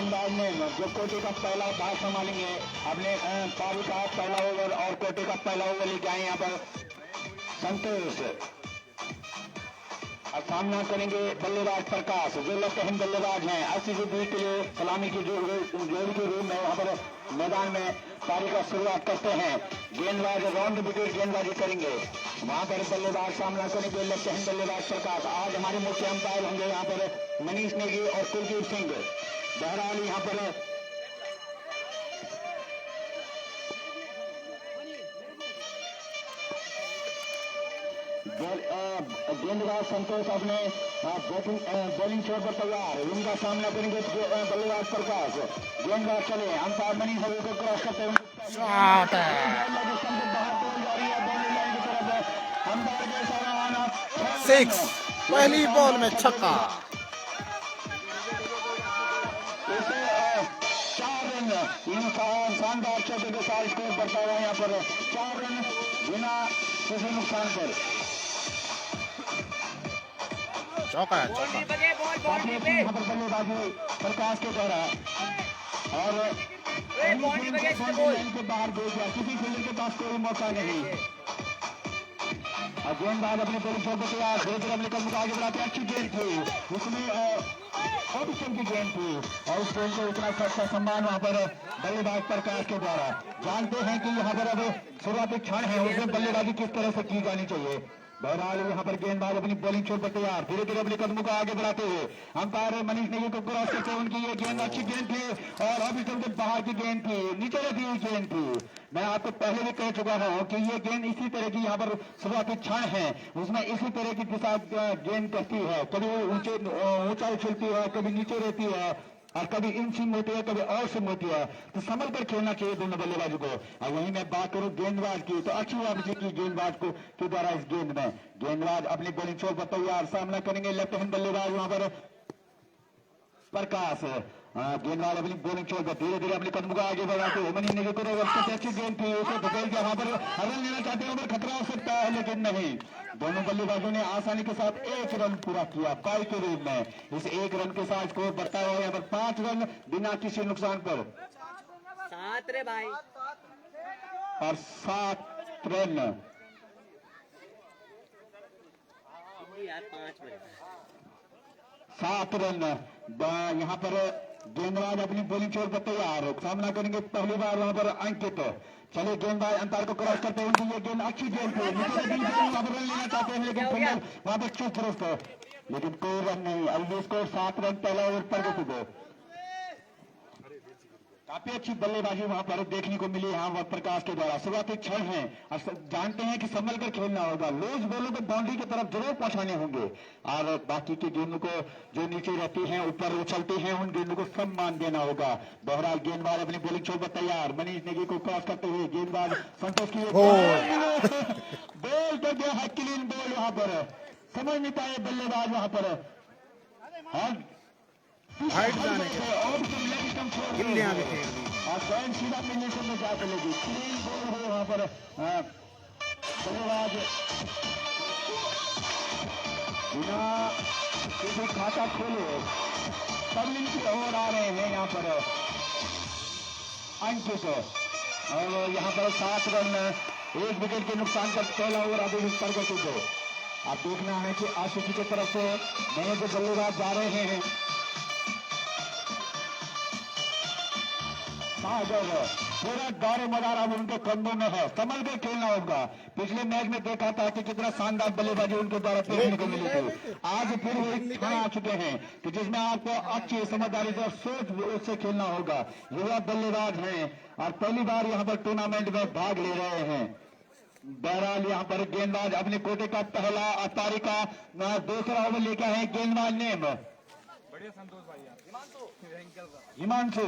गेंदबाज ने जो कोटे का पहला बात संभालेंगे अपने पारी का पहला ओवर और कोटे का पहला ओवर लेके आए यहाँ पर संतोष और सामना करेंगे बल्लेबाज प्रकाश जो लेफ्ट बल्लेबाज हैं। 80 से 20 किलो सलामी की जोड़ी के रूप में वहां पर मैदान में पारी का शुरुआत करते हैं। गेंदबाज राउंड विकेट गेंदबाजी करेंगे। वहां पर बल्लेबाज सामना करेंगे लेफ्ट हैंड बल्लेबाज प्रकाश। आज हमारे मुख्य अंपायर होंगे यहाँ पर मनीष नेगी और कुलदीप सिंह। बहरहाल यहाँ पर गेंदबाज संतोष अपने बॉलिंग छोड़ पर तैयार। उनका सामना करेंगे बल्लेबाज प्रकाश। गेंदबाज चले अंपायर मनीष नेगी को क्रॉस करते हुए सिक्स पहली बॉल में छक्का। 4 रन शानदार चौके के साथ स्कोर करता हुआ यहाँ पर 4 रन बिना किसी नुकसान पर चौका है यहाँ पर बल्लेबाजी प्रकाश के द्वारा और के बाहर दे दिया। किसी फील्डर के पास कोई मौका नहीं। और गेंदबाज अपने बॉलिंग छोड़ देते हैं। धीरे धीरे अपने कदम आगे बढ़ाते हैं। अच्छी गेंद थी उसमें ऑप्शन की गेंद थी और उस गेंद को इतना सच्चा सम्मान वहां पर बल्लेबाज प्रकाश के द्वारा। जानते हैं कि यहाँ पर अब शुरुआती क्षण है उसमें बल्लेबाजी किस तरह से की जानी चाहिए। बहरहाल यहाँ पर गेंदबाज अपनी बॉलिंग छोड़ पर तैयार। धीरे धीरे अपने कदमों को आगे बढ़ाते हुए अंपायर मनीष नेगी को क्रॉस करते हुए उनकी ये गेंद अच्छी गेंद थी और अब स्टंप के बाहर की गेंद थी, नीचे रहती हुई गेंद थी। मैं आपको पहले भी कह चुका हूँ कि ये गेंद इसी तरह की यहाँ पर शुरुआती क्षण है उसमें इसी तरह की दिशा गेंद करती है। कभी ऊंचा उछलती है, कभी नीचे रहती है और कभी इन सिम होती है, कभी और सिम होती है। तो संभल कर खेलना चाहिए दोनों बल्लेबाजों को। और वहीं मैं बात करूं गेंदबाज की तो अच्छी वापसी की गेंदबाज को के द्वारा इस गेंद में। गेंदबाज अपनी बॉलिंग छोड़ पर तैयार। सामना करेंगे लेफ्ट हैंड बल्लेबाज वहां पर प्रकाश। गेंदबाज अपनी बॉलिंग छोड़ कर धीरे धीरे अपने कदम को आगे बढ़ाते हुए मनीष नेगी को अच्छी गेंद थी उसे धकेल के वहां पर रन लेना चाहते हैं। खतरा हो सकता है लेकिन नहीं। दोनों बल्लेबाजों ने आसानी के साथ 1 रन पूरा किया पाई के रूप में। इस 1 रन के साथ स्कोर बढ़ता हुआ यहाँ पर 5 रन बिना किसी नुकसान पर 7 रे भाई और 7 रन यार 5 में 7 रन। यहाँ पर गेंदबाज अपनी बॉलिंग छोड़ कर तैयार। सामना करेंगे पहली बार वहां पर अंकित। चले गेंदबाज अंपायर को क्रॉस करते हैं। उनकी ये गेंद अच्छी गेंद थी वहां पर रन लेना चाहते हैं लेकिन फील्डर वहां पर चुप दुरुस्त लेकिन कोई रन नहीं। अब ये स्कोर 7 रन पहला ओवर पर गए। काफी अच्छी बल्लेबाजी वहां पर देखने को मिली यहाँ प्रकाश के द्वारा। शुरुआती क्षण है और जानते हैं कि संभल कर खेलना होगा। लूज बॉलों को बाउंड्री की तरफ जरूर पहुंचाने होंगे और बाकी की गेंदों को जो नीचे रहती हैं ऊपर उछलती हैं उन गेंदों को सम्मान देना होगा। बहरहाल गेंदबाज अपनी बॉलिंग छोड़ पर तैयार। मनीष नेगी को क्रॉस करते हुए गेंदबाज संतोष की बॉल कर दिया है। क्लीन बॉल वहां पर समझ नहीं पाए बल्लेबाज वहां पर हाइट जाने के गिल्लियां भी खेल दी और पॉइंट सीधा पोजीशन में जा चलेगी। क्लीन बॉल है वहां पर बल्लेबाज बिना किसी खाता खोले पबलिंग की ओर आ रहे हैं यहाँ पर अंकित और यहाँ पर 7 रन 1 विकेट के नुकसान पर पहला ओवर अभी प्रगति को। आप देखना है कि आशीष की तरफ से नए जो बल्लेबाज जा रहे हैं पूरा दौरे मदार अब उनके कंधों में है। संभल कर खेलना होगा। पिछले मैच में देखा था कि कितना शानदार बल्लेबाजी उनके द्वारा देखने को मिली थी। आज फिर वो एक क्षण आ चुके हैं कि जिसमें आपको अच्छी समझदारी से सोच उससे खेलना होगा। युवा बल्लेबाज हैं और पहली बार यहाँ पर टूर्नामेंट में भाग ले रहे हैं। बहरहाल यहाँ पर गेंदबाज अपने कोटे का पहला और पारी का दूसरा ओवर लेकर है। गेंदबाज नेम हिमांशु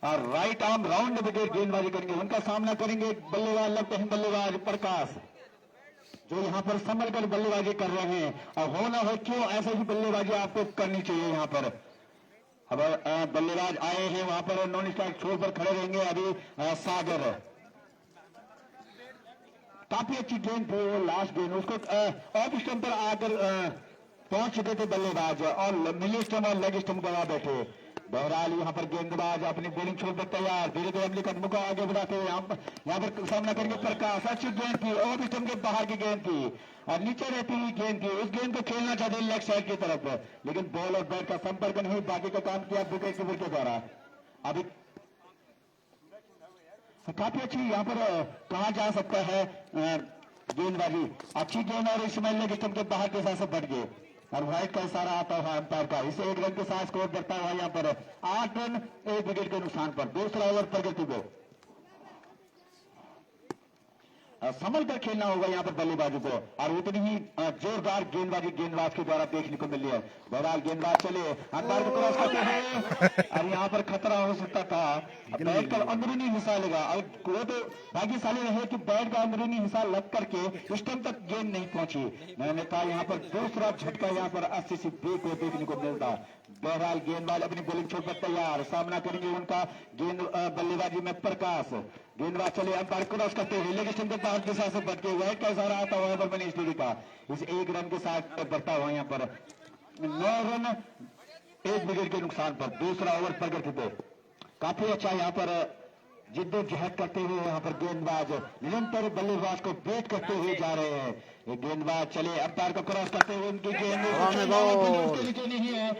और राइट आर्म राउंड विकेट गेंदबाजी करेंगे। उनका सामना करेंगे बल्लेबाज लेफ्ट हैंड बल्लेबाज प्रकाश जो यहाँ पर संभल कर बल्लेबाजी कर रहे हैं। और हो ना हो क्यों ऐसे ही बल्लेबाजी आपको करनी चाहिए। यहाँ पर अब बल्लेबाज आए हैं वहां पर नॉन स्ट्राइक छोड़ पर खड़े रहेंगे। अभी सागर काफी अच्छी गेंद थी वो लास्ट गेंद उसको ऑफ स्टंप पर आकर पहुंच चुके थे बल्लेबाज और मिली स्टंप और लेग स्टंप गवा बैठे। बहरहाल यहाँ पर गेंदबाज अपनी बॉलिंग छोड़कर तैयार, धीरे धीरे अपने कदमों को आगे बढ़ाते हुए यहाँ पर सामना करेंगे प्रकाश। अच्छी गेंद थी और स्टंप के बाहर की गेंद थी और नीचे रहती हुई गेंद थी, उस गेंद को खेलना चाहते लेग साइड की तरफ, लेकिन बॉल और बैट का संपर्क नहीं, बाकी का काम किया विकेट कीपर के द्वारा। अभी काफी अच्छी यहाँ पर कहा जा सकता है गेंदबाजी, अच्छी गेंद और इस लेग स्टंप के बाहर के साथ बढ़ गए और व्हाइट का इशारा आता है अंपायर का। इसे 1 रन के साथ स्कोर बढ़ता हुआ यहाँ पर 8 रन 1 विकेट के नुकसान पर। दूसरा ओवर प्रगति को संभल कर खेलना होगा यहाँ पर बल्लेबाजों को और उतनी ही जोरदार गेंदबाजी गेंदबाज के द्वारा देखने को मिली है। बहरहाल गेंदबाज चले, अंपायर को क्रॉस करते हैं और यहाँ पर खतरा हो सकता था। बैट का अंदरूनी हिस्सा लगा और वो तो भाग्यशाली रहे कि बैट का अंदरूनी हिस्सा लग करके स्टंप तक गेंद नहीं पहुंची। मैंने कहा यहाँ पर दूसरा झटका यहाँ पर 80 से को देखने को मिलता। बहरहाल गेंदबाज अपनी बॉलिंग छोड़ पर तैयार, सामना करेंगे उनका गेंद बल्लेबाजी में प्रकाश। गेंदबाज चले, अंपायर क्रॉस करते हुए लेग स्टंप के बाहर के साथ बच के व्हाइट का इशारा आता हुआ पर मनीष टीवी का। इस 1 रन के साथ बढ़ता हुआ यहाँ पर 9 रन 1 विकेट के नुकसान पर। दूसरा ओवर प्रगति पे काफी अच्छा यहाँ पर जिद्दोजहद करते हुए यहाँ पर गेंदबाज निरंतर बल्लेबाज को बेट करते हुए जा रहे हैं। ये गेंदबाज चले, अंपायर को क्रॉस करते हुए उनकी गेंद नहीं है,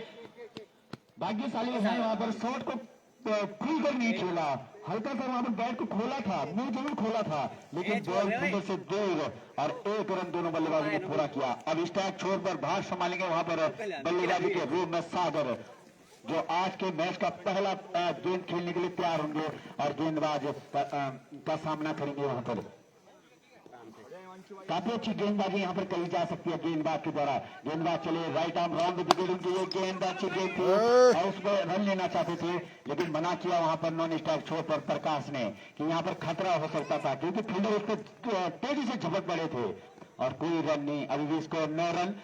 भाग्यशाली है वहां पर शॉट को खुलकर नहीं खेला, हल्का सा वहां पर बैट को खोला था, मुंह जरूर खोला था, लेकिन बॉल फील्डर से दूर और 1 रन दोनों बल्लेबाजों ने पूरा किया। अब स्टैक छोड़ पर भार संभालेंगे वहां पर बल्लेबाजी के रूप में सागर, जो आज के मैच का पहला गेंद खेलने के लिए तैयार होंगे और गेंदबाज का सामना करेंगे वहां पर। काफी अच्छी गेंदबाजी यहाँ पर कही जा सकती है गेंदबाज के द्वारा। गेंदबाज चले, राइट आर्म राउंड विकेट, उनकी ये गेंद अच्छी गेंद थी और उस पर रन लेना चाहते थे, लेकिन मना किया वहां पर नॉन स्ट्राइक छोड़ पर प्रकाश ने कि यहाँ पर खतरा हो सकता था, क्योंकि फील्डर उस पर तेजी से झपट पड़े थे और कोई रन नहीं। अभी भी स्कोर 9 रन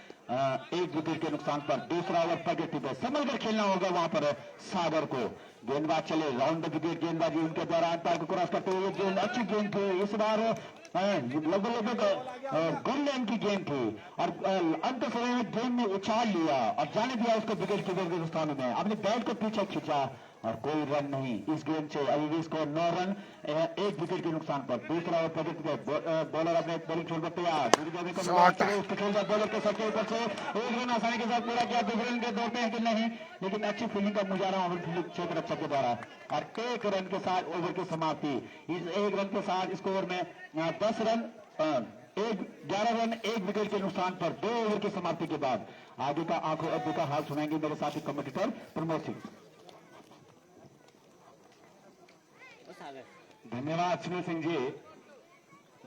1 विकेट के नुकसान पर। दूसरा ओवर प्रगति पर संभल कर खेलना होगा वहां पर सागर को। गेंदबाज चले, राउंड विकेट गेंदबाजी उनके द्वारा अंपायर को क्रॉस करते हुए गेंद अच्छी गेंद थी, इस बार लगभग गुड लाइन की गेंद थी और अंत समय में गेंद ने उछाल लिया और जाने दिया उसको विकेट कीपर के स्थान में, अपने बैट को पीछे खींचा और कोई रन नहीं इस गेंद से। अभी भी स्कोर 9 रन 1 विकेट के नुकसान पर। दूसरा ओवर प्रगति बॉलर अपने बॉलिंग छोड़ पर तैयार, बॉलर के सर के ऊपर से 1 रन आसानी के साथ पूरा किया। 2 रन के दौड़ते हैं कि नहीं, लेकिन अच्छी फील्डिंग का मुजाहरा ओवर क्षेत्र रक्षक के द्वारा और 1 रन के साथ ओवर की समाप्ति। इस 1 रन के साथ स्कोर में 10 रन 11 रन 1 विकेट के नुकसान पर 2 ओवर की समाप्ति के बाद आगे का आंखों अब्दू का हाल सुनाएंगे मेरे साथी कमेंटेटर प्रमोद सिंह। धन्यवाद सुनील सिंह जी।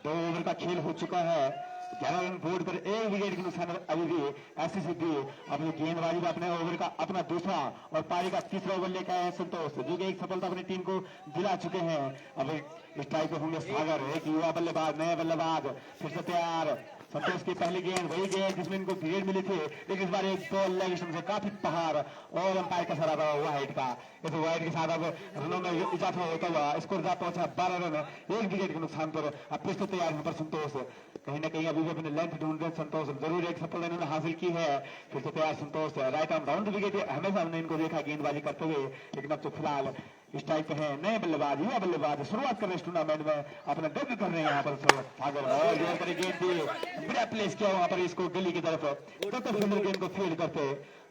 2 ओवर का खेल हो चुका है, 11 रन बोर्ड पर 1 विकेट के नुकसान। अभी भी ऐसी सिद्धि अपनी गेंदबाजी में अपने ओवर का अपना दूसरा और पारी का तीसरा ओवर लेकर आए संतोष, जो कि एक सफलता अपनी टीम को दिला चुके हैं। अभी स्ट्राइक पे होंगे सागर, एक युवा बल्लेबाज नया बल्लेबाज फिर से तैयार। संतोष की पहली गेंद वही गेंद जिसमें इनको विकेट मिली थी, लेकिन इस बार एक बॉल लेग स्टंप से काफी पहाड़ और अंपायर का सराबा व्हाइट का। इस व्हाइट के साथ अब रनों में इजाफा होता हुआ स्कोर जा पहुंचा 12 रन 1 विकेट के नुकसान पर। अब फिर से तैयार यहाँ पर संतोष, कहीं ना कहीं अभी भी अपने लेंथ ढूंढ रहे संतोष, जरूर एक सफलता इन्होंने हासिल की है। फिर से तैयार संतोष, राइट आर्म राउंड विकेट हमेशा हमने इनको देखा गेंदबाजी करते हुए, लेकिन अब तो फिलहाल स्ट्राइक पे है नए बल्लेबाज युवा बल्लेबाज शुरुआत कर रहे इस टूर्नामेंट में, अपना डेब्यू कर रहे हैं यहाँ पर सागर और गेंद थी बड़ा प्लेस किया वहां पर इसको गली की तरफ, तो फिर गेंद को फील्ड करते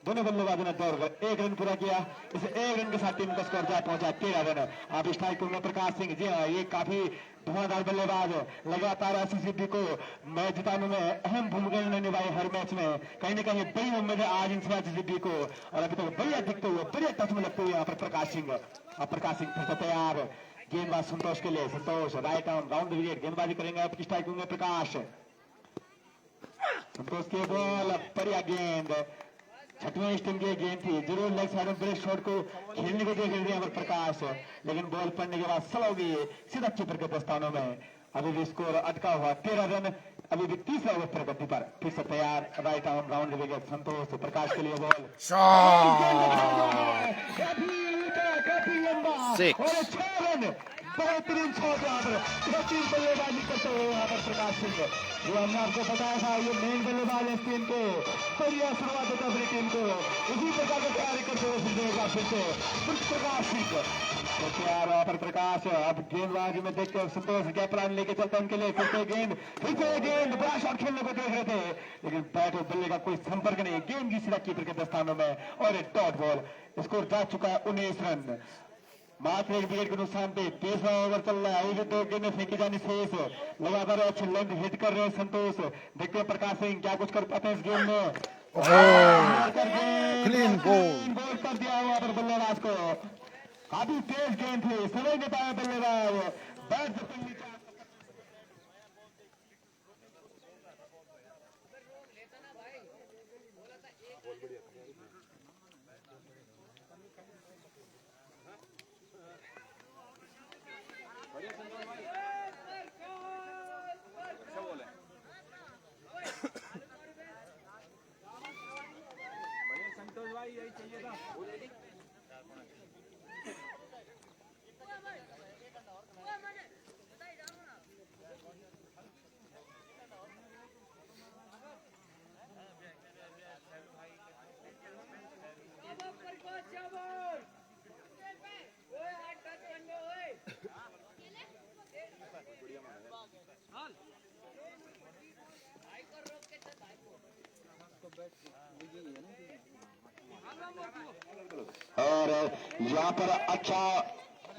दोनों बल्लेबाजों ने दौड़ कर 1 रन पूरा किया। इसे 1 रन के साथ टीम का स्कोर जा पहुंचा 13 रन। आप स्ट्राइक में प्रकाश सिंह, जी हाँ ये काफी धुआंधार बल्लेबाज, लगातार ऐसी सिद्धि को मैच जिताने में अहम भूमिका निभाई हर मैच में। कहीं ना कहीं बड़ी उम्मीद है आज इनसे ऐसी सिद्धि को, और अभी तक बढ़िया दिखते हुए बढ़िया टच में लगते हुए यहाँ पर प्रकाश सिंह। अब प्रकाश सिंह फिर से तैयार, गेंदबाज संतोष के लिए, संतोष राइट आर्म राउंड विकेट गेंदबाजी करेंगे स्ट्राइक में प्रकाश। संतोष की बॉल बढ़िया गेंद, 6वें स्टंप की गेंद थी, जरूर लेग साइड में ब्रेक शॉट को खेलने को देख रहे हैं प्रकाश, लेकिन बॉल पड़ने के बाद स्लो गई सीधा कीपर के प्रस्थानों में। अभी भी स्कोर अटका हुआ 13 रन। अभी भी तीसरा ओवर प्रगति पर, फिर से तैयार राइट आर्म राउंड विकेट संतोष, प्रकाश के लिए बॉल काफी लंबा और 6 रन बेहतरीन शॉट यहाँ पर बेहतरीन बल्लेबाजी करते हुए यहाँ पर प्रकाश सिंह, जो हमने आपको बताया था ये मेन बल्लेबाज है टीम के। बढ़िया शुरुआत होता अपनी टीम को इसी प्रकार की तैयारी करते हुए देगा फिर से प्रकाश सिंह। तो यार वहाँ पर प्रकाश अब गेंदबाजी में देखते हैं संतोष गैप लाइन लेके चलता है उनके लिए, फिर से गेंद बड़ा शॉट खेलने को देख रहे थे, लेकिन बैट और बल्ले का कोई संपर्क नहीं, गेंद की सीधा कीपर के दस्तानों में और एक डॉट बॉल। स्कोर जा चुका है 19 रन, मात्र 1 विकेट के नुकसान पे 23वां ओवर चल रहा है। अभी भी 2 गेंदें फेंकी जानी शेष, लगातार अच्छे लेंथ हिट कर रहे हैं संतोष। देखते हैं प्रकाश सिंह क्या कुछ कर पाते हैं इस गेम में। क्लीन गोल कर दिया वहां पर बल्लेबाज को, काफी तेज गेंद थी, समझ नहीं पाया बल्लेबाज बैट से पल्ली का। संतोष भाई यही चाहिए था। और यहाँ पर अच्छा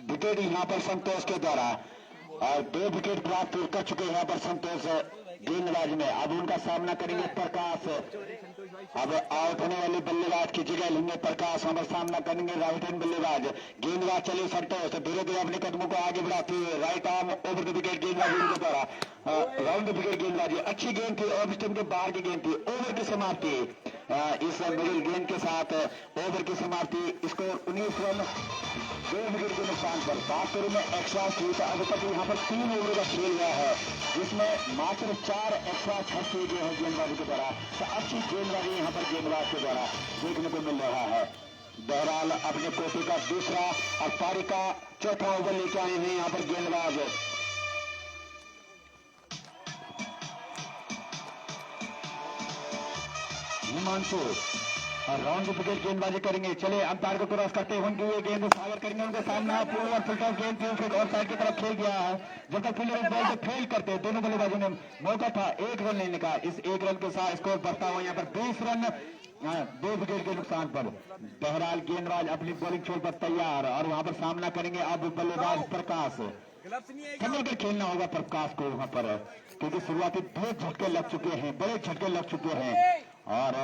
विकेट यहाँ पर संतोष के द्वारा, और 2 विकेट प्राप्त कर चुके हैं यहाँ पर संतोष गेंदबाजी में। अब उनका सामना करेंगे प्रकाश, अब आउट होने वाले बल्लेबाज की जगह लेंगे प्रकाश, हमारा सामना करेंगे राइट हैंड बल्लेबाज। गेंदबाज चले संतोष धीरे धीरे अपने कदमों को आगे बढ़ाते हुए right arm over the wicket गेंदबाजी उनके द्वारा, राउंड द विकेट गेंदबाजी अच्छी गेंद थी और स्टंप के बाहर की गेंद थी। ओवर की समाप्ति इस मिडिल गेंद के साथ ओवर की समाप्ति, स्कोर 19 रन 2 विकेट के नुकसान पर। बात करूं मैं एक्स्ट्रा की तो अभी तक यहाँ पर 3 ओवर का खेल हुआ है, जिसमें मात्र 4 एक्स्ट्रा छक्के किए गए हैं गेंदबाजी के द्वारा। तो अच्छी गेंदबाजी यहाँ पर गेंदबाज के द्वारा देखने को मिल रहा है। बहरहाल अपने कोटे का दूसरा और पारी का चौथा ओवर लेके आए हैं यहाँ पर गेंदबाज हिमांशु, और राउंड विकेट गेंदबाजी करेंगे। चले अंपायर को क्रॉस करते हुए उनकी ये गेंद सागर करेंगे उनके सामने। पूर्व और फुल टॉस गेंद थी उसके और साइड की तरफ खेल गया है। जब तक फील्डर बॉल को फेल करते दोनों बल्लेबाजों ने मौका था 1 रन लेने का। इस 1 रन के साथ स्कोर बढ़ता हुआ यहाँ पर 20 रन 2 विकेट के नुकसान पर। बहरहाल गेंदबाज अपनी बॉलिंग छोड़ पर तैयार, और वहां पर सामना करेंगे अब बल्लेबाज प्रकाश। समय पर खेलना होगा प्रकाश को वहां पर, क्योंकि शुरुआती 2 झटके लग चुके हैं, बड़े झटके लग चुके हैं, और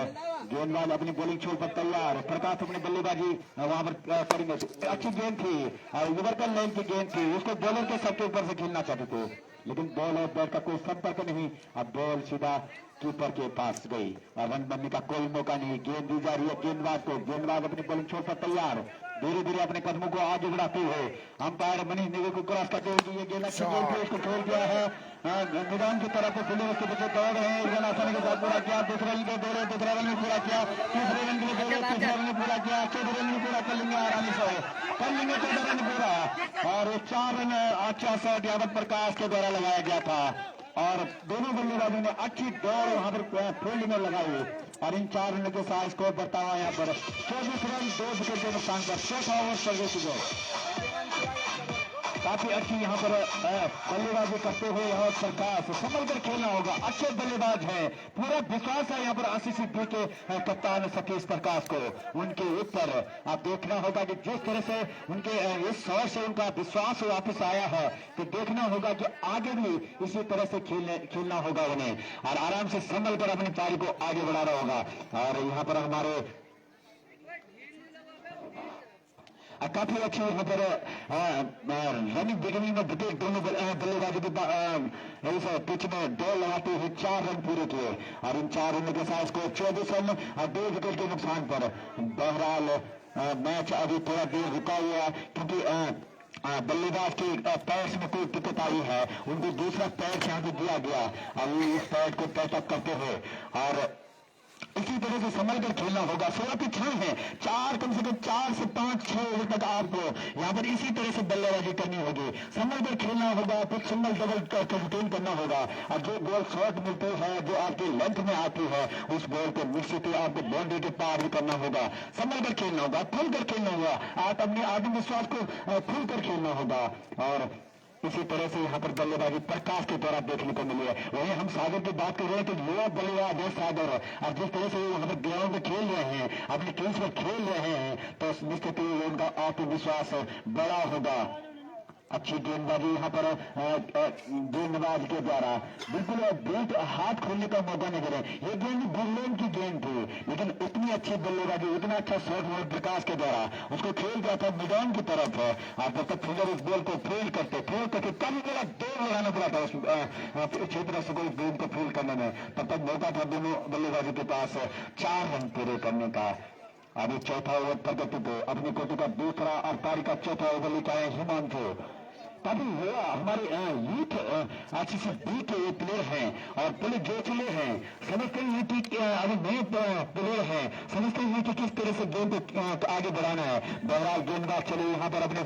गेंदबाज अपनी बॉलिंग छोड़ पर तैयार। प्रकाश अपनी बल्लेबाजी वहां पर करेंगे। अच्छी गेंद थी और यूवर्कल लाइन की गेंद थी, उसको बॉलर के सबके ऊपर से खेलना चाहते थे, लेकिन बॉल और बैट का कोई संपर्क नहीं। अब बॉल सीधा कीपर के पास गई और रन बनने का कोई मौका नहीं। गेंद दी जा रही है गेंदबाज को, गेंदबाज अपनी बॉलिंग छोड़ पर तैयार, धीरे धीरे अपने कदमों को आगे बढ़ाते हुए अंपायर मनीष नेगी को क्रॉस करते हुए ये गेंद अच्छी गेंद उसको छोड़ दिया है मैदान की तरफ। फील्डर उसके पीछे दौड़ रहे हैं, रन आसानी के साथ पूरा किया। दूसरा रन को दौड़े, दूसरा रन भी पूरा किया, तीसरे रन के लिए दौड़े, तीसरा रन पूरा किया, चौथे रन भी पूरा कर लेंगे आरामी से, कर लेंगे 14 रन पूरा। और 4 रन अच्छा शॉट यादव प्रकाश के द्वारा लगाया गया था, और दोनों बल्लेबाजों ने अच्छी दौड़ वहां पर फील्ड में लगाई, और इन 4 रन के साथ स्कोर बढ़ता हुआ यहाँ पर 24 रन 2 विकेट के नुकसान पर। 6 ओवर सर्विस काफी अच्छी यहाँ पर बल्लेबाजी करते हुए यहाँ प्रकाश संभल कर खेलना होगा। अच्छे बल्लेबाज हैं, पूरा विश्वास है यहाँ पर आरसीबी के कप्तान सतीश प्रकाश को उनके ऊपर। आप देखना होगा कि जिस तरह से उनके इस शॉट से उनका विश्वास वापस आया है, तो देखना होगा कि आगे भी इसी तरह से खेलना होगा उन्हें, और आराम से संभल कर अपनी पारी को आगे बढ़ाना होगा। और यहाँ पर हमारे काफी अच्छी यहाँ पर रनिंग बिगिनिंग में विकेट दोनों बल्लेबाजों के पिच में दौड़ लगाते हुए 4 रन पूरे किए, और इन 4 रनों के साथ स्कोर 24 रन और 2 विकेट के नुकसान पर। बहरहाल मैच अभी थोड़ा देर रुका हुआ है, क्योंकि बल्लेबाज के पैर में कोई दिक्कत आई है, उनको दूसरा पैर यहाँ पे दिया गया, और इस पैर को पैटअप करते हुए और इसी तरह से संभल कर खेलना होगा। 16 की क्षण है, कम से कम 4 से 5 6 ओवर तक आपको यहाँ पर इसी तरह से बल्लेबाजी करनी होगी, संभल कर खेलना होगा, फिर सिंगल डबल का कंटेन करना होगा। और जो बॉल शॉर्ट मिलते हैं, जो आपकी लेंथ में आती है, उस बॉल को निश्चित ही आपको बाउंड्री के पार भी करना होगा। संभल कर खेलना होगा, खुल कर खेलना होगा, आप अपने आत्मविश्वास को खुल कर खेलना होगा। और इसी तरह से यहाँ पर बल्लेबाजी प्रकाश के द्वारा देखने को मिली है। वहीं हम सागर की बात कर रहे हैं तो युवा बल्लेबाज है सागर, और जिस तरह से वो यहाँ पर ग्राउंड में खेल रहे हैं, अपने क्रीज पर खेल रहे हैं, तो निश्चित ही उनका आत्मविश्वास बड़ा होगा। अच्छी गेंदबाजी यहाँ पर गेंदबाज के द्वारा बिल्कुल बीट हाथ खोलने का मौका नहीं दे रहे। ये गेंद गुरलेन की गेंद थी, लेकिन उतनी अच्छी बल्लेबाजी, उतना अच्छा शॉट बॉल प्रकाश के द्वारा उसको खेल गया था मैदान की तरफ। आप जब तक फिंगर उस बॉल को फील्ड करके कभी बड़ा दौड़ लगाना पड़ा था उस क्षेत्र से कोई गेंद को फील्ड करने में, तब तक मौका था दोनों बल्लेबाजों के पास 4 रन पूरे करने का। अभी चौथा ओवर प्रगति को अपनी कोटि का दूसरा और पारी का चौथा ओवर लेकर आए हिमांशु। तभी हुआ हमारे यूथ आरसीसी बी के प्लेयर हैं और प्लेयर जो चले हैं, समझते हैं कि अभी नए प्लेयर हैं, समझते हैं कि किस तरह से गेम को आगे बढ़ाना है। बहरहाल गेंदबाज चले यहाँ पर अपने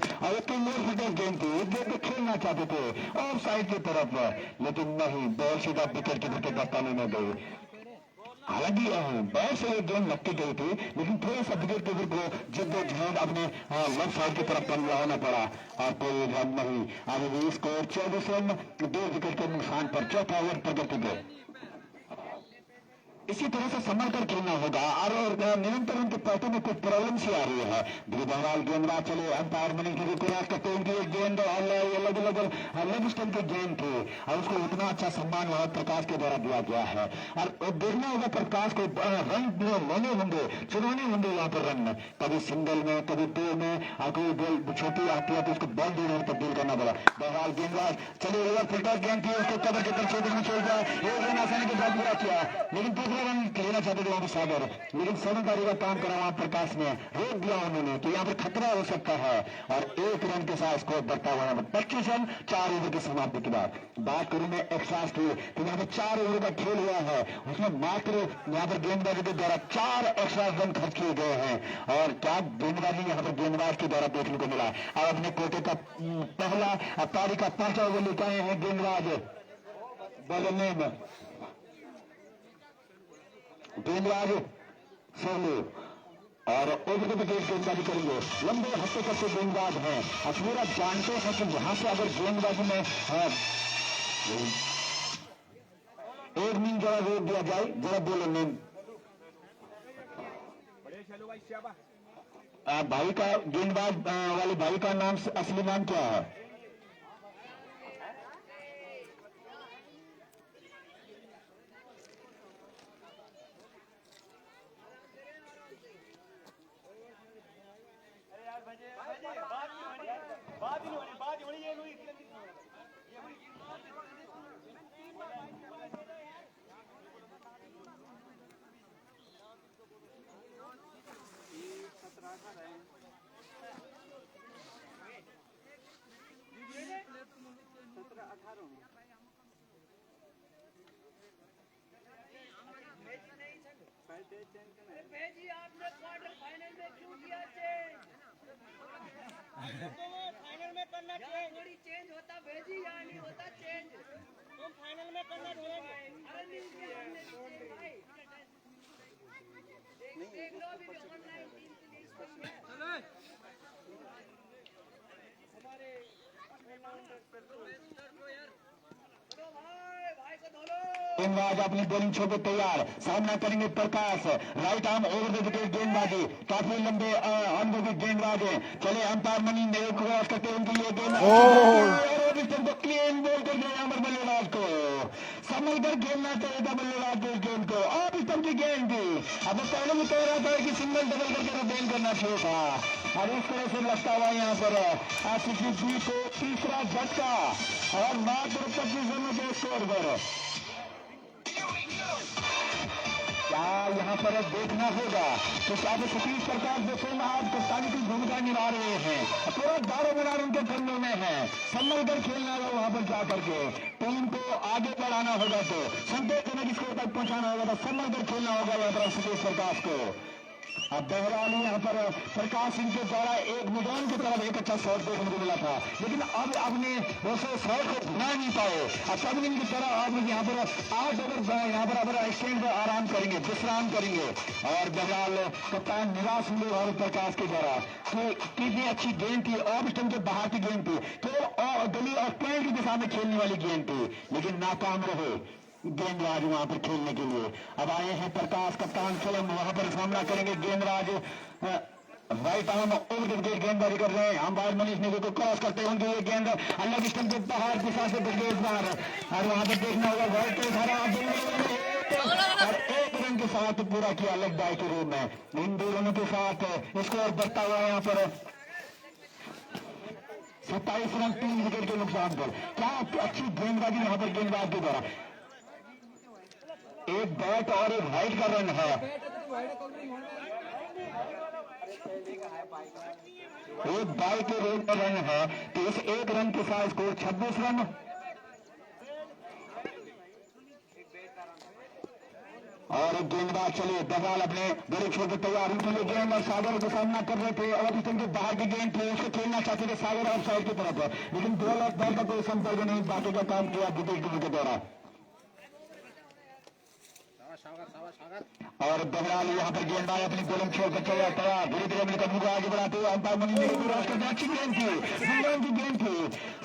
गेंद थी, एक गेंद को खेलना चाहते थे ऑफ साइड की तरफ, लेकिन नहीं, बॉल सीधा विकेट के विकेट दस्ताने में गई। हालांकि बहुत से गेंद लगती गई थी, लेकिन थोड़ा सा विकेट के विकेट जद्दोजहद अपने लेफ्ट साइड की तरफ बनाना पड़ा और कोई रन नहीं। अभी स्कोर 24 रन 2 विकेट के नुकसान पर चौथा ओवर प्रगति को इसी तरह से संभल कर खेलना होगा। और निरंतर उनके पैटर्न में कुछ प्रॉब्लम सी आ रही है। बहरहाल गेंदबाज चले, अंपायर मनी की प्रयास करते हैं कि एक गेंद अलग अलग लेग स्टंप की गेंद थी और उसको इतना अच्छा सम्मान वहां प्रकाश के द्वारा दिया गया है। और देखना होगा प्रकाश को रन लेने होंगे, चुनाने होंगे यहाँ पर रन, कभी सिंगल में, कभी 2 में, और कोई बॉल छोटी आती है तो उसको बॉल देने में तब्दील करना पड़ा। बहरहाल गेंदबाज चले, ओवर फिल्टर गेंद थी, उसको कवर के तरफ छोड़ दिया, एक रन आसानी के साथ पूरा किया, लेकिन रन खेलना चाहते थे वहां पर सागर, लेकिन समझदारी का काम करा वहां प्रकाश ने, रोक दिया उन्होंने कि यहाँ पर खतरा हो सकता है। और 1 रन के साथ स्कोर बढ़ता हुआ 25 रन 4 ओवर की समाप्ति के बाद। बात करूं मैं एक्स्ट्रास की, तो यहाँ पर 4 ओवर का खेल हुआ है, उसमें मात्र यहाँ पर गेंदबाजी के द्वारा 4 एक्स्ट्रा रन खर्च किए गए हैं। और क्या गेंदबाजी यहाँ पर गेंदबाज के द्वारा देखने को मिला। और अपने कोटे का पहला पारी का 5वां ओवर लेकर आए हैं गेंदबाज बदलने में गेंदबाज सोनू, और ओवर के गेंदबाजी करेंगे। लंबे हफ्ते तक के गेंदबाज हैं, अशमीरा जानते हैं कि यहां से अगर गेंदबाजी में एक मीन जरा रोक दिया जाए, जरा बोलो मीन भाई का, गेंदबाज वाले भाई का नाम, असली नाम क्या है? भेजी आपने क्वार्टर फाइनल में क्यों किया चेंज? फाइनल में करना चेंज, थोड़ी चेंज होता भेजी, या नहीं होता चेंज, तुम फाइनल में करना चेंज। अरे नहीं किया हमने भाई, देख लो अभी ऑनलाइन टीम के लिए चलो हमारे भाई को धोलो। गेंदबाज अपनी बॉलिंग छोड़कर तैयार, सामना करेंगे Prakash, right arm over the wicket गेंदबाजी, काफी लंबे अंदर के गेंदबाज हैं। चले अंपायर मनी ने क्रॉस करते हैं उनके लिए गेंद क्लीन बॉल कर दिया यहाँ पर बल्लेबाज को, संभल कर खेलना चाहिए था बल्लेबाज को गेंद को। ऑफ स्टंप की गेंद थी, अब पहले भी कह रहा था कि सिंगल डबल करके बेन करना चाहिए था। और इस तरह से लगता हुआ यहाँ पर आरसीसी बी को तीसरा झटका और मात्र 25 रनों के स्कोर पर। क्या यहाँ पर देखना होगा तो क्या सतीश प्रकाश जो फिल्म आज कप्तानी की भूमिका निभा रहे हैं, पूरा दारो मदार उनके कंधों में है। संभल कर खेलना होगा वहां पर जाकर के, टीम को आगे बढ़ाना होगा तो संतोषजनक स्कोर तक पहुंचाना होगा तो संभल कर खेलना होगा वहां पर सतीश प्रकाश को। अब बहरहाल यहाँ पर प्रकाश सिंह के द्वारा एक मैदान की तरफ एक अच्छा शॉट देखने को मिला था, लेकिन अब अपने उस शॉट को बना नहीं पाए। अब सब दिन की तरह अब यहाँ पर 8 ओवर यहाँ पर अब स्टैंड पर आराम करेंगे, विश्राम करेंगे। और बहरहाल कप्तान निराश हुए और प्रकाश के द्वारा कि कितनी अच्छी गेंद थी, ऑफ स्टंप के बाहर की गेंद थी, तो गली और पैंट की दिशा में खेलने वाली गेंद थी, लेकिन नाकाम रहे गेंदबाज वहां पर खेलने के लिए। अब आए हैं प्रकाश कप्तान फिल्म, वहां पर सामना करेंगे गेंदबाज right arm over the wicket गेंदबाजी कर रहे हैं। अंपायर मनीष नेगी को क्रॉस करते हैं, उनकी ये गेंद अलग स्टंप के बाहर दिशा से विकेट बाहर, और वहां पर देखना होगा वाइट के धारा और 1 रन के साथ पूरा किया लेग बाय के रूप में। इन दो रनों के साथ स्कोर बढ़ता हुआ यहाँ पर 27 रन 3 विकेट के नुकसान पर। क्या अच्छी गेंदबाजी यहाँ पर गेंदबाज के द्वारा, एक बैट और एक हाइट का रन है, एक बाई के रेट का रन है, तो इस 1 रन के साथ स्कोर 26 रन। और एक गेंदबाज चले बहरहाल अपने बड़े छोर पर तैयार उनके लिए गेंद और सागर का सामना कर रहे थे, और के बाहर की गेंद थी, उसको खेलना चाहते थे सागर ऑफ साइड की तरफ, लेकिन बॉल और बॉल का कोई संपर्क नहीं, बाकी का काम किया विकेट कीपर के द्वारा। और बहरहाल यहाँ पर गेंदबाज अपनी बॉलिंग छोड़कर चला तैयार, धीरे धीरे अपने कदमों को आगे बढ़ाते हुए अंपायर मनीष नेगी को क्रॉस करते हैं। अच्छी गेंद थी, सुंदर की गेंद थी,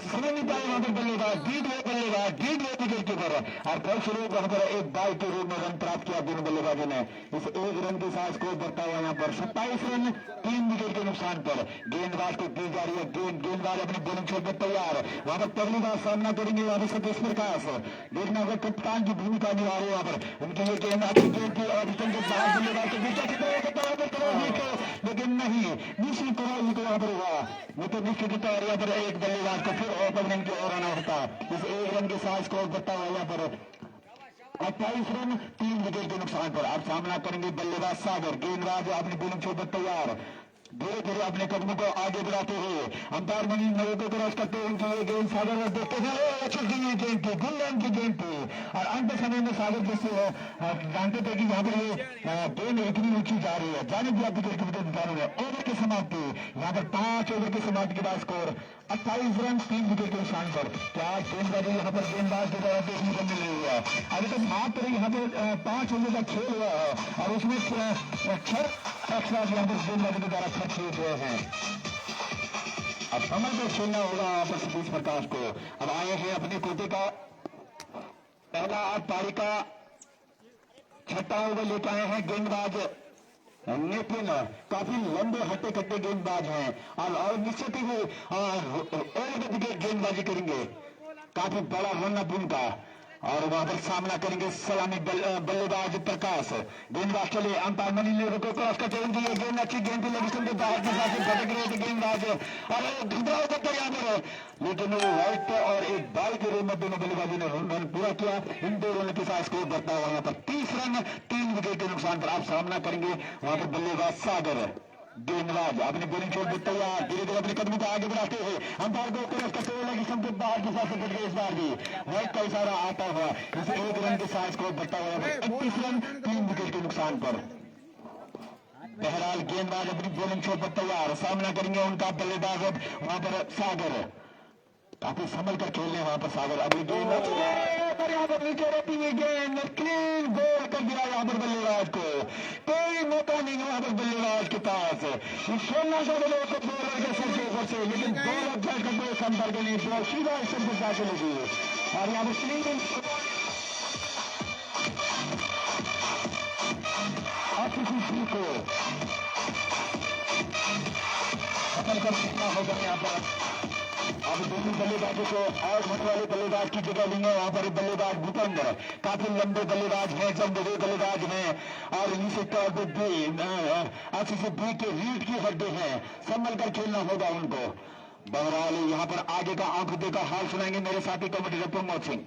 समझ नहीं पाए वहां पर बल्लेबाज बीट विकेट कीपर, और फलस्वरूप वहां पर एक बाई के रूप में रन प्राप्त किया दोनों बल्लेबाजों ने। इस 1 रन के साथ स्कोर बढ़ता हुआ यहाँ पर 27 रन 3 विकेट के नुकसान पर। गेंदबाज को दी जा रही है गेंदबाज अपनी बॉलिंग छोड़कर तैयार, वहां पर पहली बार सामना करेंगे वहां पर सतीश प्रकाश, देखना होगा कप्तान की भूमिका निभा रहे वहां पर। उनकी ये गेंद अच्छी गेंद थी और बल्लेबाज के बीच लेकिन नहीं निश्चित तरह वहां पर हुआ, वो तो निश्चित तौर यहाँ पर एक बल्लेबाज को फिर ओपनिंग की ओर आना होता। इस 1 रन के साथ स्कोर बढ़ता हुआ यहाँ पर 28 रन 3 विकेट के नुकसान पर। अब सामना करेंगे बल्लेबाज सागर, गेंदबाज अपनी बॉलिंग छोड़कर तैयार, धीरे धीरे अपने कदमों को आगे बढ़ाते हुए अंपायर मनीष नेगी को क्रॉस करते हुए उनकी ये गेंद सागर देखते हैं, अच्छी गेंद थी, गुल्लन की गेंद थी, और अंत समय में सागर जिससे जानते थे कि यहाँ पर ये गेंद इतनी ऊंची जा रही है, जाने दिया विकेट के विकेट है। ओवर की समाप्ति यहाँ पर 5 ओवर की समाप्ति के बाद स्कोर 28 रन 3 विकेट के नुकसान पर। क्या गेंदबाजी यहाँ पर गेंदबाज के द्वारा देखने को मिल रही है। अभी तक मात्र यहाँ पर 5 ओवर का खेल हुआ है, और उसमें 6 एक्स्ट्रा यहाँ पर गेंदबाजी के द्वारा खर्च हुए हैं। अब समझ को खेलना होगा यहाँ पर सतीश प्रकाश को। अब आए हैं अपने कोटे का पहला 8 पारी का 6ठा ओवर लेकर आए हैं गेंदबाज नितिन, काफी लंबे हट्टे कट्टे गेंदबाज हैं, और निश्चित ही ओवर विकेट गेंदबाजी करेंगे, काफी बड़ा रन अप उनका। और वहां पर सामना करेंगे सलामी बल्लेबाज प्रकाश, गेंदबाज चले अंपायर मनीष नेगी को क्रॉस करते हुए ये गेंद अच्छी गेंद लगी के बाहर के साथ भटक रहे थे गेंदबाज, और घुमाव करते यहाँ पर, लेकिन वो वाइट और एक बॉल के रूप में दोनों बल्लेबाजों ने रन पूरा किया। इन 2 रनों के साथ स्कोर बढ़ता हुआ यहाँ पर 30 रन 3 विकेट के नुकसान पर। आप सामना करेंगे वहां पर बल्लेबाज सागर, गेंदबाज अपनी बॉलिंग छोड़ तैयार, धीरे धीरे अपने कदमों को आगे बढ़ाते हुए अंपायर को क्रॉस करते हुए लगी संकेत बाहर की साथ से इस बार भी वाइट का इशारा आता हुआ, इसे 1 रन के साथ स्कोर बढ़ता हुआ 31 रन 3 विकेट के नुकसान पर। बहरहाल गेंदबाज अपनी बॉलिंग छोड़ तैयार, सामना करेंगे उनका बल्लेबाज वहां पर सागर, काफी संभल कर खेल रहे वहां पर सागर। अभी गेंद यहाँ पर नीचे रहती हुई गेंद क्लीन गोल कर दिया यहाँ पर बल्लेबाज को, कोई मौका नहीं है वहां पर बल्लेबाज के पास, खेलना चाहिए लोगों को बॉलर के सर के ऊपर से, लेकिन बॉलर जज का कोई संपर्क नहीं, बॉल सीधा स्टंप पर जाके लगी, और यहाँ पर क्लीन किसी को खत्म कर सकना होगा यहाँ पर। अब दोनों बल्लेबाजों को आउट होने वाले बल्लेबाज की जगह लेंगे वहां पर बल्लेबाज भूपेंद्र, काफी लंबे बल्लेबाज हैं, जमदे बल्लेबाज हैं, और इनसे तौर पर बी के रीढ़ की हड्डी हैं, संभल कर खेलना होगा उनको। बहरहाल यहाँ पर आगे का आंख देखा हाल सुनाएंगे मेरे साथी कमेटी प्रमोद सिंह।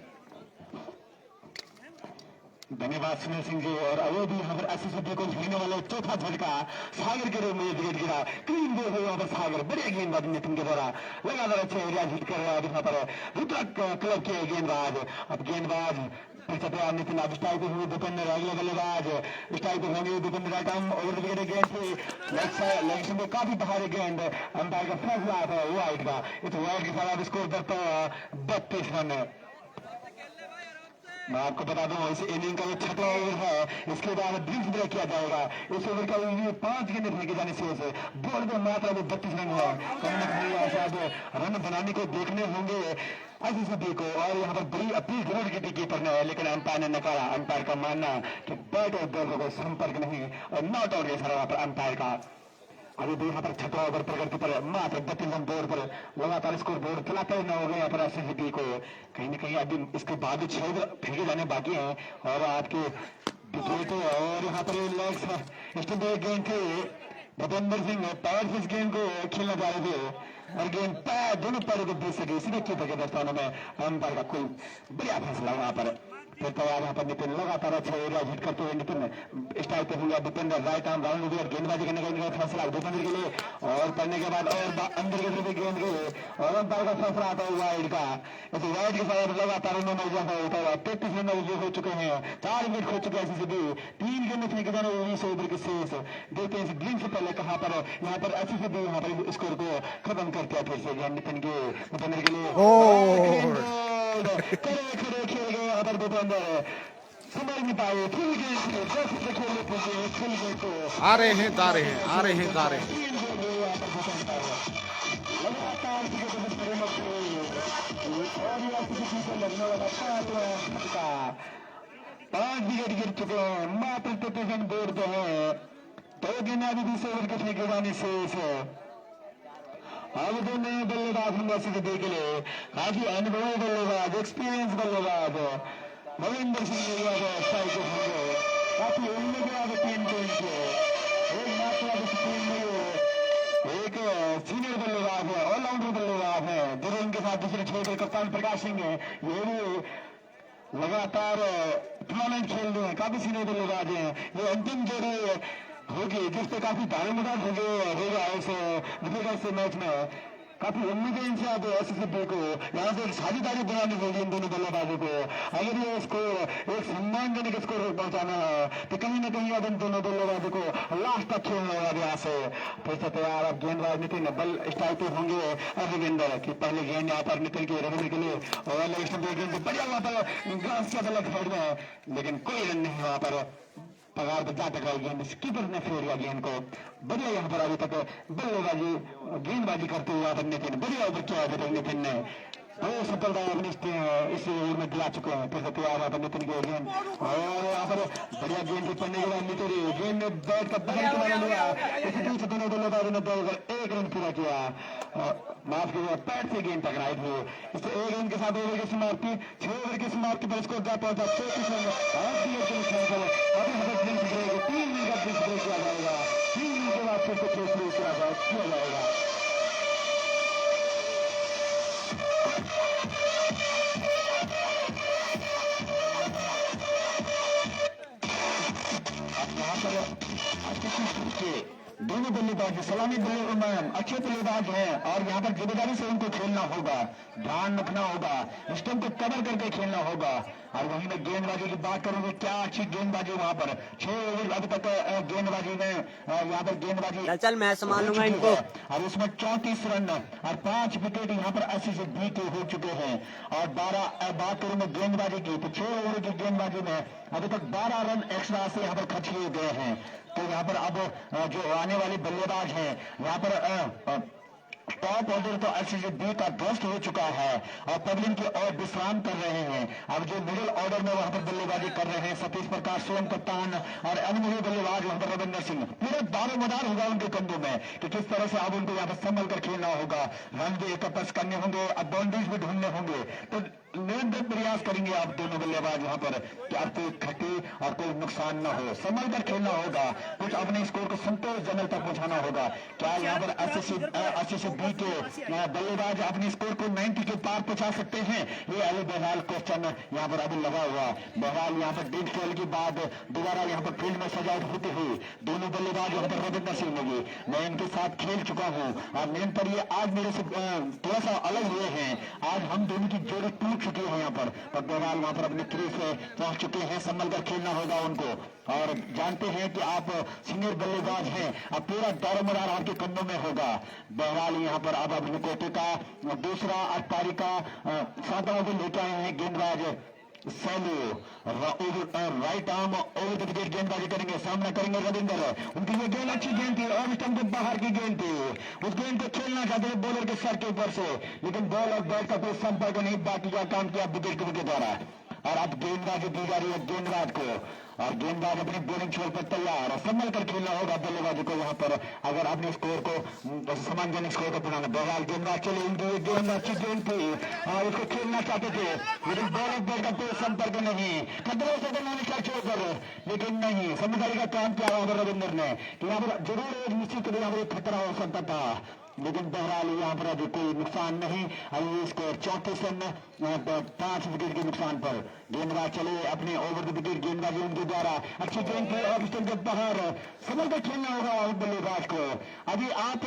धन्यवाद सुनील सिंह जी। और अभी भी यहाँ पर एसएसबी को झेलने वाले चौथा झटका सागर के रूप में विकेट गिरा, क्लीन बोल हुआ यहाँ पर सागर, बढ़िया गेंदबाजी नितिन के द्वारा लगातार अच्छे एरिया हिट कर रहा है यहाँ पर रुद्रक क्लब के गेंदबाज। अब गेंदबाज फिर से तैयार नितिन, अब स्ट्राइक पे हुए भूपेंद्र, अगले बल्लेबाज स्ट्राइक पे होंगे Bhupendra, right arm over the wicket गेंद थी, लेग में काफी भारी गेंद, अंपायर का फैसला आता है वाइड का। इस वाइड के साथ स्कोर करता है 32 रन। मैं आपको बता दूं इस इनिंग का जो छठा ओवर है इसके बाद ड्रिंक्स ब्रेक किया जाएगा। इस ओवर का 5 गेंद फेंके जाने से बोर्ड में मात्रा में 32 रन है। कहीं ना कहीं ऐसा रन बनाने को देखने होंगे एसएसबी को। और यहाँ पर बड़ी अपील जरूर की थी कीपर ने, लेकिन अंपायर ने नकारा। अंपायर का मानना कि बैट और बॉल को संपर्क नहीं और नॉट आउट है वहां पर अंपायर का। अभी भी यहाँ पर छठा ओवर प्रगति पर मात्र 32 रन बोर्ड पर लगातार स्कोर बोर्ड चलाते हुए होगा यहाँ पर एसएसबी को। कहीं ना कहीं अभी इसके बाद 6 फेंके जाने बाकी हैं और आपके विकेट। और यहाँ पर लेग्स स्टंप गेंद थे, भूपेंद्र सिंह पैर से इस गेंद को खेलना चाह रहे थे और गेंद पैर दोनों पैरों को बीच सके सीधे कीपर के दस्तानों में। अंपायर का कोई बढ़िया फैसला वहां पर। फिर तैयार यहाँ पर नितिन लगातार अच्छा एरिया हिट करते हुए नितिन स्ट्राइक पे होंगे Bhupendra, right arm round over गेंदबाजी करने का फैसला भूपेंद्र के लिए और पढ़ने के बाद और अंदर की तरफ गेंद गए और अंपायर का फैसला आता है वाइड का। इस वाइड के साथ लगातार रनों में इजाफा होता है। 33 रन हो चुके हैं, 4 विकेट खो चुके हैं एसएसबी, 3 गेंद फेंके जाने 19 ओवर के शेष। देखते हैं ड्रिंक से पहले कहां पर यहाँ पर एसएसबी यहाँ पर स्कोर को खत्म करते हैं। फिर से नितिन के भूपेंद्र के लिए खड़े खड़े खेल गए यहाँ पर भूपेंद्र, समझ नहीं पाए फुल गेंद को आ रहे हैं जा रहे हैं आ रहे हैं जा रहे हैं। लगातार लगने वाला 5 विकेट गिर चुके हैं, मात्र 33 रन बोर्ड पे है। 2 गेंद अभी 20 ओवर के फेंके जाने से अब जो नए बल्लेबाज होंगे एसएसबी के लिए काफी अनुभवी बल्लेबाज, एक्सपीरियंस बल्लेबाज महेंद्र सिंह स्ट्राइक होंगे, काफी उम्र के बाद 3 पॉइंट के एक मात्र टीम में एक सीनियर बल्लेबाज है, ऑलराउंडर बल्लेबाज है, जो उनके साथ दूसरे छोटे कप्तान प्रकाश सिंह है, ये भी लगातार टूर्नामेंट खेल रहे हैं, काफी सीनियर बल्लेबाज हैं। ये अंतिम जोड़ी होगी जिसपे काफी दावेदार होगा इस विकेट से मैच में। काफी उम्मीदें इनसे आते हैं एसएसबी को, यहाँ से साझेदारी बनानी होगी इन दोनों बल्लेबाजों को। अगर ये स्कोर एक सम्मानजनक स्कोर पहुंचाना है तो कहीं ना कहीं अब इन दोनों बल्लेबाजों को लास्ट तक खेलना होगा। यहाँ से फिर से तैयार अब गेंदबाज नितिन बल स्ट्राइक पे होंगे रविंदर की पहले गेंद यहाँ पर नितिन के रविंद्र के लिए और गेंद बढ़िया वहां पर ग्रास के अलग साइड में, लेकिन कोई रन नहीं वहां पर पगार पर जा टकराई गेंद, कीपर ने फेर लिया गेंद को। बढ़िया यहाँ पर अभी तक बल्लेबाजी गेंदबाजी करते हुए यहाँ पर नितिन बढ़िया ओवर किया अभी तक नितिन ने, दो सफलता अपनी इस ओवर में दिला चुके हैं। फिर से तैयार यहाँ पर नितिन की गेंद और यहाँ पर बढ़िया गेंद पड़ने के बाद नितिन गेंद में बैट का बगल के बना लिया, इसी बीच दोनों बल्लेबाजों ने 1 रन पूरा किया। माफ कीजिए पैर से गेंद टकराई थी। इस 1 रन के साथ ओवर की समाप्ति, 6 ओवर की समाप्ति पर स्कोर जा पहुंचा 34 रन। अभी हमें ड्रिंक्स गिरेगी, 3 रन का ड्रिंक्स ब्रेक किया जाएगा, 3 रन के बाद फिर से खेल किया जाएगा। दोनों बल्लेबाज सलामी बल्लेबाज अच्छे बल्लेबाज हैं और यहाँ पर जिम्मेदारी से उनको खेलना होगा, ध्यान रखना होगा, स्टंप को कवर करके खेलना होगा। और वहीं में गेंदबाजी की बात करूंगा, क्या अच्छी गेंदबाजी वहां पर 6 ओवर अभी तक गेंदबाजी में यहाँ पर गेंदबाजी चल मैं संभाल लूंगा इनको। और उसमें 34 रन और 5 विकेट यहाँ पर एसएसबी के हो चुके हैं। और 12 बात करूंगा गेंदबाजी की तो 6 ओवर की गेंदबाजी में अभी तक 12 रन एक्स्ट्रा से यहाँ पर खर्च किए गए हैं। तो यहाँ पर अब जो आने वाले बल्लेबाज हैं यहाँ पर टॉप ऑर्डर तो एसएसबी का ध्वस्त हो चुका है और पबलिन की और विश्राम कर रहे हैं। अब जो मिडिल ऑर्डर में वहां पर बल्लेबाजी कर रहे हैं सतीश प्रकाश सोम कप्तान और अनुभवी बल्लेबाज वहां पर रविंदर सिंह, पूरे दारोमदार होगा उनके कंधों में कि किस तरह से अब उनको यहाँ पर संभल कर खेलना होगा, रन भी एकत्र करने होंगे, अब बाउंड्रीज भी ढूंढने होंगे। तो निरंतर प्रयास करेंगे आप दोनों बल्लेबाज यहाँ पर कि आपको खटे और कोई नुकसान ना हो, संभल कर खेलना होगा, कुछ अपने स्कोर को संतोषजनक तक पहुंचाना होगा। क्या यहाँ पर एसएससी बी के बल्लेबाज अपने स्कोर को 90 के पार पहुंचा सकते हैं? ये अभी बहरहाल क्वेश्चन यहाँ पर अभी लगा हुआ। बहरहाल यहाँ पर डेढ़ खेल के बाद दोबारा यहाँ पर फील्ड में सजावट होती हुई दोनों बल्लेबाज यहाँ पर रविंद्र सिंह लगे। मैं इनके साथ खेल चुका हूँ और मेन पर ये आज मेरे से थोड़ा सा अलग हुए हैं। आज हम दोनों की जोड़ी टूट चुके हैं यहाँ पर बहरहाल वहां पर अपने क्रीज पे पहुंच चुके हैं। संभल कर खेलना होगा उनको और जानते हैं कि आप सीनियर बल्लेबाज हैं, अब पूरा दारोमदार आपके कंधों में होगा। बहरहाल यहाँ पर अब अपने कोटे का दूसरा पारी का 7 ओवर लेके आए हैं गेंदबाज Sailu. Right arm over the wicket गेंदबाजी करेंगे, सामना करेंगे रविंद्र। उनकी ये गेंद अच्छी गेंद थी और स्टंप के बाहर की गेंद थी, उस गेंद को खेलना चाहते थे बॉलर के सर के ऊपर से, लेकिन बॉल और बैट का कोई संपर्क नहीं, बाकी का काम किया विकेट के द्वारा। और अब गेंदबाजी दी जा रही है गेंदबाज को और गेंदबाज अपनी बॉलिंग छोड़ पर तैयार और संभल कर खेलना होगा बल्लेबाजी को यहाँ पर अगर अपने स्कोर को सम्मानजनक स्कोर को बनाना। बहरहाल गेंदबाज चले उनकी गेंद अच्छी गेंद थी और उसको खेलना चाहते थे, लेकिन बॉल बैट का कोई संपर्क नहीं, खतरे से बनाने का छोड़कर, लेकिन नहीं समझदारी का काम किया होगा रविंद्र ने कि यहाँ पर जरूर एक निश्चित यहाँ पर खतरा हो सकता था, लेकिन बहरहाल यहाँ पर अभी कोई नुकसान नहीं। अभी स्कोर 34 रन 5 विकेट के नुकसान पर गेंदबाज चले अपने ओवर द विकेट गेंदबाजी उनके द्वारा अच्छी गेंद थी और स्टंप के बाहर समझ कर खेलना होगा बल्लेबाज को। अभी आप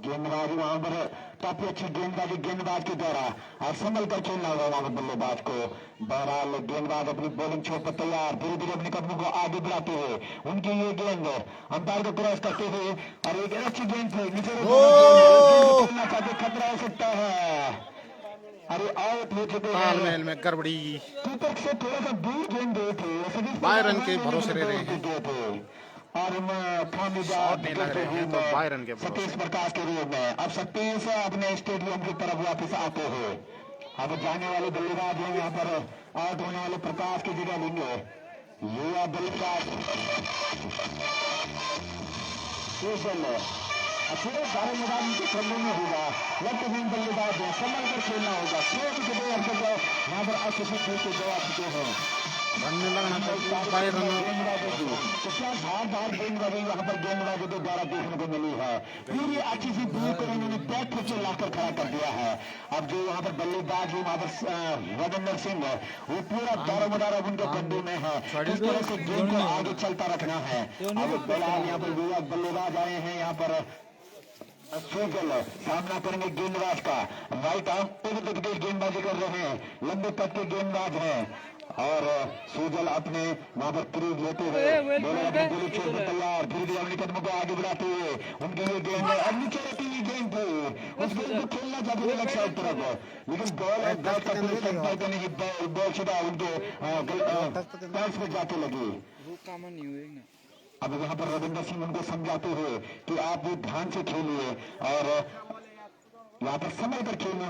गेंदबाजी वहां पर काफी अच्छी गेंदबाजी गेंदबाज के द्वारा और संभल कर खेलना होगा वहां पर बल्लेबाज को। बहरहाल गेंदबाज अपनी बॉलिंग छोड़ पर तैयार, धीरे धीरे अपने कदमों को आगे बढ़ाते हुए उनकी ये गेंद अंपायर को क्रॉस करते हुए और एक अच्छी गेंद थी नीचे खेलना चाहते, खतरा हो सकता है। अरे आउट हो चुके तालमेल में गड़बड़ी, से थोड़ा सा दूर गेंद गए थे, 12 रन के भरोसे रह रहे हैं और नहीं लग रहे हैं तो 12 रन के सतीश प्रकाश के रूप में अब सतीश अपने स्टेडियम की तरफ वापस आते हैं। अब जाने वाले बल्लेबाज हैं यहाँ पर आउट होने वाले प्रकाश की जगह लेंगे युवा बल्लेबाज पूरे सारे मैदान के खंडों में होगा। लेफ्ट हैंड बल्लेबाज है, संभल कर खेलना होगा। 6 विकेट यहाँ पर अच्छे से खेल के जवाब चुके हैं। रन में लगना चाहिए 12 रन धार गेंदबाजी यहाँ पर गेंदबाजी के द्वारा देखने को मिली है। पूरी अच्छी सी दूर कर उन्होंने बैट फिर से लाकर खड़ा कर दिया है। अब जो यहाँ पर बल्लेबाज है वहाँ पर रविंद्र सिंह वो पूरा दारोमदार अब उनके कंधों में है, किस तरह से गेंद को आगे चलता रखना है। अब बल्लेबाज यहाँ पर युवा बल्लेबाज आए हैं यहाँ पर सुजल सामना करेंगे गेंदबाज का। Right arm over the wicket गेंदबाजी कर रहे हैं, लंबे कद के गेंदबाज हैं और सुजल अपने वहां पर क्रीज लेते हुए गोली छोड़ पर तैयार, धीरे धीरे अपने कदमों को आगे बढ़ाते हुए उनके लिए गेंद है। अब नीचे रहती हुई गेंद थी, उस गेंद को खेलना चाहते थे लेग साइड तरफ, लेकिन बॉल और बैट का कोई संपर्क नहीं, बॉल सीधा उनके पैर पे जाते लगी। अब यहाँ पर रविंद्र सिंह उनको समझाते हुए कि आप भी ध्यान से खेलिए और यहाँ पर संभल कर खेलने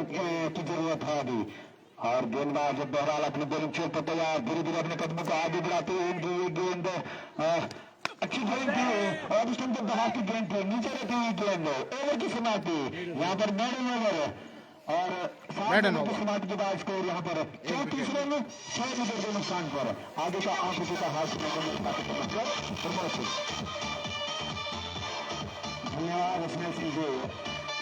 की जरूरत है अभी। और गेंदबाज बहरहाल अपने बॉलिंग छोड़ पर तैयार, धीरे धीरे अपने कदमों को आगे बढ़ाते हुए उनकी ये गेंद अच्छी गेंद थी और स्टंप के बाहर की गेंद थी, नीचे रहती हुई गेंद ओवर की समाप्ति यहाँ पर मैडन ओवर और समाप्ति के बाद स्कोर यहाँ पर 34 रन 6 विकेट के नुकसान पर आगे का आंखों का हाथ धन्यवाद इसमें सिंह।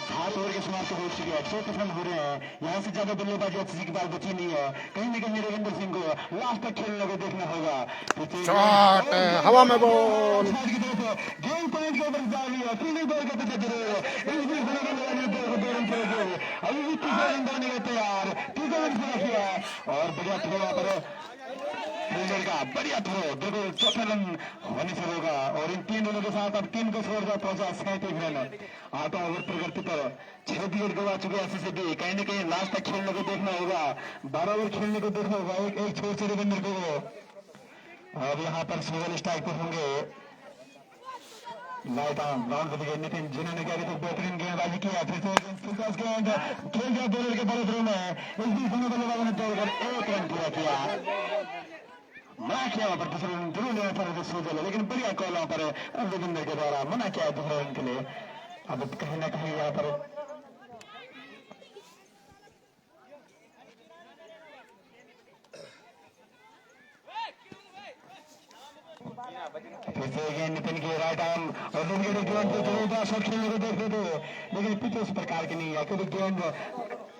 7 ओवर के समाप्त हो चुके हैं, 34 रन हो रहे हैं, यहाँ से ज्यादा बल्लेबाजी एसएससी के पास बची नहीं है। कहीं न कहीं रविंद्र सिंह को लास्ट तक खेलने को देखना होगा। शॉट हवा में बॉल गेंद पॉइंट के ऊपर जा रही है, फील्डिंग बॉल के पीछे अभी भी तीसरा रन बनाने का तैयार, तीसरा रन पूरा किया और बढ़िया थ्रो पर का बढ़िया थ्रो, देखो चौथा रन होने से होगा और इन 3 रनों के साथ अब 3 को छोड़ पहुंचा 37 रन। 8 ओवर प्रगति पर 6 विकेट गवा चुके एसएससी। कहीं न कहीं लास्ट तक खेलने को देखना होगा, 12 ओवर खेलने को देखना होगा एक छोर से रविंद्र को। और यहाँ पर सिंगल स्ट्राइक पर होंगे light on round wicket Nitin जिन्होंने क्या बेहतरीन गेंदबाजी किया, फिर से गेंद खेल गया बॉलर के बड़े थ्रो में, इस बीच में बल्लेबाजों ने दौड़कर 1 रन पूरा किया। मना किया पर दूसरे रन जरूर लेना था सोचल, लेकिन बढ़िया कॉल पर रविंद्र के द्वारा मना किया दूसरे रन के लिए। अब कहीं ना कहीं यहाँ पर फिर से गेंद नितिन की राइट आर्म और नितिन के गेंद पे जोरदार शॉट खेलने को देख रहे थे, लेकिन पिच उस प्रकार की नहीं है। कभी गेंद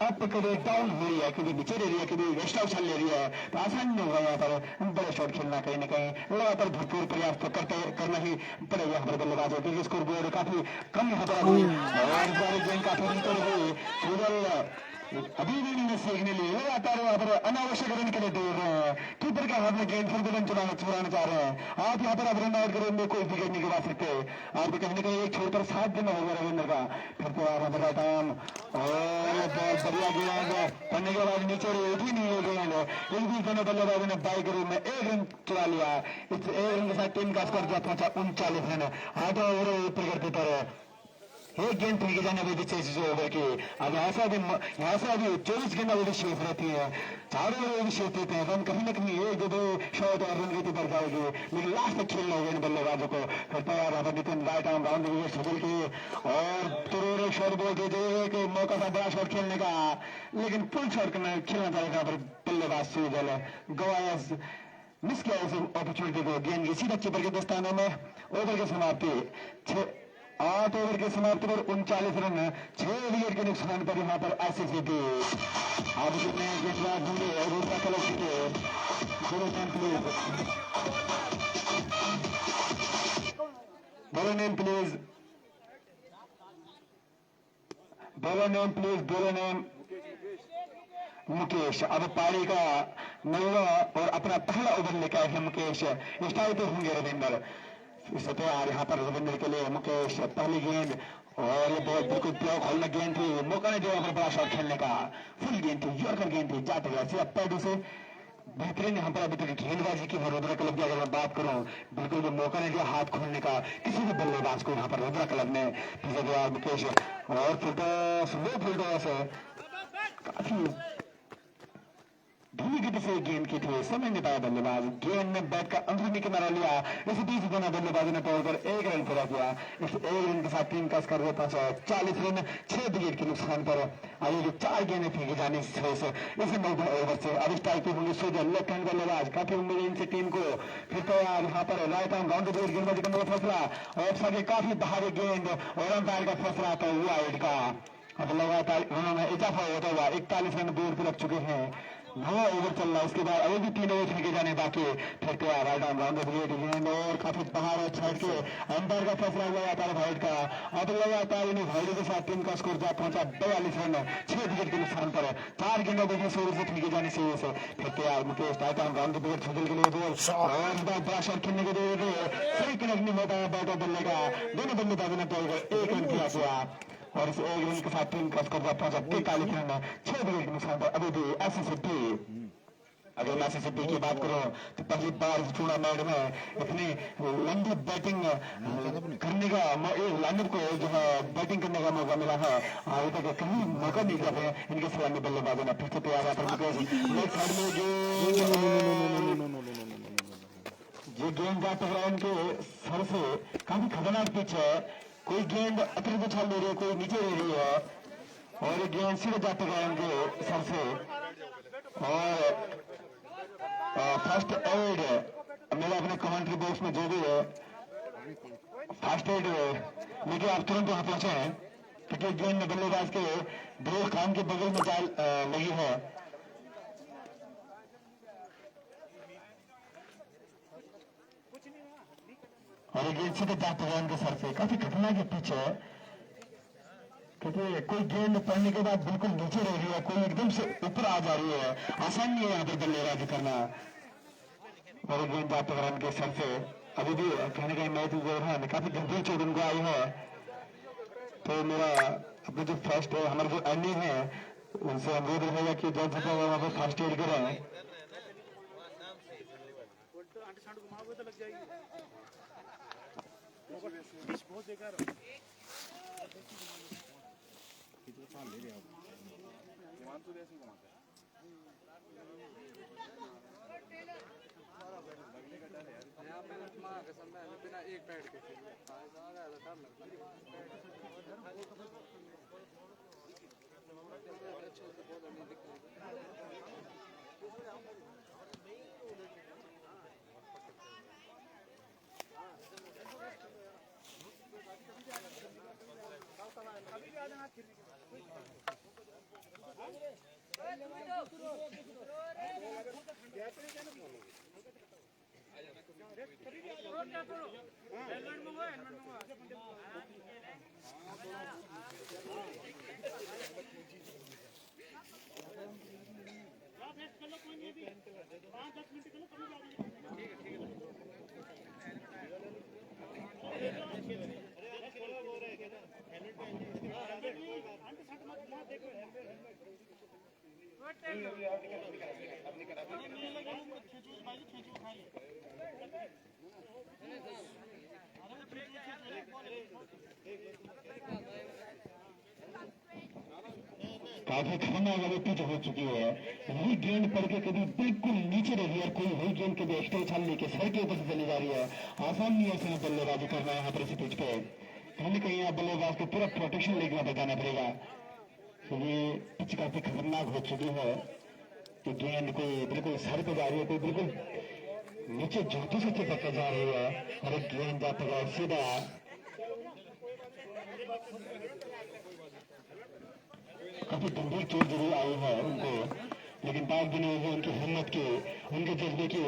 अप कभी डाउन हो रही है, कभी नीचे ले रही है, कभी वेस्ट आउट चल ले रही है, तो आसान नहीं होगा यहाँ पर बड़े शॉट खेलना। कहीं ना कहीं लगातार भरपूर प्रयास तो करना ही पड़ेगा यहाँ पर बल्लेबाजों के। स्कोर बोर्ड काफी कम यहाँ पर अभी और गेंद काफी निकल गई। अभी भी नहीं सीखने लिए लगातार यहाँ पर अनावश्यक रन के लिए दौड़ रहे हैं। कीपर के हाथ में गेंद फिर भी रन छुड़ाना चाह रहे हैं। आप यहाँ पर अब रन आउट करेंगे, कोई विकेट नहीं गिरा सकते। आपको कहीं ना कहीं एक छोड़ पर 7 दिन होगा रविंद्र का। फिर तो यार राइट आर्म और बहुत बढ़िया गेंद पढ़ने के बाद नीचे उठी नहीं है गेंद। इस बीच दोनों बल्लेबाजों ने बाई के रूप में 1 रन चुरा लिया। इस 1 रन के साथ टीम का स्कोर पहुंचा 39 रन। आधा ओवर प्रगति पर एक गेंद फेंके जाने वाली चेज ओवर की। अब यहाँ से अभी 24 गेंद अभी शेष रहती है, 4 ओवर भी शेष देते हैं। रन कहीं ना कहीं 1-2 शॉट और रन गति बढ़ जाएगी, लेकिन लास्ट तक खेलना होगा इन बल्लेबाजों को। फिर तो यार Nitin right arm round wicket सुधल की और तुरंत शॉट बोल के एक मौका था बड़ा शॉट खेलने का, लेकिन फुल शॉट खेलना चाहेगा पर बल्लेबाज सुधल गवाया, मिस किया उस अपॉर्चुनिटी को। गेंद की सीधा कीपर के दस्ताने में। ओवर की समाप्ति 8 ओवर की समाप्ति पर 39 रन 6 विकेट के नुकसान पर यहाँ पर आरसीबी अब कितने गेंदबाज होंगे और दूसरा कलर के बोलो नेम प्लीज, बोलो नेम प्लीज, बोलो नेम मुकेश। अब पारी का 9वां और अपना पहला ओवर लेकर आए हैं मुकेश। स्टाइल पे होंगे रविंद्र। इससे तैयार यहाँ पर रविंद्र के लिए मुकेश पहली गेंद और ये बॉल बिल्कुल ब्लॉक होने गेंद थी। मौका नहीं दिया पर बड़ा शॉट खेलने का। फुल गेंद थी, यॉर्कर गेंद थी, जाते गया पैडों से बेहतरीन यहाँ पर अभी तक गेंदबाजी की वडोदरा क्लब की अगर मैं बात करूं, बिल्कुल भी मौका नहीं दिया हाथ खोलने का किसी भी बल्लेबाज को यहाँ पर वडोदरा क्लब ने। मुकेश और फुलटॉस काफी धीमी गति से गेंद की थी, समझ नहीं पाया बल्लेबाज। गेंद ने बैट का अंदरूनी किनारा लिया, इस बीच दोनों बल्लेबाजों ने तौर पर 1 रन पूरा किया। इस 1 रन के साथ टीम का स्कोर पहुंचा 40 रन 6 विकेट के नुकसान पर। आगे 4 गेंदें फेंकी जाने से इस 9 ओवर से अब इस टाइप होंगे सुजल लेफ्ट हैंड बल्लेबाज। काफी उम्मीद इनसे टीम को। फिर तो यार यहाँ पर राइट आर्म राउंड गेंदबाजी करने का फैसला और सभी काफी भारी गेंद और अंपायर का फैसला था वाइड का। अब लगातार उन्होंने इजाफा होता हुआ 41 रन बोर्ड पर लग चुके हैं। 9 ओवर चल रहा है, इसके बाद अभी भी 3 ओवर फेंके जाने बाकी। फिर तो राइट आर्म राउंड गेंद और काफी बाहर छाट के अंपायर का फैसला लगातार वाइड का। अब लगातार इन्हें वाइड के साथ टीम का स्कोर जा पहुंचा 42 रन 6 विकेट के नुकसान पर। 4 गेंदों से फेंके जाने से फिर तो यार Mukesh right arm round wicket छुटल के लिए बोल और बड़ा शॉट खेलने के लिए सही कनेक्ट नहीं होता है बैट और बल्ले का। दोनों बल्लेबाजों ने तौर पर 1 रन किया गया और इस 1 रन के साथ टीम का स्कोर पहुंचा 43 रन 6 विकेट के नुकसान पर। अभी भी एसएसबी, अगर मैं एसएसबी की बात करूं तो पहली बार इस टूर्नामेंट में इतनी लंबी बैटिंग करने का लाइनअप को जो है बैटिंग करने का मौका मिला है। अभी तक कहीं मौका नहीं दिया है इनके सलामी बल्लेबाजों ने। फिर से तैयार है लेफ्ट साइड में ये गेंद जा टकरा इनके सर से। काफी खतरनाक पिच है, कोई गेंद अतिरिक्त उछाल ले रही है, कोई नीचे ले रही है और ये गेंद सीधे जाते गए उनके सर से। और फर्स्ट एड मेरा अपने कमेंट्री बॉक्स में जो भी है फर्स्ट एड लेके आप तुरंत वहां पहुंचे हैं क्योंकि गेंद बल्लेबाज के दो कान के बगल में जाल लगी है। और ये गेंद सीधे जाते गए उनके सर से। काफी खतरनाक पिच है क्योंकि कोई गेंद पड़ने के बाद बिल्कुल नीचे रह रही है, कोई एकदम से ऊपर आ जा रही है। आसान नहीं है यहाँ पर बल्लेबाजी करना। और गेंद जाते रन के सर से अभी भी कहीं ना कहीं मैच है, काफी गंभीर चोट उनको आई है। तो मेरा अपने जो फर्स्ट है हमारे जो अर्निंग है उनसे अनुरोध रहेगा कि जल्द से जल्द वहाँ पर फर्स्ट एड करें। बिना एक पैड के काफी खतरनाक वाली पिच हो चुकी है। वही गेंद पड़ के कभी बिल्कुल नीचे रही और कोई वही गेंद कभी एक्स्ट्रा उछाल लेके सर के ऊपर से चली जा रही है। आसान नहीं है इसमें बल्लेबाजी करना यहाँ पर इस पिच पे। कहीं ना कहीं यहाँ बल्लेबाज को पूरा प्रोटेक्शन लेके यहाँ पे जाना पड़ेगा। तो ये पिच काफी खतरनाक हो चुकी है कि गेंद कोई बिल्कुल सर पे जा रही है, कोई बिल्कुल नीचे जूतों से चिपक के जा रही है और एक गेंद जाता है सीधा काफी गंभीर चोट जरूर आई है उनको, लेकिन बाद दिनों में उनकी हिम्मत की, उनके जज्बे की,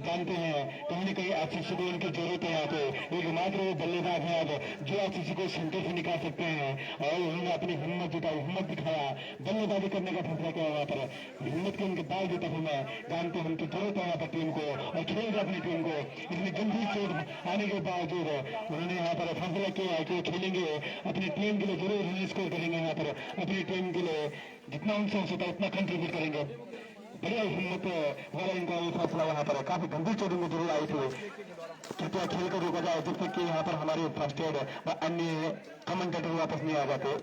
जानते हैं कहीं ना कहीं आरसीसी को उनकी जरूरत है। यहाँ पे एक मात्र वो बल्लेबाज है अब जो आरसीसी को सेंटर से निकाल सकते हैं और उन्होंने अपनी हिम्मत जुटाई, हिम्मत दिखाया, बल्लेबाजी करने का फैसला किया। वहाँ पर हिम्मत के उनके दाव देता हूँ मैं, जानते हैं उनकी जरूरत है यहाँ पर टीम को और खेल रहे अपनी टीम को। इतनी गंभीर चोट आने के बावजूद उन्होंने यहाँ पर फैसला किया है कि खेलेंगे अपनी टीम के लिए, जरूर रन स्कोर करेंगे यहाँ पर अपनी टीम के लिए, जितना उनसे हो सकता है उतना कंट्रीब्यूट करेंगे। बढ़िया हिम्मत वाला इनका ये फैसला यहाँ पर काफी गंभीर चोट में जरूर आई थी। कृपया खेल कर रोका जाए जब तक कि यहाँ पर हमारे फर्स्ट एड व अन्य कमेंटेटर वापस नहीं आ जाते।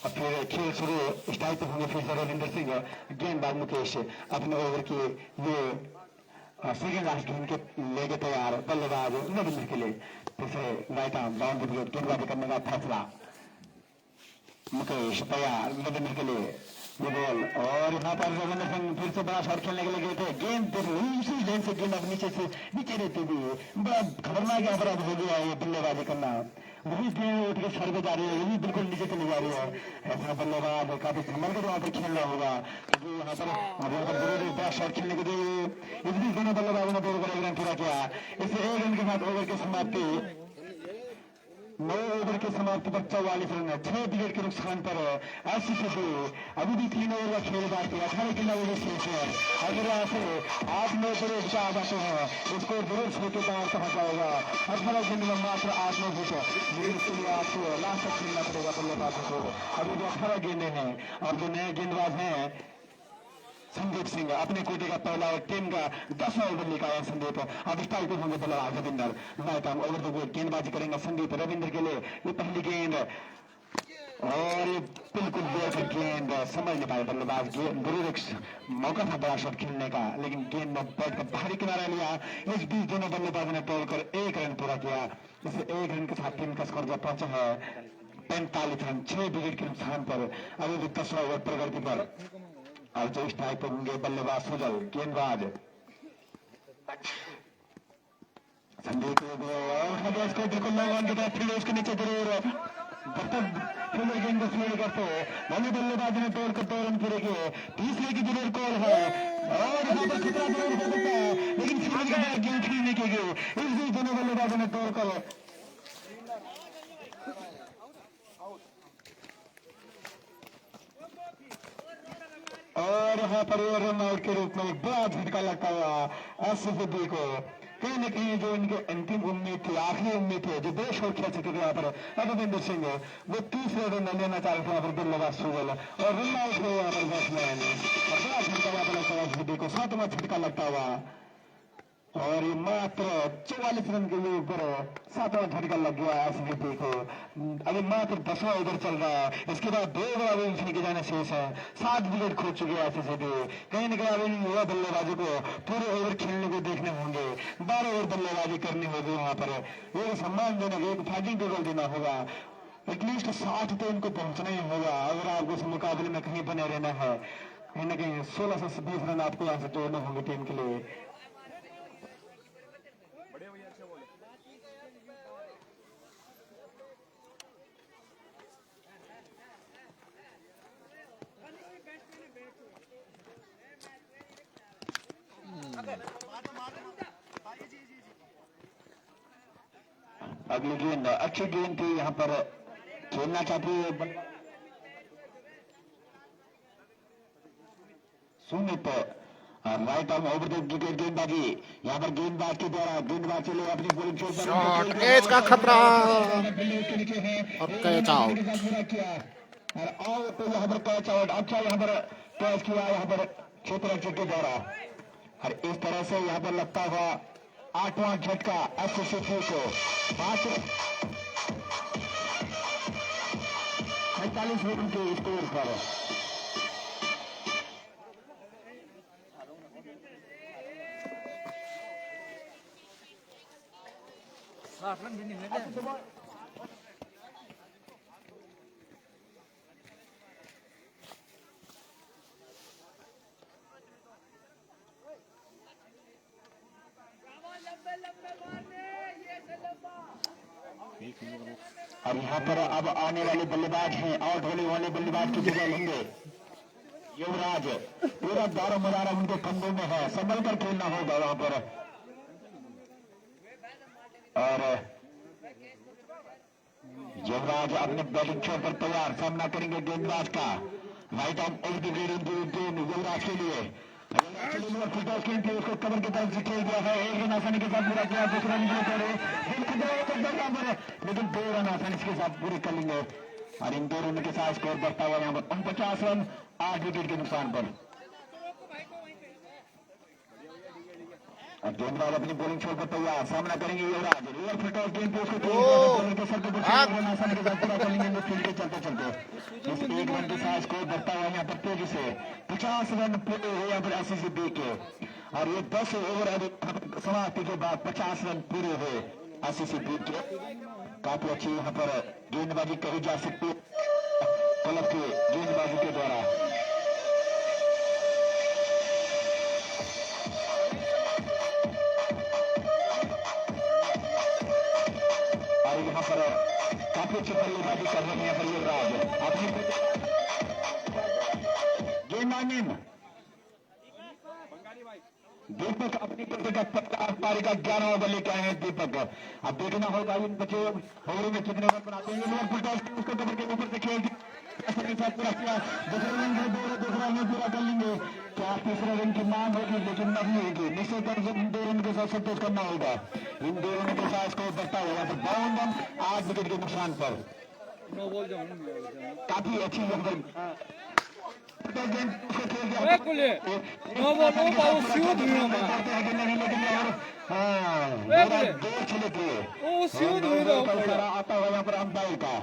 और फिर खेल शुरू स्टाइल पे होंगे फिर से रविंदर सिंह, गेंदबाज मुकेश अपने ओवर की ये सेकेंड लास्ट गेंद के लेके तैयार, बल्लेबाज रविंद्र के लिए फिर से राइट आर्म बाउंड्री विकेट गेंदबाजी करने का फैसला। मुकेश तैयार रविंद्र के लिए ये बॉल, और यहाँ पर रविंद्र सिंह फिर से बड़ा शॉट खेलने के लिए गए थे। गेंद उसी लेन से गेंद नीचे से नीचे रहती थी, बड़ा खतरनाक अपराध हो गया ये बल्लेबाजी करना। वही गेंद उठ के सर पे जा रही है, ये भी बिल्कुल नीचे चली जा रही है। ऐसा बल्लेबाज काफी संभल कर वहाँ पर खेलना होगा क्योंकि यहाँ पर जरूर एक बड़ा शॉट खेलने के लिए इस बीच दोनों बल्लेबाजों ने 2 ओवर 1 रन पूरा किया। इससे 1 रन के साथ ओवर की समाप्ति, 9 ओवर की समाप्ति पर 44 रन, 6 विकेट के नुकसान पर आरसीसी अभी भी 3 ओवर का खेल बाकी, 18 के 9 ओवर शेष है। अगर यहाँ से 8-9 पर उपचा आ जाते हैं इसको जरूर छोटे पार कहा जाएगा। 18 गेंद में मात्र 8-9 विकेट, लेकिन इसके लिए आपको लास्ट तक खेलना पड़ेगा बल्लेबाजों को। अभी भी 18 गेंदे हैं और जो नए गेंदबाज हैं संदीप सिंह अपने कोटे का पहला और टीम का 10वां ओवर लेकर आया संदीप। अब स्टाइल पे होंगे बल्लेबाज Ravinder, right arm over the wicket गेंदबाजी करेंगे संदीप रविंद्र के लिए। ये पहली गेंद और ये बिल्कुल बेहतर गेंद, समझ नहीं पाए बल्लेबाज। जरूर एक मौका था बड़ा शॉट खेलने का, लेकिन गेंद में बैठ कर बाहरी किनारा लिया। इस बीच दोनों बल्लेबाजों ने तोड़कर 1 रन पूरा किया। इसे 1 रन के साथ टीम का स्कोर जब पहुंचा है 45 रन, 6 विकेट के नुकसान पर। अभी भी 10वां ओवर प्रगति पर और जो स्ट्राइक पर होंगे बल्लेबाज सुजल, गेंदबाज संदीप को बिल्कुल लो वन के बाद फिर उसके नीचे जरूर जब तक फील्डर गेंद को फील्ड करते नवी बल्लेबाज ने तोड़कर 2 रन पूरे किए। तीसरे की जरूर कॉल है और यहाँ पर खतरा जरूर हो सकता है, लेकिन फील्ड के बाद गेंद फ्री नहीं की गई। इस बीच दोनों बल्लेबाजों ने तोड़कर और यहाँ पर रन आउट के रूप में एक बड़ा झटका लगता हुआ आरसीसी को। कहीं न कहीं जो इनके अंतिम उम्मीद थी, आखिरी उम्मीद थी, जो 2 शॉट खेल चुके थे यहाँ पर रविंदर सिंह, वो तीसरे रन लेना चाह रहे थे यहाँ पर बल्लेबाज सुजल और रन आउट हुए यहाँ पर बैट्समैन। और बड़ा झटका यहाँ पर लगता हुआ आरसीसी को, 7वां झटका लगता हुआ और ये मात्र 44 रन के ऊपर 7वां झटका लग गया आरसीसी को। अभी मात्र 10वां ओवर चल रहा है, इसके बाद 2 ओवर अभी फेंके जाने शेष है। 7 विकेट खो चुके हैं आरसीसी। कहीं न कहीं अभी युवा बल्लेबाजों को पूरे ओवर खेलने को देखने होंगे, 12 ओवर बल्लेबाजी करनी होगी। वहां पर एक सम्मान देना, एक फाइटिंग टेबल देना होगा, एटलीस्ट 60 तो इनको पहुंचना ही होगा अगर आपको इस मुकाबले में कहीं बने रहना है। कहीं न कहीं 16 से 20 रन आपको यहाँ से तोड़ने होंगे टीम के लिए। अगली गेंद अच्छी गेंद थी, यहाँ पर खेलना चाहती है Sumit. Right arm over the wicket गेंदबाजी, यहाँ पर गेंदबाज के द्वारा गेंदबाज चले अपनी बॉलिंग छोड़ शॉट एज का खतरा और कैच आउट। और आउट तो यहाँ पर कैच आउट, अच्छा यहाँ पर कैच किया यहाँ पर क्षेत्ररक्षक के द्वारा। और इस तरह से यहाँ पर लगता हुआ 8वां झटका एसएससी को 45 रन के स्कोर पर। और यहाँ पर अब आने वाले बल्लेबाज हैं, आउट होने वाले बल्लेबाज की जगह लेंगे युवराज। पूरा दारो मदारा उनके कंधों में है, संभल कर खेलना होगा वहां पर। और युवराज अपने बैटिंग छोड़ पर तैयार, सामना करेंगे गेंदबाज का। राइट आर्म ओवर द गेंद युवराज के लिए उसको कवर की तरफ से खेल दिया है, एक रन आसानी के साथ पूरा किया, दूसरा लेकिन 2 रन आसानी के साथ पूरे कर लेंगे। और इन 2 रन के साथ स्कोर बढ़ता हुआ यहाँ पर 49 रन 8 विकेट के नुकसान पर। और गेंदबाज अपनी बॉलिंग छोड़ कर तैयार, सामना करेंगे युवराज। रिवर फिट और गेंद पे उसको आसानी के साथ पूरा कर लेंगे फील्ड के चलते चलते। इस 1 रन के साथ स्कोर बढ़ता हुआ यहाँ पर तेजी से 50 रन पूरे हुए यहाँ पर एसएससी बी के। और ये 10 ओवर समाप्ति के बाद 50 रन पूरे हुए एसएससी बी के। काफी अच्छी यहाँ पर गेंदबाजी कही जा सकती है क्लब के गेंदबाजी के द्वारा। और यहाँ पर काफी अच्छी बल्लेबाजी कर रहे हैं युवराज अपनी गेंद। दीपक अपनी पारी का 11वां बल्ले क्या है दीपक। अब देखना होगा इन बच्चे ओवरों में कितने रन बनाते हैं। उसको कवर के ऊपर से खेल पूरा किया, दूसरा रन पूरा कर लेंगे। क्या तीसरे रन की मांग होगी, लेकिन नहीं होगी। निश्चित तौर से इन 2 रन के साथ संतोष करना होगा। इन 2 रनों के साथ इसको बढ़ता होगा तो 52 रन 8 विकेट के नुकसान पर। काफी अच्छी आता हुआ यहाँ पर अंपायर का,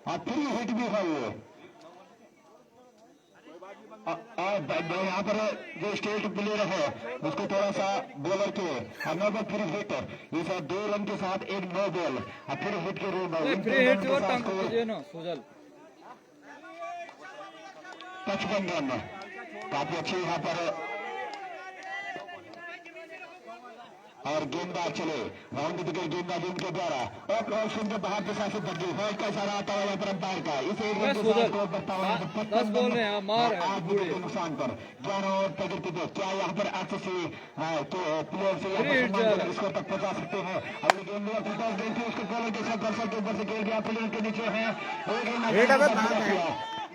और फ्री हिट भी है ये। यहाँ पर जो स्टेट प्लेयर है उसको थोड़ा सा बॉलर के हमें फ्री हिट, इस 2 रन के साथ एक नो बॉल और फ्री हिट के रूप 55 रन। काफी अच्छी यहाँ पर। और गेंदबाज चले राउंड विकेट गेंदबाज इनके द्वारा और के बाहर दिशा से बदली है का इशारा आता हुआ पर अंपायर का। इसे एक रन के साथ बढ़ता हुआ 8 विकेट के नुकसान पर 11 और प्रगति पे। क्या यहाँ पर एसएससी तो प्लेयर से इसको तक पहुंचा सकते हैं। अगली गेंद उसको बॉलर के साथ दर्शक के ऊपर से खेल गया, प्लेयर के नीचे है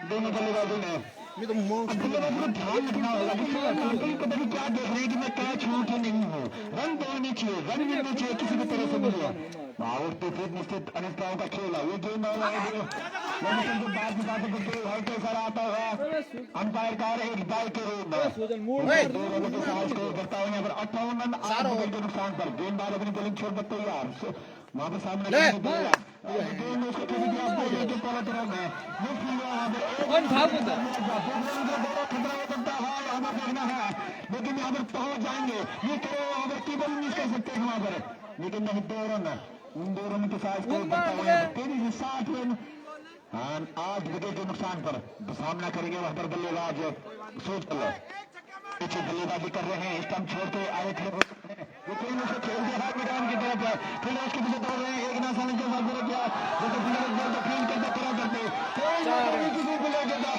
दोनों बल्लेबाजों ने। ध्यान रखना होगा कभी क्या देख रहे हैं कि मैं कैच हूँ कि नहीं हूँ। रन दौड़नी चाहिए, रन मिलनी चाहिए किसी भी तरह से मिले। आउट तो फिर निश्चित अनिष्टाओं का खेल है ये गेम वाला बात सारा आता हुआ अंपायर का एक बाई के रूप में 2 रनों के साथ स्कोर करता हुआ यहाँ पर 58 रन 8 विकेट के नुकसान पर। गेंदबाज अपनी बॉलिंग छोड़ सकते तैयार, वहां पर सामने लेकिन यहाँ पर पहुंच जाएंगे ये करो वहां पर केवल मिस कर सकते हैं वहां पर, लेकिन नहीं 2 रन उन 2 रन के साथ तेजी से 60 रन 8 विकेट के नुकसान पर। सामना करेंगे वहां पर बल्लेबाज सोच पीछे बल्लेबाजी कर रहे हैं, स्टंप छोड़ते आए थे खेल दिया मैदान की तरफ, फिर उसके पीछे दौड़ रहे हैं। एक नासानी के साथ किया करते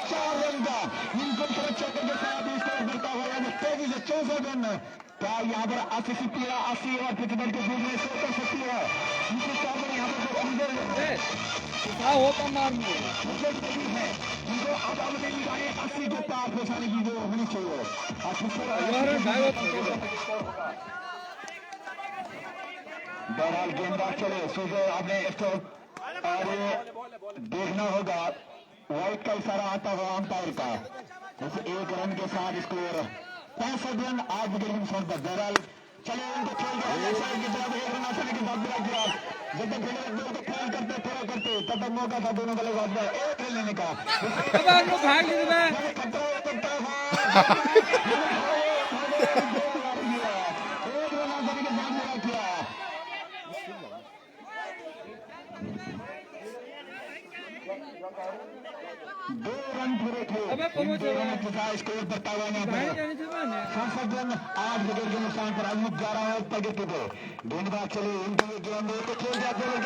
4 रन का इनको सुरक्षा के साथ इसको बढ़ता हुआ तेजी से 64 रन। क्या यहाँ पर 80 और 75 के बीच में कर सकती है। होता मारूंगा मुझे नहीं है इनको अदालत में निकाले 80 के पार पेशाने की जो होनी चाहिए बहरहाल गेंदबाज चले सोचो आपने इसको और ये देखना होगा वाइट का इशारा आता हुआ अंपायर का उस एक रन के साथ स्कोर 65 रन 8 विकेट के नुकसान पर बहरहाल चले उनको खेल की तरफ एक रन आसानी के साथ जब तक खेले तो खेल करते पूरा करते तब तक मौका था दोनों बल्लेबाज का एक रन लेने का दो रन पूरे थे स्कोर करता हुआ यहाँ पर 67 रन 8 विकेट के नुकसान पर अभी 11 ओवर प्रगति पे गेंदबाज चले इनके लिए गेंद तो खेल जाते हैं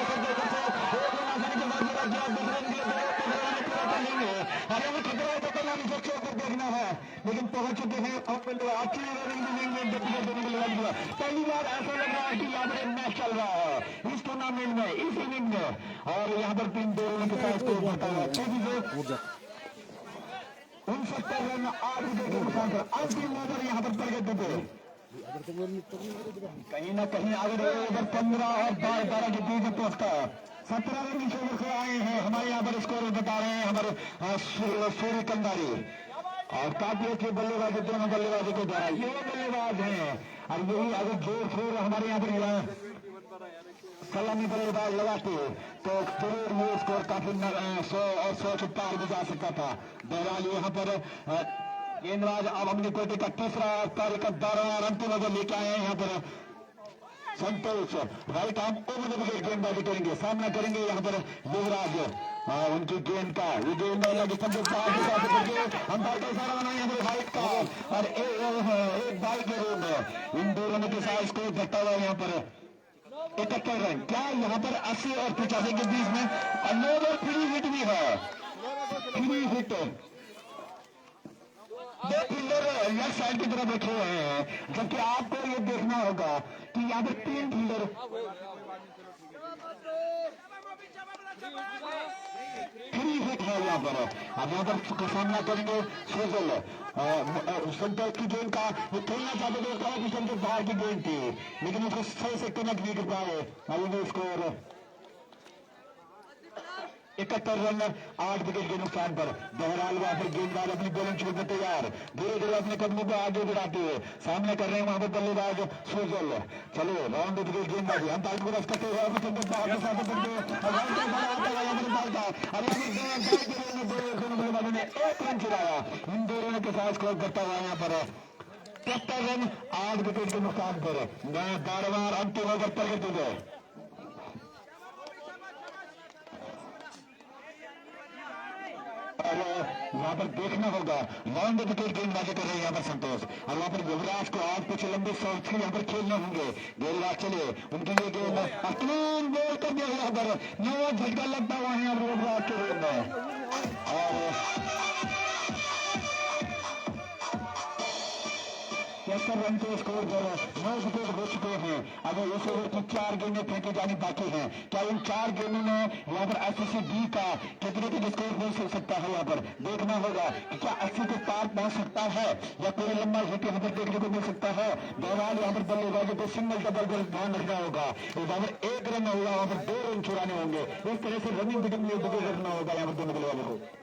देखना है लेकिन पहुंच चुके हैं और अच्छी पहली बार ऐसा लग रहा है कि यहाँ पर मैच चल रहा है इस टूर्नामेंट में इस इनिंग में और यहाँ पर 3 रन के साथ स्कोर बढ़ता है 69 रन 8 विकेट के नुकसान पर अंतिम ओवर यहाँ पर प्रगति पे कहीं ना कहीं अगर ओवर 15 और 12 के बीच में पहुंचता 17 रन नीचे ओवर से आए हैं हमारे यहाँ पर स्कोर बता रहे हैं हमारे सूर्य कंदारी और काफी अच्छे बल्लेबाज दोनों बल्लेबाजों के द्वारा ये बल्लेबाज हैं और यही अगर जोर शोर हमारे यहाँ पर सलामी बल्लेबाज लगाते तो जरूर ये स्कोर काफी 100 और 100 के पार भी जा सकता था बहरहाल यहाँ पर गेंदबाज अब अपनी कोटी का तीसरा कार्य का 12वां और अंतिम ओवर लेके आए हैं यहाँ पर Santosh right arm over the wicket गेंदबाजी करेंगे सामना करेंगे यहाँ पर युवराज उनकी गेंद का ये गेंद लगी संतोष अंपायर का इशारा बना यहाँ पर हाइट का और एक बाई के रूप में इन दोनों के साथ स्कोर घटता हुआ यहाँ पर 71 रन क्या यहाँ पर 80 और 85 के बीच में नो बॉल फ्री हिट भी है फ्री हिट दो फील्डर लेफ्ट साइड की तरफ बैठे हुए हैं जबकि आपको ये देखना होगा कि यहाँ पर 3 फील्डर फ्री हिट है यहाँ पर अब यहाँ पर सामना करेंगे सुजल संतोष की गेंद का वो खेलना चाहते थे संतोष बाहर की गेंद थी लेकिन उसको सही से कनेक्ट नहीं कर पाए अभी स्कोर 71 रन 8 विकेट के नुकसान पर बहरहाल वहां पर गेंदबाज अपनी बॉलिंग छोड़ने तैयार धीरे धीरे अपने कदमों को आगे बढ़ाते हुए सामने कर रहे हैं वहां पर बल्लेबाज सुजल चलो राउंड विकेट गेंदबाजी अंपायर को रस करते हुए बल्लेबाजों ने 1 रन चुराया इन दोनों के साथ स्कोर करता हुआ यहाँ पर 73 रन 8 विकेट के नुकसान पर 12वां अंतिम ओवर प्रगति गए और यहाँ पर देखना होगा राउंड विकेट गेंदबाजी कर रहे हैं यहाँ पर संतोष और वहाँ पर युवराज को और कुछ लंबे शॉट्स यहाँ पर खेलने होंगे गेंदबाज चले उनके लिए गेंद क्लीन बॉल कर दिया यहाँ पर नया झटका लगता हुआ है यहाँ पर युवराज के गेंद में और 73 रन के स्कोर पर 9 विकेट हो चुके हैं अब इस ओवर की 4 गेंदें फेंकी जानी बाकी हैं क्या इन 4 गेंदों में यहाँ पर 80 बी का कितने तक स्कोर हो सकता है यहाँ पर देखना होगा कि क्या 80 के पार पहुंच सकता है या कोई लंबा हिट यहाँ पर देखने को मिल सकता है बहरहाल यहाँ पर बल्लेबाजों को सिंगल डबल गोल ध्यान रखना होगा वहां पर 1 रन होगा वहां पर 2 रन चुराने होंगे इस तरह से रनिंग बिटिंग में रखना होगा यहाँ पर दोनों बल्लेबाजों को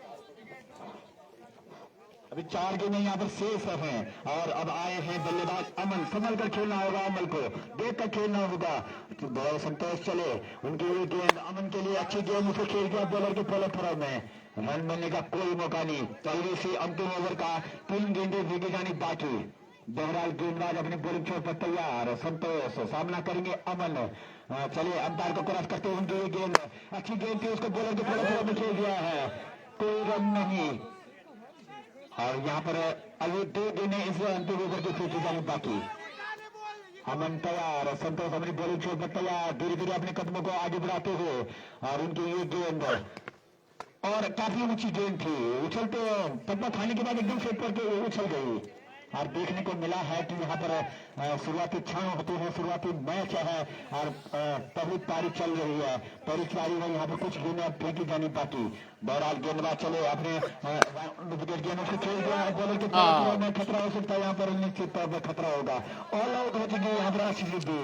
अभी 4 गेंदें यहाँ पर शेष हैं और अब आए हैं बल्लेबाज अमन संभल कर खेलना होगा अमन को देख कर खेलना होगा तो संतोष चले उनके लिए गेंद अमन के लिए अच्छी गेंद उसे खेल दिया बॉलर के पहले थ्रो में रन बनने का कोई मौका नहीं पहले से अंतिम ओवर का 3 गेंदें फेंकी जानी बाकी बहरहाल गेंदबाज अपने बॉलिंग छोड़ पर तैयार संतोष सामना करेंगे अमन चलिए अंपायर को क्रॉस करते हुए उनके लिए गेंद अच्छी गेंद थी उसको बॉलर के पहले थ्रो में खेल दिया है कोई रन नहीं और यहाँ पर अभी 2 गेंदें इस अंतिम ओवर की फेंकी जानी बाकी अमन तैयार संतोष अपनी बॉलिंग छोड़ पर तैयार धीरे धीरे अपने कदमों को आगे बढ़ाते हुए और उनकी ये गेंद और काफी ऊंची गेंद थी उछलते पत्ता खाने के बाद एकदम से ऊपर के उछल गई और देखने को मिला है कि यहाँ पर शुरुआती क्षण होते हैं, शुरुआती मैच है और पहली पारी चल रही है। पहली पारी में यहाँ पर कुछ गेंदें अब फेंकी जानी बाकी। बहरहाल गेंदबाज चले अपने विकेट गेंद से खेल दिया है। बॉलर के में खतरा हो सकता है, यहाँ पर निश्चित तौर पर खतरा होगा। ऑल आउट हो चुकी है यहाँ पर आशीष रेड्डी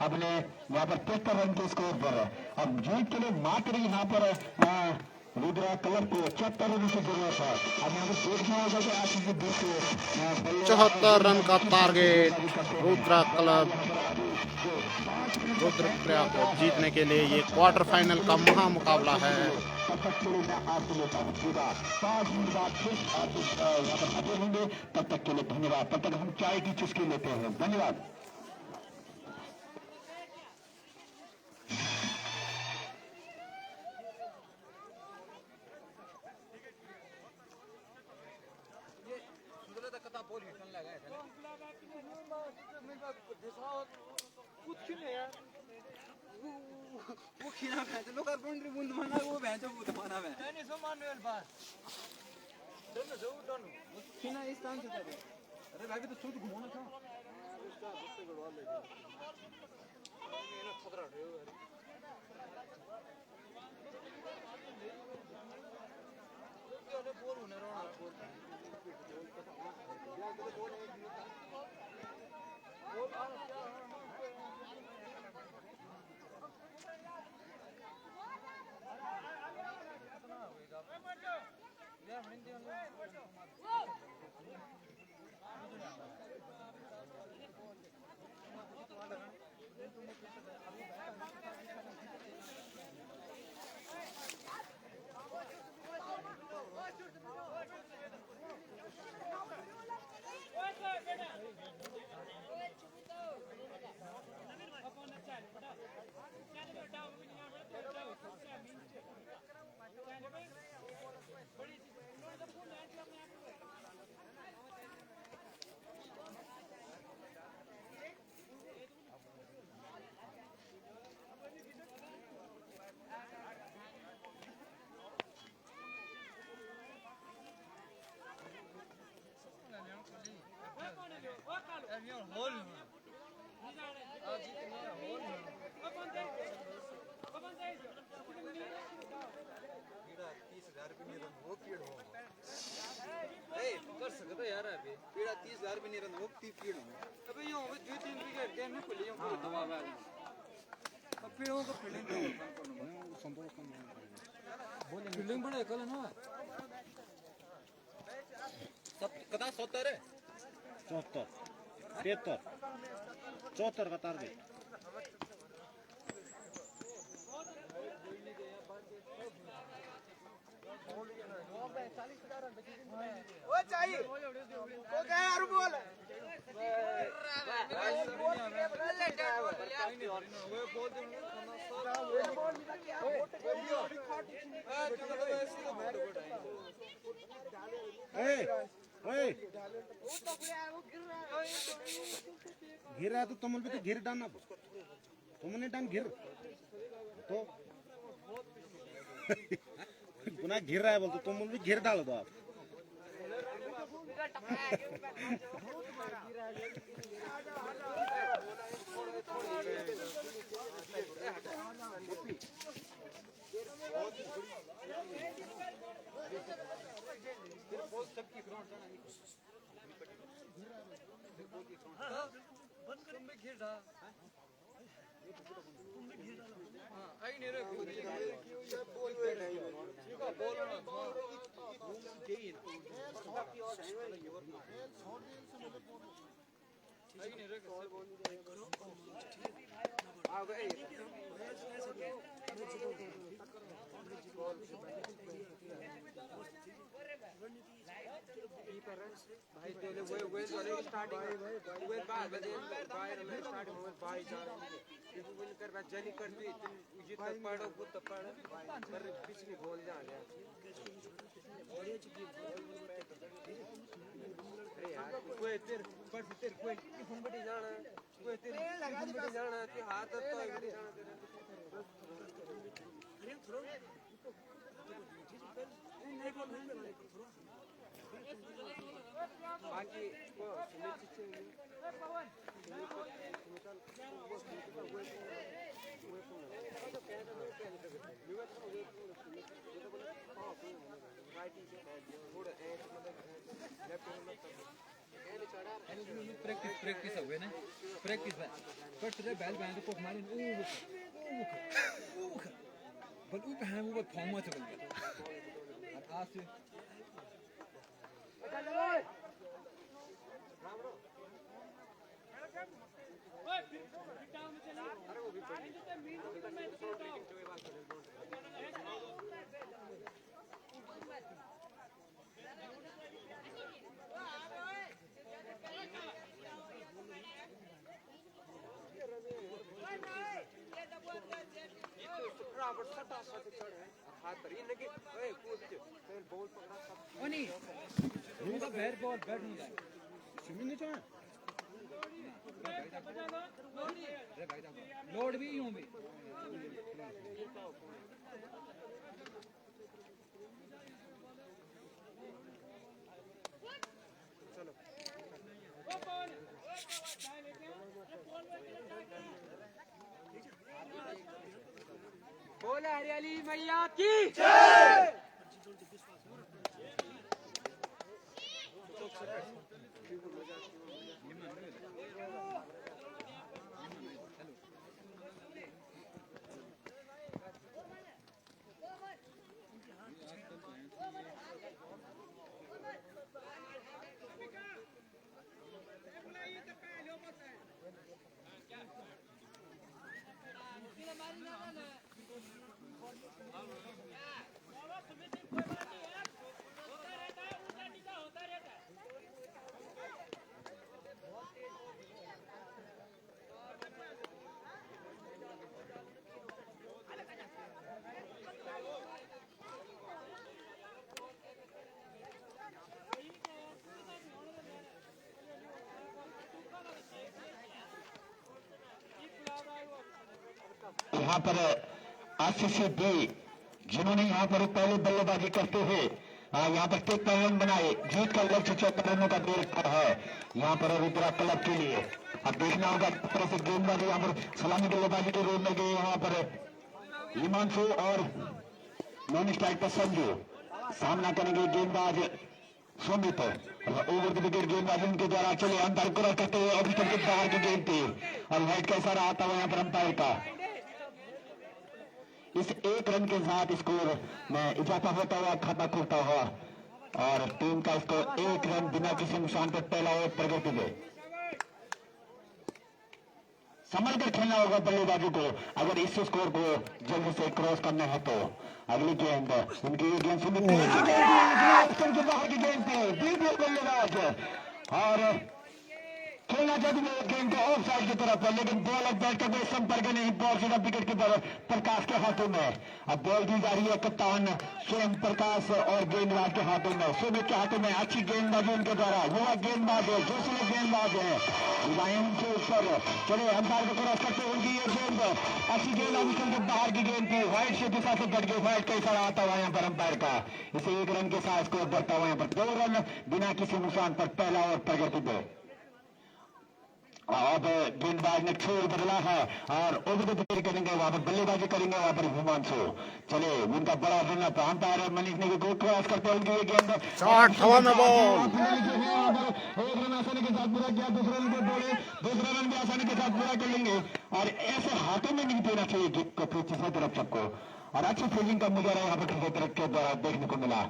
अपने यहाँ पर 73 रन के स्कोर पर। अब जीत के लिए मात्र यहाँ पर रुद्रा क्लब को 74 रन की जरूरत है। अब यहाँ पर देखना होगा कि आशीष रेड्डी से 74 रन का टारगेट रुद्रा क्लब रुद्रप्रयाग को जीतने के लिए ये क्वार्टर फाइनल का महा मुकाबला है। तब तक के लिए मैं आपसे लेता हूँ सीधा 5 मिनट बाद फिर यहाँ पर हाजिर होंगे। तब तक के लिए धन्यवाद। तब तक हम चाय की चुस्की लेते हैं। धन्यवाद। वो खीना भैंस लोग बाउंड्री बूंद माना वो भैंस बूंद माना है नहीं सो मानुएल बात दोनों जो दोनों खीना इस टाइम से अरे भाई तो छूट घुमाना था उसका सबसे गड़वा ले मेरा खतरा है यार बोल होने रहा बोल कर सकता यार अभी पीड़ा 30,000 भी नहीं रहा वो ती पीड़ अबे यो 2-3 विकेट गेम में खुली को दवा है अब पीड़ों को फील्डिंग संतोष को बोले फील्डिंग बड़े कल ना सब कदा 70 है 74 73 74 का टारगेट वो चाहिए वो क्या यार बोल घिर रहा है तो तुम भी तो घिर डालना तुमने डाल घिर तो पुनः घिर रहा है बोलते तुम भी घिर डाल दो आप भाई तेरे वो स्टार्टिंग वो बाहर बजे बाहर में स्टार्टिंग में भाई जा ये बोल कर मैं जली कर दी जितना पढ़ो उतना पढ़ो पर पिछली बोल जा गया अरे यार कोई तेरे पर तेरे कोई फोन बड़ी जाना कोई तेरे फोन बड़ी जाना ते हाथ तो बड़ी जाना तेरे नहीं बोल बाकी वो सुमित चाहिए प्रैक्टिस हुए ना प्रैक्टिस कट रे बैल बैल को मारे बल ऊपर है वो फॉर्म में चल गया आज से नहीं वो तो बैट बॉल बैट नहीं है स्विमिंग नहीं चाहिए लोड भी यूं भी बोले हरियाली मैया की जय। यहाँ पर आरसीसी बी जिन्होंने यहाँ पर पहले बल्लेबाजी करते हुए यहाँ पर 53 रन बनाए, जीत का लक्ष्य 74 रनों का मेल खड़ा है यहाँ पर रुद्रा क्लब के लिए। अब देखना होगा किस तरह से गेंदबाजी यहाँ पर सलामी बल्लेबाजी के रूप में गए यहाँ पर हिमांशु और नॉन स्ट्राइक पर संजू सामना करेंगे गेंदबाज सुमित। ओवर द विकेट गेंदबाजी उनके द्वारा चले अंपायर क्रॉस करते हुए ऑफ स्टंप के बाहर की गेंद थी और वाइट कैसा रहा था यहाँ पर अंपायर का। इस एक रन के साथ स्कोर में इजाफा होता हुआ, खाता खुलता हुआ और टीम का स्कोर एक रन बिना किसी नुकसान पर पहला ओवर प्रगति में। संभल कर खेलना होगा बल्लेबाजों को अगर इस स्कोर को जल्दी से क्रॉस करना है तो। अगली गेंद उनकी गेंद सुमित के बाहर की गेंद थी बल्लेबाज और खेलना चाहती है गेंद को ऑफ साइड की तरफ है, लेकिन बॉल अब बैट का कोई संपर्क नहीं, बॉल सीधा विकेट की तरफ प्रकाश के हाथों में। अब बॉल दी जा रही है कप्तान स्वयं प्रकाश और गेंदबाज के हाथों में, सुमित के हाथों में। अच्छी गेंदबाजी उनके द्वारा, युवा गेंदबाज है, जोशीले गेंदबाज है, उनके ऊपर चले अंपायर को क्रॉस करते उनकी ये गेंद अच्छी गेंद निकल के बाहर की गेंद थी, वाइट से दिशा से कट गई, वाइट का इशारा आता हुआ यहाँ पर अंपायर का। इसे एक रन के साथ स्कोर बढ़ता हुआ यहाँ पर 2 रन बिना किसी नुकसान पर पहला और प्रगति पे। अब गेंदबाज ने छोर बदला है और ओवर द विकेट करेंगे, वहां पर बल्लेबाजी करेंगे वहां पर हिमांशु। चले उनका बड़ा रन अप अंपायर मनीष ने को क्रॉस करते उनकी ये गेंद हवा में बॉल एक रन आसानी के साथ पूरा किया, दूसरे रन को बोले, दूसरा रन भी आसानी के साथ पूरा कर लेंगे और ऐसे हाथों में नहीं देना चाहिए जिप को तीसरी तरफ सबको। और अच्छी फील्डिंग का मुजाहरा यहाँ पर तीसरी तरफ के द्वारा देखने को मिला।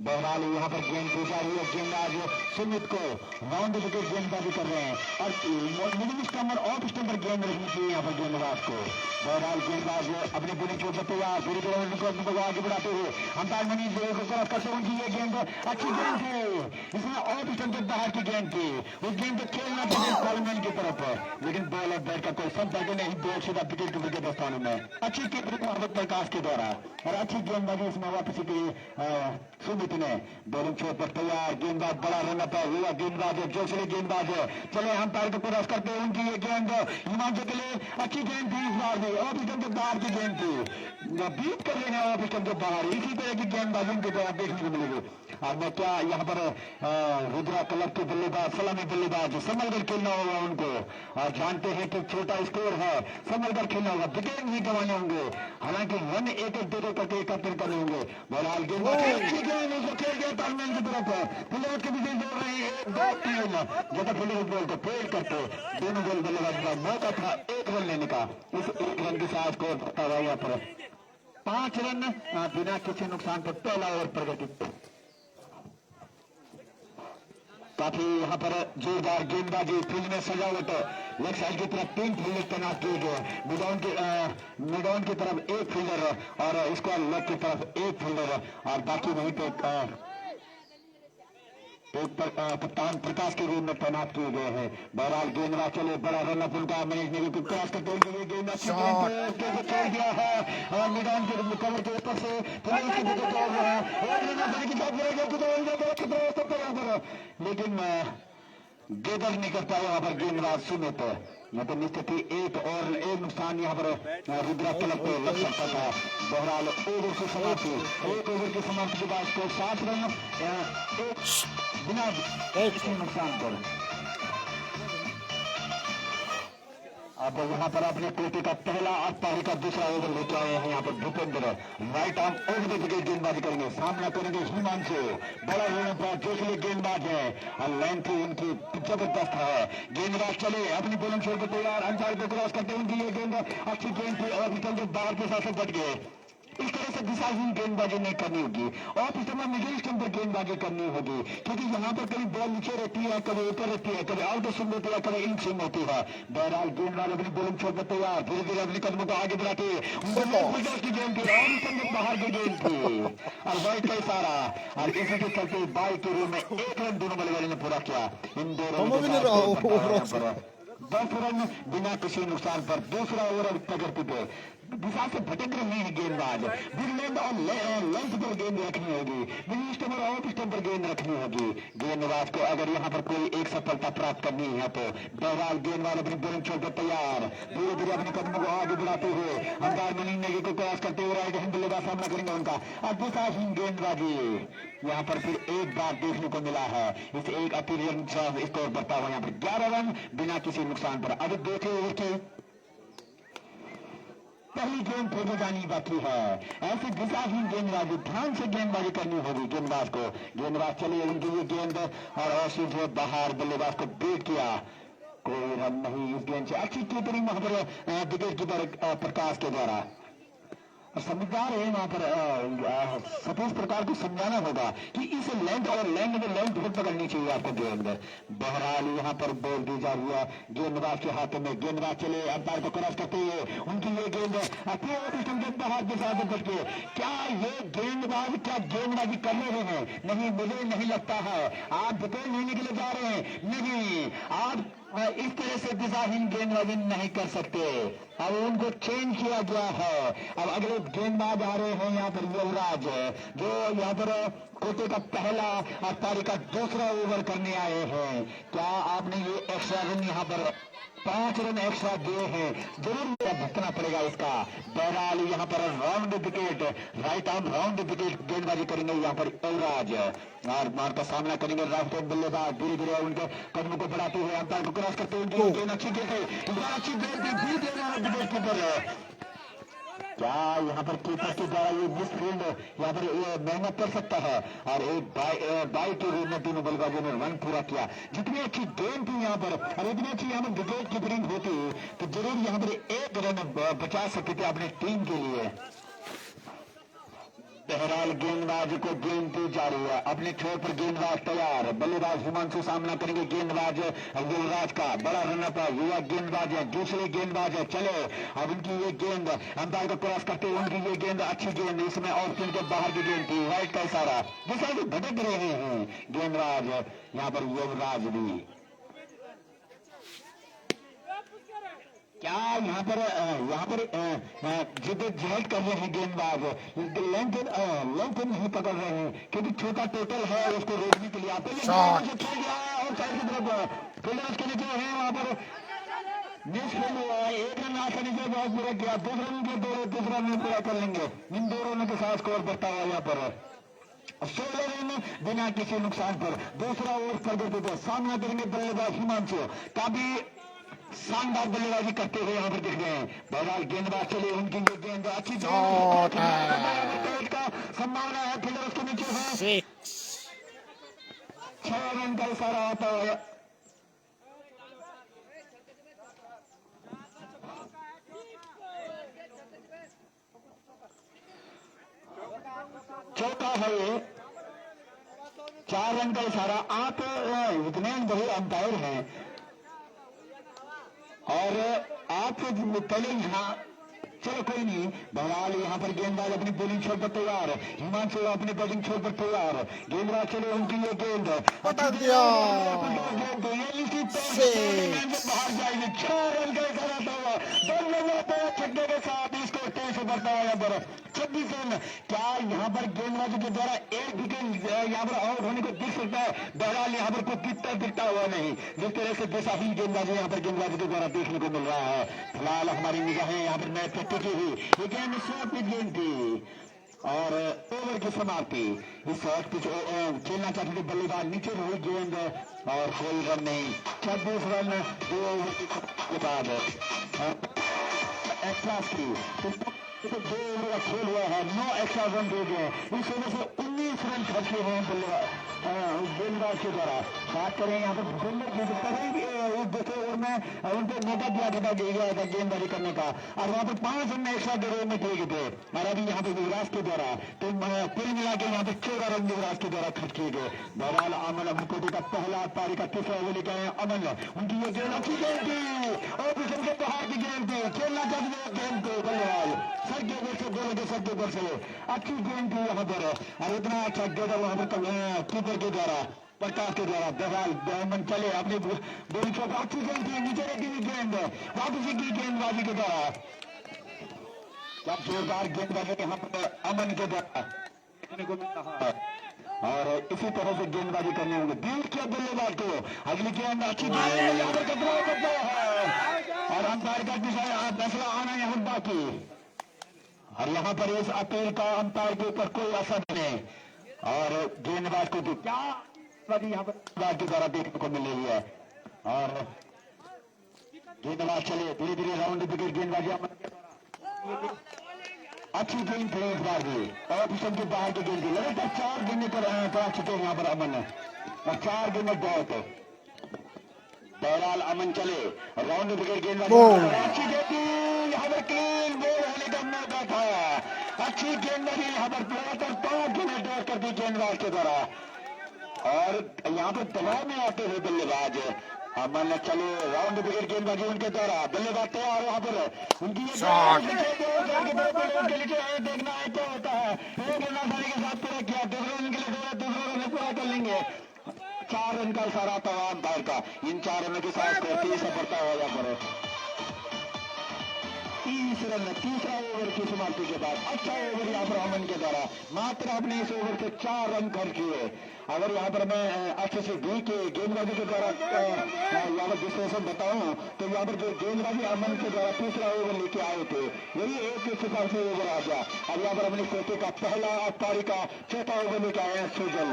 बहरहाल यहाँ पर गेंद की जा रही है, गेंदबाज सुमित को राउंड विकेट गेंदबाजी कर रहे हैं और मिडिल स्टंप और ऑफ स्टंप पर गेंद रखनी चाहिए यहाँ पर गेंदबाज को। बहरहाल गेंदबाज अपने बुरी चोट से तैयार, पूरी तरह को आगे बढ़ाते हुए अंपायर मनीष को क्रॉस करते उनकी ये गेंद अच्छी गेंद थी, इसमें ऑफ स्टंप के बाहर की गेंद थी, उस गेंद को खेलना चाहिए कॉलमैन की तरफ, लेकिन बॉल और बैट का कोई संपर्क नहीं, बॉल सीधा विकेट के विकेट स्थानों में। अच्छी कीपिंग मोहम्मद प्रकाश के द्वारा और अच्छी गेंदबाजी इसमें वापसी के लिए सुमित लेफ्ट ने बॉलिंग छोड़ पर तैयार, गेंदबाज बड़ा रन अप है, हुआ गेंदबाज है, जोशली गेंदबाज है, चले हम पैर को क्रॉस करते हैं, उनकी ये गेंद हिमांशु के लिए अच्छी गेंद थी, इस बार भी ऑफ स्टंप के बाहर की गेंद थी, बीट कर लेना ऑफ स्टंप के बाहर, इसी तरह की गेंदबाजी उनके तरफ देखने को मिलेगी। और मैं क्या यहाँ पर रुद्रा क्लब के बल्लेबाज, सलामी बल्लेबाज संभल कर खेलना होगा उनको, और जानते हैं कि छोटा स्कोर है, संभल कर खेलना होगा, विकेट नहीं गंवाने होंगे, हालांकि रन एक एक दो करके एकत्र करने होंगे। बहरहाल गेंदबाज खेल गया टर्मिनल की तरफ, प्लेयर के पीछे दौड़ रहे हैं, 1-2-3 जब प्लेयर बॉल को फेल करते, दोनों बॉल बल्लेबाज का मौका था एक रन लेने का, इस एक रन के साथ स्कोर बढ़ता हुआ यहाँ पर 5 रन बिना किसी नुकसान पर पहला ओवर प्रगति। काफी यहाँ पर जोरदार गेंदबाजी, फील्ड में सजावट, लेफ्ट साइड की तरफ 3 फील्डर तैनात किए गए, मिड ऑन की तरफ 1 फील्डर और स्क्वायर लेग की तरफ 1 फील्डर और बाकी वहीं पे कप्तान प्रकाश के रूप में तैनात किए गए हैं। बहरहाल गेंदबाज चले, बड़ा रन अप उनका मैनेज ने क्रॉस करते हुए गेंद छोड़ दिया है और मैदान के कवर के ऊपर से लेकिन गेंदर नहीं करता यहाँ पर गेंदबाज सुमित, यहाँ पर निश्चित ही एक नुकसान यहाँ पर रुद्रा क्लब को लग सकता था। बहरहाल ओवर की समाप्ति, 1 ओवर की समाप्ति के बाद को 7 रन बिना किसी नुकसान पर। अब यहाँ पर अपने कोटे का पहला और पारी का दूसरा ओवर लेके आए हैं यहाँ पर Bhupendra, right arm over the wicket गेंदबाजी करेंगे, सामना करेंगे हिमांशु, बड़ा रन पर जोशली गेंदबाज है और लेंथ उनकी जबरदस्त है। गेंदबाज चले, अपनी बॉलिंग छोड़ कर तैयार, अंपायर को क्रॉस करते उनकी ये गेंद अच्छी गेंद थी और निकल के बाहर के साथ बच गए। इस तरह से दिशाहीन गेंदबाजी नहीं करनी होगी, ऑफ स्टंप मिडिल स्टंप पर गेंदबाजी करनी होगी, क्योंकि यहाँ पर कभी बॉल नीचे रहती है, कभी ऊपर रहती है, कभी आउट स्विंग होती है, कभी इन स्विंग होती है। बहरहाल गेंदबाज अपनी बॉलिंग छोड़ कर तैयार, धीरे धीरे अपने कदमों को आगे बढ़ाते की गेंद थी, ऑफ स्टंप बाहर की गेंद थी और वाइड का इशारा, और इसी के चलते बाई के रूप में 1 रन दोनों बल्लेबाजों ने पूरा किया। इन 2 रनों 10 रन बिना किसी नुकसान पर दूसरा ओवर प्रगति पे। दिशा से भटक रहे हैं गेंदबाज, लेंथ और लेंथ पर गेंद रखनी होगी, मिड स्टंप और ऑफ स्टंप पर गेंद रखनी होगी। गेंदबाज को अगर यहाँ पर कोई एक सफलता प्राप्त करनी है तो बहरहाल गेंदबाज अपनी बॉलिंग छोड़कर तैयार, धीरे धीरे अपने कदमों को आगे बढ़ाते हुए अंपायर मनीष को क्रॉस करते हुए राइट हैंड बल्लेबाज सामना करेंगे उनका, और दिशाहीन गेंदबाजी यहाँ पर फिर एक बार देखने को मिला है। इस एक अतिरिक्त स्कोर बढ़ता हुआ यहाँ पर 11 रन बिना किसी नुकसान पर। अब देखे ओवर की पहली गेंद फेंकी जानी बाकी है, ऐसे दिशाहीन गेंदबाजी, ध्यान से गेंदबाजी करनी होगी गेंदबाज को। गेंदबाज चले, उनकी ये गेंद और सीधे बाहर, बल्लेबाज को बीट किया, कोई रन नहीं इस गेंद से। अच्छी कीपरिंग वहां पर विकेट कीपर प्रकाश के द्वारा, समझदार है वहां पर सतीश प्रकार को समझाना होगा कि इस लेंथ और लेंथ में लेंथ बहुत पकड़नी चाहिए आपको गेंद। बहरहाल यहाँ पर बॉल दी जा रही है गेंदबाज के हाथों में, गेंदबाज चले, अंपायर को क्रॉस करते हुए उनकी ये गेंद बाहर के साथ बच के, क्या ये गेंदबाज क्या गेंदबाजी कर रहे हैं? नहीं, मुझे नहीं लगता है आप विकेट लेने के लिए जा रहे हैं, नहीं, आप इस तरह से दिशाहीन गेंदबाजी नहीं कर सकते। अब उनको चेंज किया गया है, अब अगले गेंदबाज आ रहे हैं यहाँ पर युवराज, जो यहाँ पर कोटे का पहला और पारी का दूसरा ओवर करने आए हैं। क्या आपने ये एक्स्ट्रा रन यहाँ पर 5 रन एक्स्ट्रा दिए हैं, जरूर भुगतना पड़ेगा इसका। बहरहाल यहाँ पर round wicket, right arm round wicket गेंदबाजी करेंगे यहाँ पर युवराज, और मार का सामना करेंगे राइट हैंड बल्लेबाज, धीरे धीरे उनके कदमों को बढ़ाते हुए अंपायर को क्रॉस करते हुए गेंद अच्छी गेंद है, अच्छी गेंद विकेट कीपर। क्या यहाँ पर कीपर के द्वारा ये मिस फील्ड यहाँ पर महंगा पड़ सकता है, और एक बाई के रूप में तीनों बल्लेबाजों ने रन पूरा किया। जितनी अच्छी गेंद थी यहाँ पर और इतनी अच्छी यहाँ पर विकेट कीपरिंग होती तो जरूर यहाँ पर 1 रन बचा सकते थे अपनी टीम के लिए। बहरहाल गेंदबाज को गेंद दी जा रही है, अपने छोर पर गेंदबाज तैयार, बल्लेबाज हिमांशु सामना करेंगे गेंदबाज युवराज का, बड़ा रनअप है, युवा गेंदबाज है, दूसरे गेंदबाज है, चले अब उनकी ये गेंद अंपायर को क्रॉस करते हुए उनकी ये गेंद अच्छी गेंद, इसमें और फील्ड के बाहर की गेंद थी, राइट का इशारा, जैसा कि भटक रहे हैं गेंदबाज यहाँ पर युवराज भी। क्या यहाँ पर जिद्दोजहद कर रहे हैं गेंदबाज, लेंथ नहीं पकड़ रहे हैं क्योंकि छोटा टोटल है उसको रोकने के लिए आते हैं। खेल गया है और साइड की तरफ फील्डर उसके नीचे है, वहां पर मिस फील्ड हुआ है। एक रन आसानी से बहुत बुरा किया, दूसरा रन के दौरे तीसरा रन पूरा कर लेंगे। इन दो रनों के साथ स्कोर बढ़ता हुआ यहाँ पर 16 रन बिना किसी नुकसान पर दूसरा ओवर कर देते थे। सामना करेंगे बल्लेबाज हिमांशु, काफी शानदार बल्लेबाजी करते हुए यहाँ पर दिख रहे हैं। बहरहाल गेंदबाज चले, उनकी ये गेंद अच्छी का संभावना है, फील्डर उसके नीचे है। 6 रन का इशारा आता है। चौका है ये, 4 रन का इशारा। आप इतने बड़े अंपायर हैं और आप पहले यहाँ, चलो कोई नहीं। बहरहाल यहाँ पर गेंदबाज अपनी बॉलिंग छोड़ पर तैयार, हिमांशु अपनी बैटिंग छोड़ पर तैयार। गेंदबाज चले, उनकी ये गेंद बाहर जाएगी। 6 रन का इशारा था, 2 छक्के के साथ इसको 23 बढ़ता है यहाँ पर 26 रन। क्या यहाँ पर गेंदबाजों के द्वारा एक विकेट यहाँ पर आउट होने को दिख सकता है? बहरहाल यहाँ पर कोई दिखता हुआ नहीं। जिस तरह से दिशाहीन गेंदबाजी यहाँ पर गेंदबाजों के द्वारा देखने को मिल रहा है। फिलहाल हमारी निगाहें यहाँ पर मैच पर टिकी हुई। ये गेंद शॉर्ट पिच गेंद थी और ओवर की समाप्ति। इस शॉर्ट पिच खेलना चाहते थे बल्लेबाज, नीचे रही गेंद और कोई रन नहीं। 26 रन 2 ओवर के बाद एक्स्ट्रा की 2 ओवर का खेल हुआ है, 9 एक्स्ट्रा रन दे गए। इस वजह से 19 रन खर्चे हुए गेंदबाज के द्वारा। बात करें यहाँ पर बल्ले की, दूसरे ओवर में उन पर नेता दिया गया था गेंदबाजी करने का और वहाँ पर 5 रन एक्स्ट्रा दे में दिए गए थे। और अभी यहाँ पर युवराज के द्वारा तो कुल मिला के यहाँ पर 14 रन युवराज के द्वारा खर्च किए गए। बहरहाल अमन अबुकोटी का पहला पारी का तीसरा ओवर लेकर आए अमन, उनकी ये गेंद अच्छी गेंद थी और किशन के बाहर की गेंद थी। खेलना चाहते गेंद को बल्लेबाज सर के ऊपर से दोनों के सर के ऊपर से अच्छी गेंद थी यहाँ पर और इतना अच्छा गेंद वहाँ पर कीपर के द्वारा, प्रकाश के द्वारा। बहरहाल डायमंड चले अपनी बोली चौक, अच्छी गेंद थी, नीचे रहती हुई गेंद वापसी की गेंदबाजी के द्वारा। क्या जोरदार गेंदबाजी यहाँ पर अमन के द्वारा देखने को मिल रहा है और इसी तरह से गेंदबाजी करने होंगे। बीट किया बल्लेबाज को, अगली गेंद अच्छी गेंद यहाँ पर कतरा है और अंपायर का फैसला आना यहाँ बाकी। और यहाँ पर इस अपील का अंपायर के ऊपर कोई असर नहीं और गेंदबाज को भी क्या यहाँ पर के द्वारा देखने को मिल रही है और गेंदबाज चले धीरे धीरे राउंड विकेट गेंदबाजी अच्छी गेंद थे इस बार भी और ऑप्शन के बाहर की गेंद थी। लगातार 4 गेंदें करा चुके हैं यहाँ पर अमन और 4 गेंदें बहुत। बहरहाल अमन चले राउंड विकेट गेंदबाजी अच्छी गेंद यहाँ पर क्लीन बॉल होने का मौका था। अच्छी गेंदबाजी यहाँ पर लगातार 5 गेंदें ड्रॉ कर दी गेंदबाज के द्वारा और यहाँ पर दबाव में आते हुए बल्लेबाज अमन चले राउंड विकेट गेंदबाजी उनके द्वारा। बल्लेबाज तैयार यहाँ पर उनकी देखना है क्या होता है। एक रन आसानी के साथ पूरा किया, दूसरे रन के लिए दूसरे रन पूरा कर लेंगे। 4 रन का इशारा था अंपायर का। इन 4 रनों के साथ 30 बढ़ता हुआ यहाँ पर 30 रन तीसरा ओवर की समाप्ति के बाद अच्छा ओवर यहाँ पर अमन के द्वारा मात्र अपने इस ओवर से 4 रन खर्च किए। अगर यहाँ पर मैं अच्छे से बी के गेंदबाजी के द्वारा यहाँ पर जिस तरह से बताऊं तो यहाँ पर जो गेंदबाजी अमन के द्वारा तीसरा ओवर लेके आए थे यही 1 से ओवर आ गया। अब यहाँ पर अपने कोटे का पहला पारी का 4था ओवर लेके आए हैं सुजल।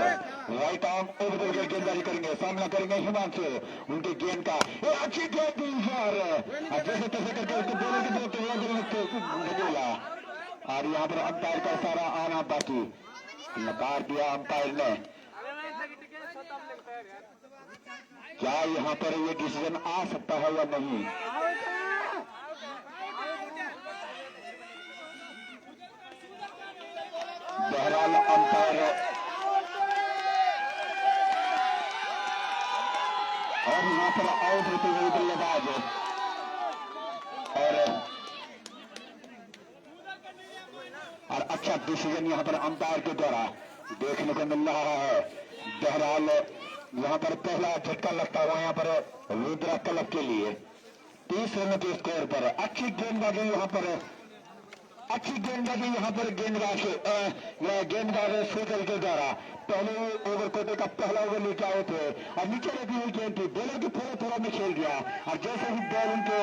राइट आर्म ओवर गेंदबाजी करेंगे, सामना करेंगे हिमांशु, उनके गेंद का अच्छी गेंद जैसे तैसे करके उसको दोनों के दो और यहाँ पर अंपायर का इशारा आना बाकी नकार दिया अंपायर ने। क्या यहाँ पर ये डिसीजन आ सकता है या नहीं? बहरहाल अंपायर और यहाँ पर आउट होते हुए बल्लेबाज और अच्छा डिसीजन यहाँ पर अंपायर के द्वारा देखने को मिल रहा है। बहरहाल यहाँ पर पहला झटका लगता हुआ यहाँ पर रुद्रा क्लब के लिए 30 रनों के स्कोर पर अच्छी गेंदबाजी यहाँ पर गेंदबाज सोचल के द्वारा पहले ओवर कोटे का पहला ओवर लेके आए थे और नीचे रहती हुई गेंद थी, बॉलर के थोड़ा में खेल दिया और जैसे ही बॉल उनके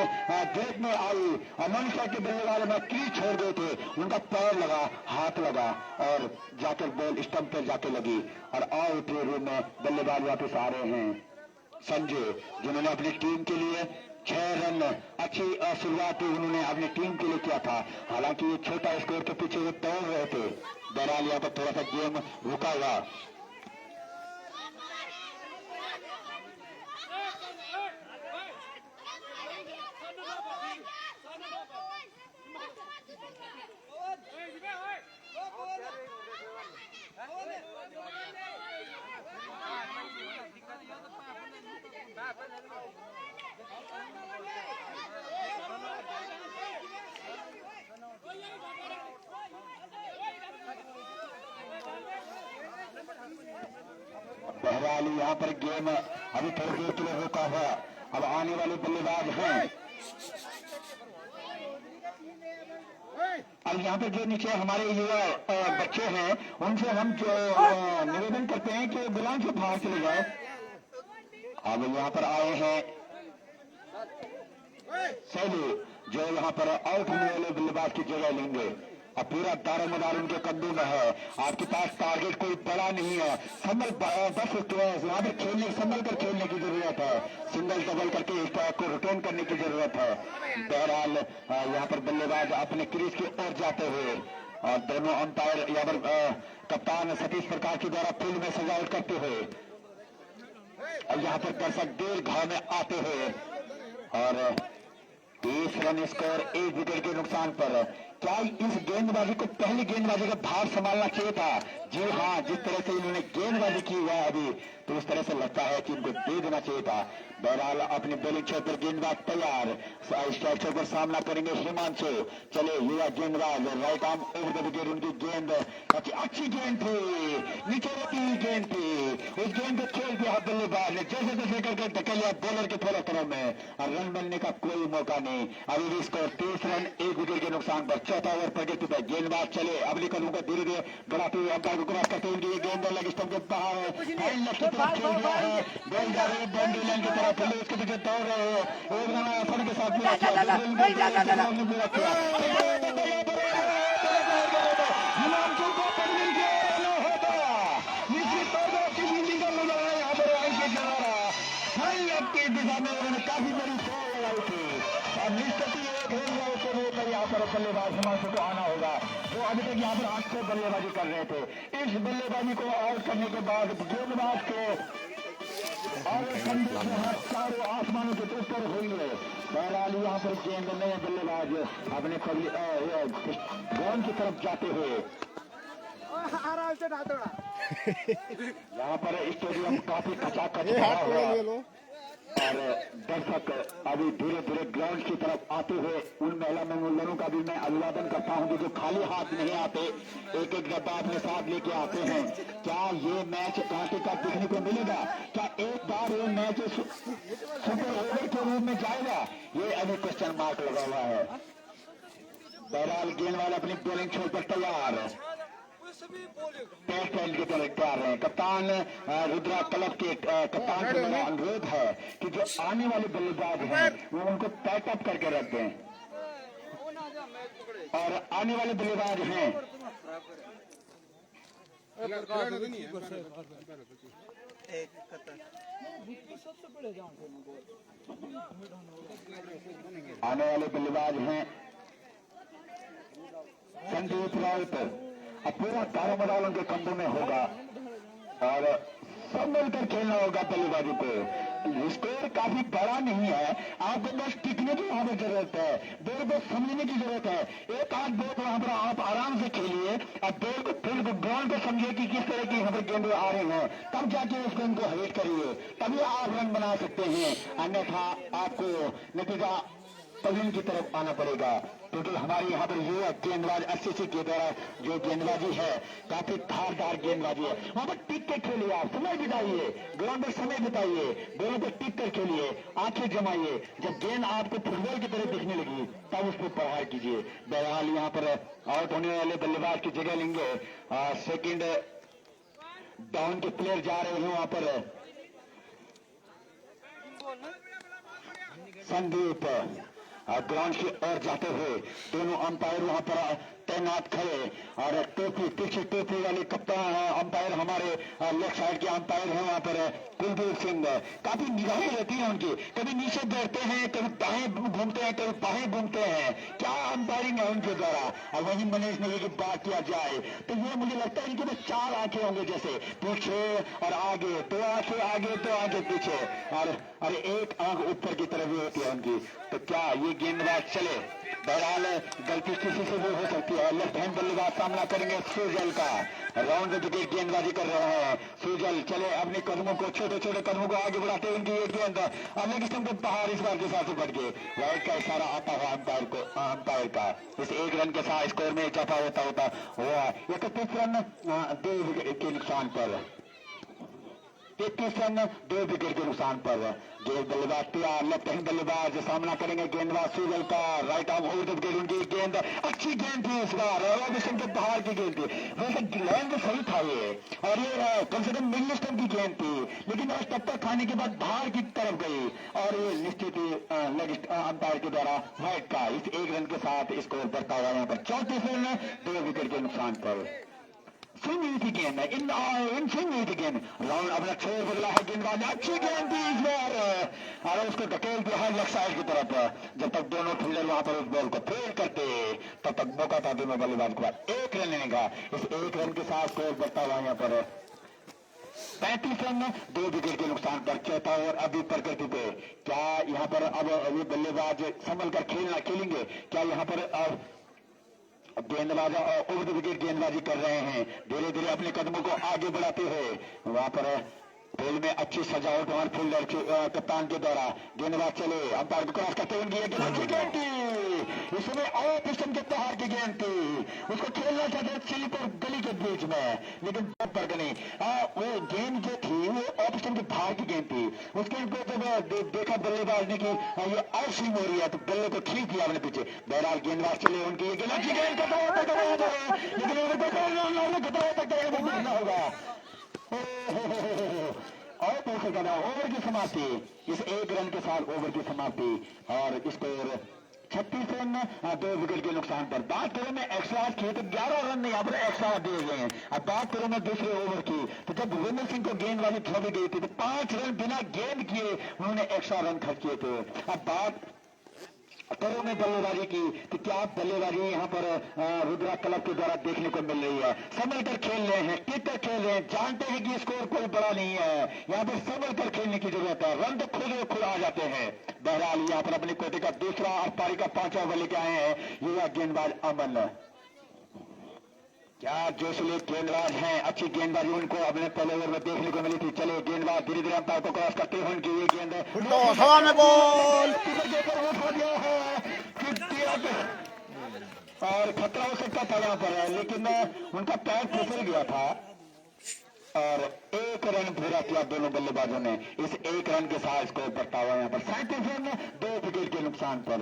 गेट में आई और मनुष्य के बल्लेबाज में क्रीज छोड़ गए थे, उनका पैर लगा, हाथ लगा और जाकर बॉल स्टंप पर जाके लगी और आउट रूम में बल्लेबाज वापस आ रहे हैं संजय, जिन्होंने अपनी टीम के लिए 6 रन अच्छी शुरुआत उन्होंने अपनी टीम के लिए किया था। हालांकि ये छोटा स्कोर के पीछे वो दौड़ रहे थे। बहरहाल यहाँ पर थोड़ा सा गेम रुका हुआ। बहरहाल यहाँ पर गेम अभी थोड़ी देर के लिए रुका हुआ। अब आने वाले बल्लेबाज हैं, अब यहाँ पे जो नीचे हमारे युवा बच्चे हैं उनसे हम जो निवेदन करते हैं कि ग्राउंड से बाहर चले जाए। अब यहाँ पर आए हैं सैली, जो यहाँ पर आउट होने वाले बल्लेबाज की जगह लेंगे। अब पूरा दारोमदार उनके कदमों में है। आपके पास टारगेट कोई बड़ा नहीं है, संभल बस यहाँ पर संभल कर खेलने की जरूरत है। सिंगल डबल करके इस को रिटर्न करने की जरूरत है। बहरहाल यहाँ पर बल्लेबाज अपने क्रीज की ओर जाते हुए और दोनों अंपायर यहाँ पर कप्तान सतीश प्रकाश के द्वारा फील्ड में सजावट करते हुए और यहाँ पर दर्शक देर घाव में आते हुए और 30 रन स्कोर 1 विकेट के नुकसान पर। क्या इस गेंदबाजी को पहली गेंदबाजी का भार संभालना चाहिए था? जी हाँ, जिस तरह से इन्होंने गेंदबाजी की है अभी, तो उस तरह से लगता है कि इनको दे देना चाहिए था। बहरहाल अपनी बॉलिंग छोर पर गेंदबाज तैयार, स्ट्राइक छोर पर सामना करेंगे हिमांशु। चले युवा गेंदबाज, right arm over the wicket, उनकी गेंद अच्छी गेंद थी, नीचे रहती हुई गेंद थी, उस गेंद को खेल दिया बल्लेबाज ने, जैसे तैसे करके धकेल लिया बॉलर के थोड़ा तरफ में और रन बनने का कोई मौका नहीं। अभी भी स्कोर 30 रन 1 विकेट के नुकसान पर। चौथा ओवर प्रगति पर गेंदबाज चले, अगली कदमों को धीरे धीरे बढ़ाते हुए अंपायर को क्रॉस करते हुए ये गेंद लगी स्टंप के बाहर खेल दिया है। बॉल जा रही है बाउंड्री लाइन की तरफ, उसके पीछे दौड़ रहे हैं, एक रन आसान के साथ पूरा किया। हिमांशु को पकड़ के होगा निश्चित तौर पर किसी निकल नजर आया यहाँ पर आगे किनारा की दिशा में उन्होंने काफी बड़ी फोड़ लगाई थी और निश्चित ही एक रन के लिए यहाँ पर बल्लेबाज हिमांशु को आना होगा, जो अभी तक यहाँ पर 8 से बल्लेबाजी कर रहे थे। इस बल्लेबाजी को आउट करने के बाद गेंदबाज को और चारों आसमानों के ऊपर हुई है। बहरहाल यहाँ पर गेंद नए बल्लेबाज अपने गेंद की तरफ जाते हुए आराम से डालता यहाँ पर स्टेडियम काफी खचाखच भरा हुआ और दर्शक अभी धीरे धीरे ग्राउंड की तरफ आते हुए उन महिला मंगोलरों का भी मैं अभिवादन करता हूं जो खाली हाथ नहीं आते, एक एक डब्बा अपने साथ लेके आते हैं। क्या ये मैच कांटे का देखने को मिलेगा? क्या एक बार ये मैच सुपर ओवर के रूप में जाएगा? ये अभी क्वेश्चन मार्क लगा हुआ है। बहरहाल गेंदबाज अपनी बॉलिंग छोड़ पर तैयार, टेस्ट एंड की तरफ तैयार है। कप्तान रुद्रा क्लब के कप्तान से मेरा अनुरोध है कि जो आने वाले बल्लेबाज हैं वो उनको पैकअप करके रख दें और आने वाले बल्लेबाज हैं संदीप राउत। अब पूरा दारोमदार उनके कंधों में होगा और सब मिलकर खेलना होगा बल्लेबाजी को। स्कोर काफी बड़ा नहीं है, आपको बस टिकने की वहां पर जरूरत है, देर को समझने की जरूरत है। एक आध दो वहां पर आप आराम से खेलिए और देर को फील्ड को ग्राउंड को समझिए कि किस तरह की यहाँ पर गेंद आ रहे हैं, तब जाके उस गेंद को हिट करिए, तभी आप रन बना सकते हैं। अन्यथा आपको नतीजा पवेलियन की तरफ आना पड़ेगा, क्योंकि हमारे यहाँ पर युवा गेंदबाज अच्छी के द्वारा जो गेंदबाजी है काफी धारदार गेंदबाजी है। वहां पर टिक के खेलिए, आप समय बिताइए, ग्राउंड पर समय बिताइए, दोनों पर टिक कर खेलिए, आंखें जमाइए। जब गेंद आपको फुटबॉल की तरह दिखने लगी तब उस पर प्रहार कीजिए। बहरहाल यहाँ पर आउट होने वाले बल्लेबाज की जगह लेंगे सेकंड डाउन के प्लेयर जा रहे हैं वहां पर संदीप। ग्राउंड की ओर जाते हुए दोनों अंपायर वहां पर तैनात खड़े, और टोपी पीछे टोपी वाले कप्तान अंपायर हमारे लेफ्ट साइड के अंपायर हैं वहां पर कुलदीप सिंह। काफी निगाहें रहती हैं उनकी, कभी नीचे बैठते हैं, कभी दाएं घूमते हैं, कभी बाएं घूमते हैं। क्या अंपायरिंग है उनके द्वारा। और वहीं मनीष ने की बात किया जाए तो ये मुझे लगता है इनके पास 4 आंखें होंगे, जैसे पीछे और आगे, 2 आंखें आगे, 2 आंखें पीछे, और एक आंख ऊपर की तरफ भी होती है उनकी। तो क्या ये गेंदबाज चले। बहरहाल गलती किसी से भी हो सकती है। लेफ्ट हैंड बल्लेबाज सामना करेंगे सुजल का, राउंड विकेट गेंदबाजी कर रहे हैं सुजल। चले अपने कदमों को, छोटे छोटे कदमों को आगे बढ़ाते हुए उनकी ये गेंद अगले किस्म के बाहर इस बार के साथ बढ़ गए। राइट का इशारा आता हुआ अंपायर का। इस 1 रन के साथ स्कोर में इजाफा होता हुआ 31 रन 2 विकेट के नुकसान पर, 33 रन 2 विकेट के नुकसान पर। गेंद बल्लेबाज तैयार, लेफ्ट हैंड बल्लेबाज सामना करेंगे गेंदबाज सुजल का, right arm over the wicket. उनकी गेंद अच्छी गेंद थी इस बार, के बाहर की गेंद थी। वैसे लैंड सही था ये, और ये कम से कम मिडल स्टंप की गेंद थी, लेकिन आज टप्पा खाने के बाद बाहर की तरफ गई, और ये निश्चित लेग अंपायर के द्वारा वाइड का। इस 1 रन के साथ स्कोर बढ़ता हुआ यहाँ पर 34 रन 2 विकेट के नुकसान पर। स्विंग हुई थी गेंद, इन स्विंग हुई थी गेंद, राउंड अपना छोर बदला है गेंदबाज, अच्छी गेंद थी इस बार, और उसको धकेल दिया है लेफ्ट साइड की तरफ। जब तक दोनों फील्डर वहां पर उस बॉल को फेल करते तब तक मौका था दोनों बल्लेबाज के बाद 1 रन लेने का। इस 1 रन के साथ स्कोर बढ़ता हुआ यहाँ पर 35 रन 2 विकेट के नुकसान पर। चौथा ओवर अभी प्रकृति पे। क्या यहाँ पर अब ये बल्लेबाज संभल कर खेलेंगे। क्या यहाँ पर गेंदबाज ओवर द विकेट गेंदबाजी कर रहे हैं, धीरे धीरे अपने कदमों को आगे बढ़ाते हुए। वहां पर फील्ड में अच्छी सजावट हमारे फील्डर कप्तान के द्वारा। गेंदबाज चले, अंपायर को क्रॉस करते हुए गेंद थी, इसमें ऑफ स्टंप के बाहर की गेंद थी, उसको खेलना चाहते स्लिप और गली के बीच में, लेकिन पर नहीं। वो गेंद जो थी वो ऑफ स्टंप के बाहर की गेंद थी। उसके जब देखा बल्लेबाज ने कि ये आउट स्विंग हो रही है तो बल्ले को खींच दिया अपने पीछे। बहरहाल गेंदबाज चले, उनकी ये गेंद होगा और पैसे का ओवर की समाप्ति। इस 1 रन के साथ ओवर की समाप्ति, और स्कोर 36 रन 2 विकेट के नुकसान पर। बात करें मैं एक्स्ट्रा की तो 11 रन यहाँ पर एक्स्ट्रा दिए गए हैं। अब बात करूं मैं दूसरे ओवर की, तो जब भुवनेश्वर सिंह को गेंदबाजी थोड़ी गई थी तो 5 रन बिना गेंद किए उन्होंने एक्स्ट्रा रन खर्च किए थे। अब बात करो मैं बल्लेबाजी की, तो क्या बल्लेबाजी यहाँ पर रुद्रा क्लब के द्वारा देखने को मिल रही है। संभल कर खेल रहे हैं, टिक कर खेल रहे हैं, जानते हैं कि स्कोर कोई बड़ा नहीं है, यहाँ पर संभल कर खेलने की जरूरत है, रन तो खुद आ जाते हैं। बहरहाल यहाँ पर अपने कोटे का दूसरा और पारी का 5वां ओवर लेके आए हैं युवा गेंदबाज अमन। क्या जोशीले गेंदबाज हैं, अच्छी गेंदबाजी उनको अपने पहले ओवर में देखने को मिली थी। चले गेंदबाज धीरे धीरे अंपायर को क्रॉस करते हुए उनकी ये गेंद हवा में बॉल और खतरा हो सकता था यहाँ पर, लेकिन उनका पैर फिसल गया था और 1 रन पूरा किया दोनों बल्लेबाजों ने। इस 1 रन के साथ स्कोर बढ़ता हुआ यहाँ पर 37 रन 2 विकेट के नुकसान पर।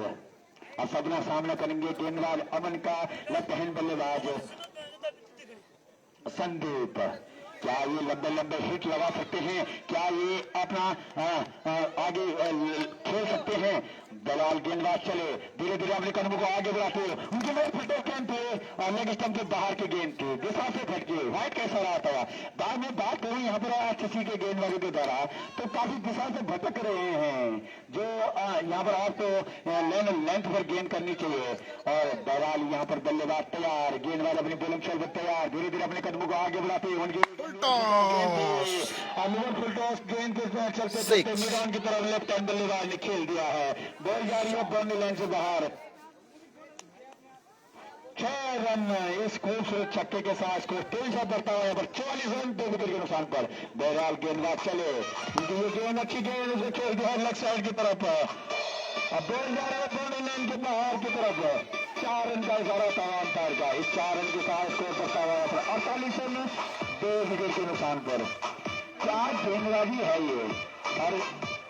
अब सबना सामना करेंगे गेंदबाज अमन का लेफ्ट हैंड बल्लेबाज संदीप। क्या ये लंबे लंबे हिट लगा सकते हैं, क्या ये अपना आगे खेल सकते हैं। दलाल गेंदबाज चले, धीरे धीरे अपने कदमों को आगे बढ़ाते उनके में फिटो गेंद थे और लेग स्टंप के बाहर की गेंद थी, दिशा से फटके वाइट कैसा रहा था। बाद में बात करूं यहाँ पर किसी के गेंदबाजों के द्वारा तो काफी दिशा से भटक रहे हैं, जो यहाँ पर आपको लेंथ पर गेंद करनी चाहिए। और दलाल यहाँ पर बल्लेबाज तैयार, गेंदबाज अपनी बॉलिंग शॉट पर तैयार, धीरे धीरे अपने कदमों को आगे बढ़ाते उनकी गेंद के चलते मैदान की तरफ लेफ्ट हैंड बल्लेबाज ने खेल दिया है। बॉल जा रही है बाउंड्री लाइन से बाहर। 6 रन इस खूबसूरत छक्के के साथ स्कोर 23 बढ़ता हुआ यहाँ पर 44 रन 2 विकेट के नुकसान पर। बहरहाल गेंदबाज चले, ये गेंद अच्छी गेंद उसको छोड़ दिया लेग साइड की तरफ अब बॉल जा रहा है बॉर्डर लाइन के बाहर की तरफ। 4 रन का इशारा तमाम तार का। इस 4 रन के साथ स्कोर करता हुआ 48 रन 2 विकेट के नुकसान पर। क्या गेंदबाजी है ये। और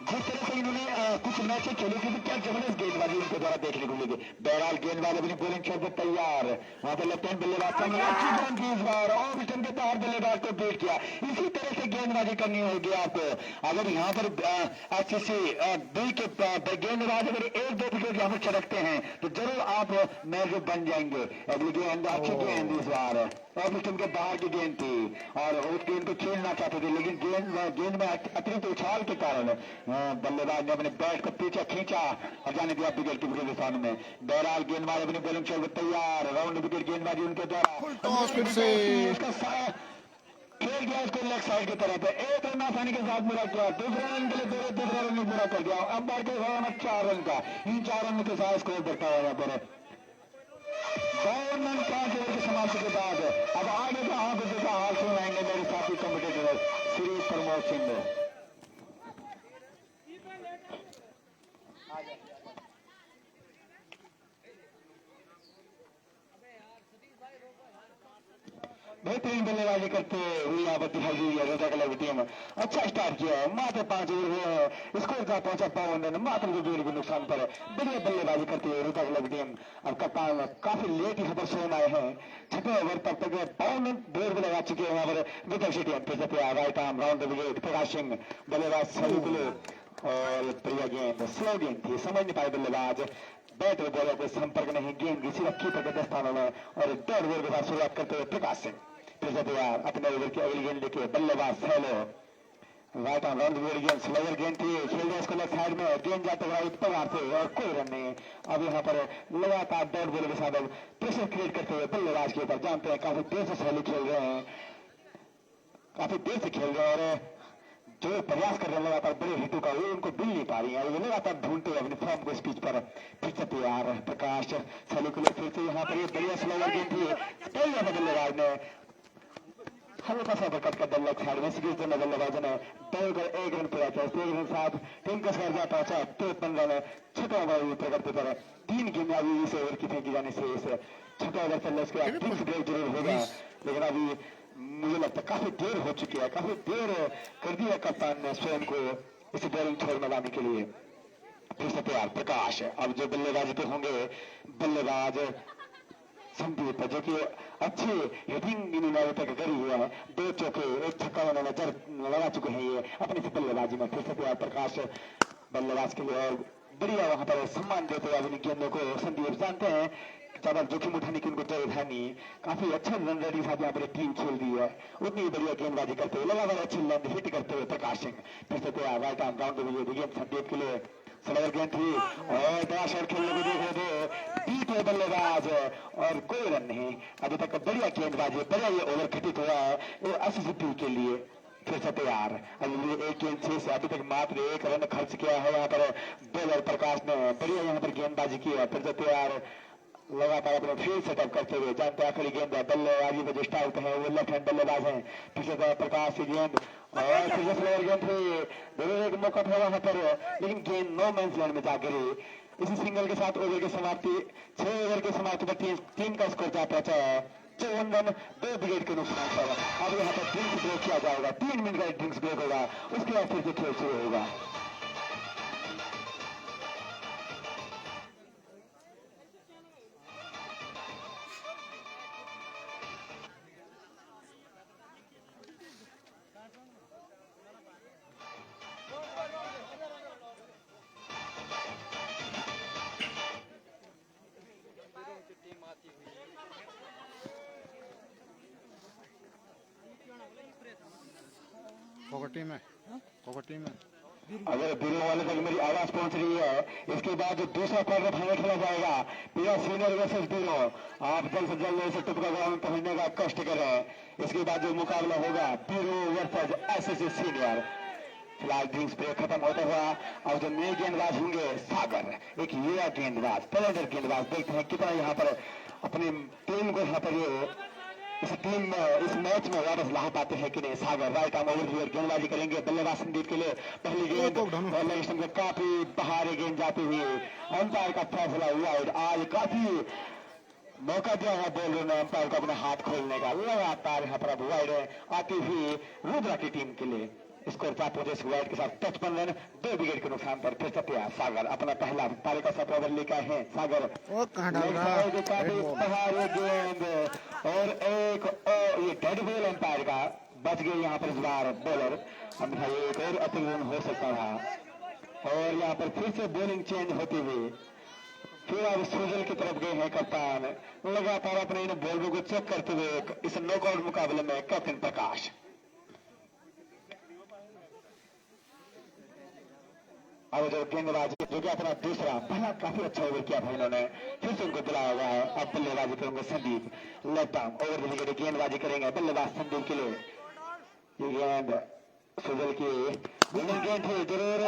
जिस तरह से इन्होंने कुछ मैचें खेले थे तो क्या जबरदस्त गेंदबाजी उनके द्वारा देखने को मिली। बहरहाल गेंदबाज अपनी बॉलिंग छोड़ कर तैयार। वहां पर लेफ्ट हैंड बल्लेबाज सामने अच्छी गेंद की इस बार ऑफ स्टंप के बाहर बल्लेबाज को बीट किया। इसी तरह से गेंदबाजी करनी होगी आपको। अगर यहाँ पर एचसीसी बी के गेंदबाज अगर 1-2 विकेट यहाँ पर छिड़कते हैं तो जरूर आप मैच बन जाएंगे। अगली गेंद अच्छी गेंद इस बार ऑफ स्टंप के बाहर की गेंद थी और उस गेंद को खेलना चाहते थे लेकिन गेंद में अतिरिक्त उछाल के कारण बल्लेबाज ने अपने बैट को पीछे खींचा और जाने दिया विकेट की विकेट के सामने। बहरहाल गेंदबाज अपनी बॉलिंग छोड़कर तैयार। राउंड विकेट गेंदबाजी उनके द्वारा खेल गया इसको लेग साइड की तरफ। 1 रन आसानी के साथ पूरा किया। दूसरा रन के लिए दूसरा रन पूरा कर दिया। अब बार के 4 रन का। इन 4 रन के साथ स्कोर बढ़ता हुआ यहाँ पर 52 रन 5 ओवर की समाप्ति के बाद। अब आगे का हाल सुनाएंगे मेरे साथी कम्पिटेटर श्री प्रमोद सिंह। बेहतरीन बल्लेबाजी करते हुए यहाँ पर दिखाई दी है रजा क्लब की टीम। अच्छा स्टार्ट किया है। मात्र 5 ओवर हुए हैं। स्कोर का पहुंचा 52 रन मात्र 2 विकेट के नुकसान पर। बढ़िया बल्लेबाजी करती है रजा क्लब की टीम। अब कप्तान काफी लेट यहाँ पर सोन आए हैं। 6वें ओवर तब तक 52 रन डेढ़ लगा चुके हैं यहाँ पर विकेट टीम। फिर right arm round wicket Prakash Singh बल्लेबाज सभी बुले और बढ़िया गेंद स्लो गेंद थी। समझ नहीं पाए बल्लेबाज। बैट और बॉलर को संपर्क नहीं। गेंद की सिर्फ कीपर के 10 स्थानों में और 1.5 ओवर के साथ शुरुआत करते हुए प्रकाश सिंह तैयार अपने ओवर की अगली गेंद लेके बल्लेबाज सैलो राइट आर्म राउंड गेंद स्लोअर गेंद थी। खेल रहे इसको लेफ्ट साइड में गेंद जाते हुए उत्तर से और कोई रन नहीं। अब यहाँ पर लगातार 1.5 बॉल के साथ प्रेशर क्रिएट करते हुए बल्लेबाज के ऊपर। जानते हैं काफी देर से सैलो खेल रहे हैं। काफी देर से खेल रहे हैं और जो प्रयास कर रहे हैं लगातार बड़े हिटों का वो उनको मिल नहीं पा रही है। वो लगातार ढूंढते हुए अपनी फॉर्म को स्पीच पर फिर से तैयार प्रकाश सैलो के लिए फिर से यहाँ पर बढ़िया स्लोअर गेंद थी। पहले बल्लेबाज ने हल्का सा कट कर लेग साइड में सीरीज में बल्लेबाज ने 1 रन पूरा किया। 1 रन साथ 3 का स्कोर जा पहुंचा 53 रन। 6वां ओवर ऊपर करते पर 3 गेंद अभी इस ओवर की फेंकी जाने से इस 6वां ओवर चलने उसके बाद ड्रिंक्स ब्रेक जरूर होगा लेकिन अभी मुझे लगता है काफी देर हो चुकी है। काफी देर कर दिया कप्तान ने स्वयं को इस बॉलिंग छोड़ में लाने के लिए। फिर से तैयार प्रकाश। अब जो बल्लेबाजी पे होंगे बल्लेबाज संदीप जो कि अच्छी हिटिंग इन्होंने अभी तक करी हुआ है। 2 चौके 1 छक्का उन्होंने लगा चुके हैं ये अपनी बल्लेबाजी में। फिर से तैयार प्रकाश बल्लेबाज के लिए और बढ़िया वहां पर सम्मान देते हुए अपनी गेंदों को संदीप जानते हैं ज्यादा जोखिम उठाने की उनको जरूरत है नहीं। काफी अच्छा रन रेडी साथ यहाँ पर टीम खेल दी है। उतनी बढ़िया गेंदबाजी करते हुए लगातार अच्छी रन हिट करते हुए प्रकाश सिंह फिर से तैयार राइट आर्म राउंड गेंद संदीप के लिए स्लोअर गेंद थी और बड़ा शॉट खेलने को देख रहे थे। बीट है बल्लेबाज और कोई रन नहीं। अभी तक बढ़िया गेंदबाजी बढ़िया ये ओवर घटित हुआ है 80 के लिए। फिर से तैयार अभी 1 गेंद 6 से अभी तक मात्र 1 रन खर्च किया है यहाँ पर बॉलर प्रकाश ने। बढ़िया यहाँ पर गेंदबाजी की है। फिर से तैयार लगातार अपने फील्ड सेटअप करते हुए जानते हैं आखिरी गेंद बल्लेबाजी में जो स्टाइल है वो लेफ्ट हैंड बल्लेबाज है। फिर से प्रकाश की गेंद और फिर से स्लोअर गेंद थी। एक मौका था वहां पर लेकिन गेंद नो मैंस लैंड में जा गिरी। इसी सिंगल के साथ ओवर की समाप्ति 6 ओवर की समाप्ति पर 3 का स्कोर जा पहुंचा है 54 रन 2 विकेट के नुकसान पर। अब यहाँ पर ड्रिंक्स ब्रेक किया जाएगा। 3 मिनट का ड्रिंक्स ब्रेक होगा उसके बाद फिर से खेल शुरू होगा। टीम है अगर दिल्ली वाले तक मेरी आवाज पहुंच रही है इसके बाद जो दूसरा क्वार्टर फाइनल खेला जाएगा पीरा सीनियर वर्सेस बीरो। आप जल्द से जल्द इसे टुकड़ा ग्राउंड पहुंचने का कष्ट करें। इसके बाद जो मुकाबला होगा बीरो वर्सेस एसएससी सीनियर। फिलहाल ड्रिंक्स ब्रेक खत्म होता हुआ और जो नए गेंदबाज होंगे सागर एक युवा गेंदबाज टैलेंटेड गेंदबाज देखते हैं कितना यहाँ पर अपनी टीम को यहाँ पर ये इस टीम में इस मैच में वापस ला पाते हैं कि नहीं। सागर राइट आर्म ओवर गेंदबाजी करेंगे बल्लेबाज संदीप के लिए। पहली गेंद बल्ले स्टंप में काफी बहारी गेंद जाती हुई अंपायर का फैसला वाइड। आज काफी मौका दिया है बॉलर ने अंपायर को अपने हाथ खोलने का। लगातार यहाँ पर अब वाइड आती हुई रुद्रा की टीम के लिए। स्कोर 4 वाइड के साथ 55 रन 2 विकेट के नुकसान पर फिर से तैयार सागर अपना पहला पारी का 7 ओवर लेकर है। सागर काफी बहारी गेंद और एक ये डेड बॉल अंपायर का बच गए यहाँ पर इस बार बॉलर। अन्यथा एक और अतिरिक्त रन हो सकता था। और यहाँ पर फिर से बॉलिंग चेंज होती हुई फिर अब सुजल की तरफ गए हैं कप्तान। लगातार अपने इन बॉलों को चेक करते हुए इस नॉकआउट मुकाबले में कैप्टन प्रकाश। अब जो गेंदबाज जो कि अपना दूसरा पहला काफी अच्छा ओवर किया था इन्होंने फिर से उनको बुलाया गया है। अब बल्लेबाजी करेंगे Sandeep left arm over Delhi गेंदबाजी करेंगे बल्लेबाज संदीप के लिए। ये गेंद सुजल की गेंद थी जरूर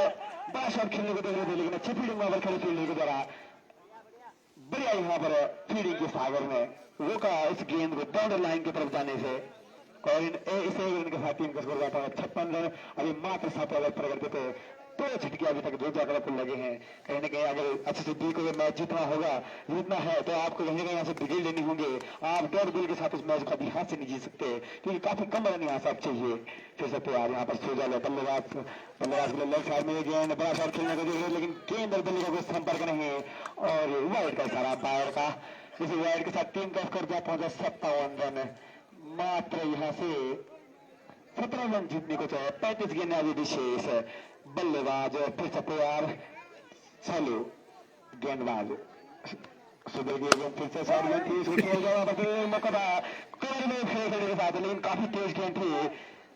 बड़ा शॉट खेलने को देख रहे थे लेकिन अच्छी फील्डिंग ओवर खेली फील्डिंग के द्वारा बढ़िया यहाँ पर फील्डिंग के सागर में रोका इस गेंद को बाउंड्री लाइन की तरफ जाने से। और इस रन के साथ टीम का स्कोर जाता है 56 रन। अभी मात्र 7 ओवर प्रगति पे 2 झटके अभी तक 2 जगह पर लगे हैं। कहीं ना कहीं अगर अच्छे से डी को मैच जीतना होगा जीतना है तो आपको कहीं ना कहीं यहाँ से विकेट लेनी होंगे। आप डॉट बॉल के साथ इस मैच को अभी हाथ से नहीं जीत सकते क्योंकि काफी कम रन यहाँ से आप चाहिए। फिर से तैयार यहाँ पर सुजल है बल्लेबाज के लिए लेफ्ट साइड में गेंद बड़ा शॉट खेलने को देख लेकिन गेंद और बल्ले का कोई संपर्क नहीं और वाइड का इशारा अंपायर का। इस वाइड के साथ टीम का स्कोर जा पहुंचा 57 रन। मात्र यहाँ से 17 रन जीतने को चाहिए। 35 गेंद अभी विशेष बल्लेबाज फिर से तैयार चालू गेंदबाज सुबह की गेंद फिर से साइड में थी मौका था कवर में खेलने के साथ लेकिन काफी तेज गेंद थी।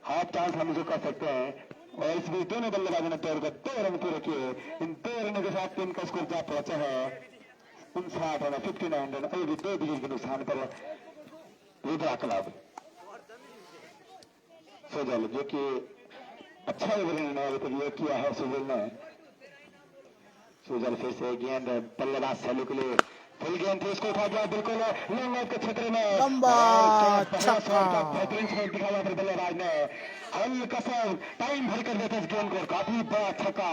हाफ चांस हम जो कर सकते हैं और इस बीच दोनों बल्लेबाजों ने तोड़कर 2 रन पूरे किए। इन 2 रनों के साथ टीम का स्कोर जा पहुंचा है 59 रन 59 रन। अभी 2 विकेट के नुकसान पर रुद्रा क्लब सुजल जो कि अच्छा ओवर किया है सुजल ने। सुजल फिर से गेंद बल्लेबाज सैलू के लिए फुल गेंद थी उसको उठा दिया बिल्कुल लॉन्ग आउट के क्षेत्र में बेहतरीन शॉट दिखाया फिर बल्लेबाज ने हल्का सा टाइम भर कर देते इस गेंद को। काफी बड़ा छक्का।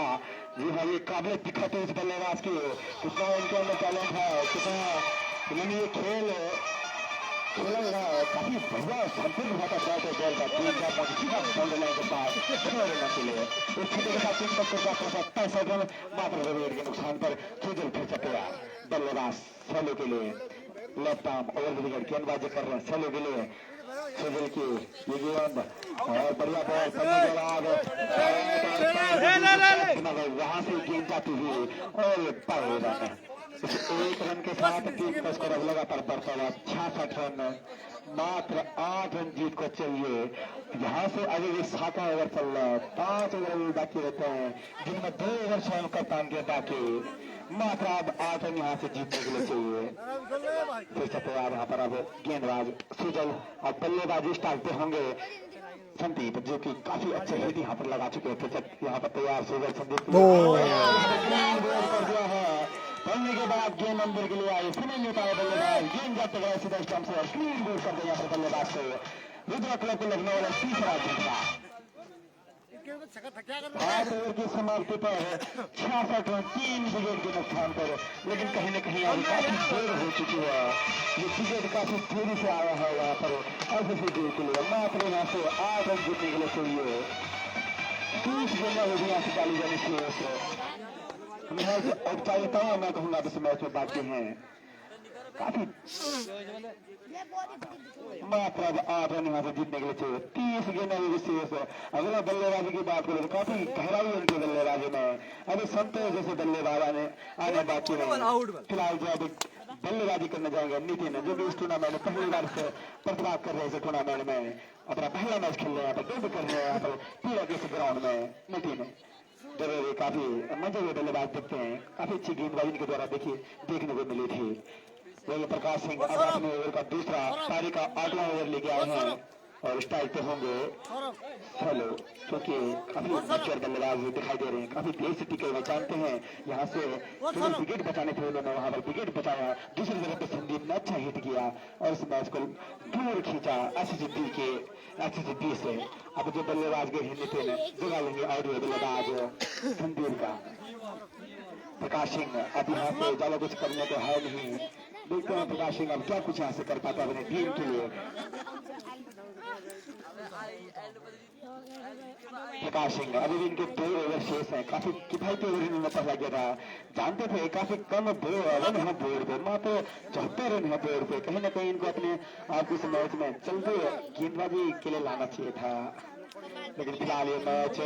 जी हाँ ये काबिलियत दिखाते इस बल्लेबाज की कितना उनके अंदर टैलेंट है कितना इन्होंने ये खेल खेला काफी बढ़िया संपूर्ण होता है बॉल का टीम का बाउंड्री लाइन के पास के लिए इस छक्के के साथ टीम का स्कोर 65 रन मात्र विकेट के नुकसान पर सुजल फिर से तैयार बल्लेबाज सैलू के लिए लेफ्ट आर्म ओवर विकेट गेंदबाजी कर रहे हैं सैलू के लिए। सुजल की ये गेंद और बढ़िया बॉल करने के बाद वहां से गेंद जाती हुई और पाए रन 1 रन के साथ टीम का स्कोर अब लगातार बढ़ता हुआ 66 रन। मात्र 8 रन जीत को चाहिए। यहाँ से अभी भी 7 ओवर चल रहा है 5 ओवर बाकी रहते हैं जिनमें 2 ओवर स्वयं कप्तान के बाकी। मात्र अब 8 रन यहाँ से जीतने के लिए चाहिए। फिर से तैयार यहाँ पर अब गेंदबाज सुजल और बल्लेबाजी स्टार्ट पे होंगे संदीप जो कि काफी अच्छे हिट यहाँ पर लगा चुके हैं। फिर से यहाँ पर तैयार सुजल संदीप कर दिया है पढ़ने के बाद गेंद अंदर के लिए आए समझ नहीं पाए बल्लेबाज गेंद जाते गए सीधा स्टंप से क्लीन बॉल कर दिया पर बल्लेबाज को रुद्रा क्लब को लगने वाला तीसरा झटका। 8 ओवर की समाप्ति पर 66 रन 3 विकेट के नुकसान पर लेकिन कहीं न कहीं अभी काफी देर हो चुकी है। ये विकेट काफी देरी से आया है यहाँ पर अर्धशतक के लिए। मात्र यहाँ से 8 रन जीतने के लिए चाहिए 30 गेंदें यहाँ से डाली जानी चाहिए। औपचारिकताएं मैं कहूंगा इस मैच में बाकी हैं काफी। मात्र अब 8 रन यहाँ से जीतने के लिए चाहिए 30 गेंदें विशेष। अगला बल्लेबाजी की बात करें तो काफी गहराई उनके बल्लेबाजी में अभी संतोष जैसे बल्लेबाज आने बाकी नहीं। फिलहाल जो अभी बल्लेबाजी करने जाएंगे नितिन जो भी इस टूर्नामेंट में पहली बार से प्रतिभाग कर रहे हैं टूर्नामेंट में अपना पहला मैच खेल रहे हैं यहाँ पर डेब्यू कर रहे हैं यहाँ पर पूरा के ग्राउंड में नितिन जरूर काफी मजे हुए बल्लेबाज दिखते हैं। काफी अच्छी गेंदबाजी इनके द्वारा देखने को मिली थी। वही प्रकाश सिंह अब अपने ओवर का दूसरा पारी का 8वां ओवर लेके आए हैं और स्ट्राइक पे होंगे हेलो, क्योंकि काफी मच्योर बल्लेबाज दिखाई दे रहे हैं, काफी देर से टिके हुए जानते हैं। यहाँ से विकेट बचाने थे उन्होंने, वहां पर विकेट बचाया। दूसरी जगह पे संदीप ने अच्छा हिट किया और इस मैच को दूर खींचा एसएसजी से। अब जो बल्लेबाज के नितिन जगा लेंगे ऑडियो बल्लेबाज संदीप का। प्रकाश सिंह अब यहाँ से ज्यादा कुछ करने को है नहीं, देखते हैं प्रकाश सिंह अब क्या कुछ यहाँ से कर पाता है अपने टीम के लिए। प्रकाश सिंह अभी भी इनके 2 ओवर शेष हैं, काफी किफायती ओवर इन्होंने पहला किया था। जानते थे काफी कम रन है बोर्ड पे, मात्र 74 रन है बोर्ड पे। कहीं ना कहीं इनको अपने आप इस मैच में चलते गेंदबाजी के लिए लाना चाहिए था, लेकिन फिलहाल ये मैच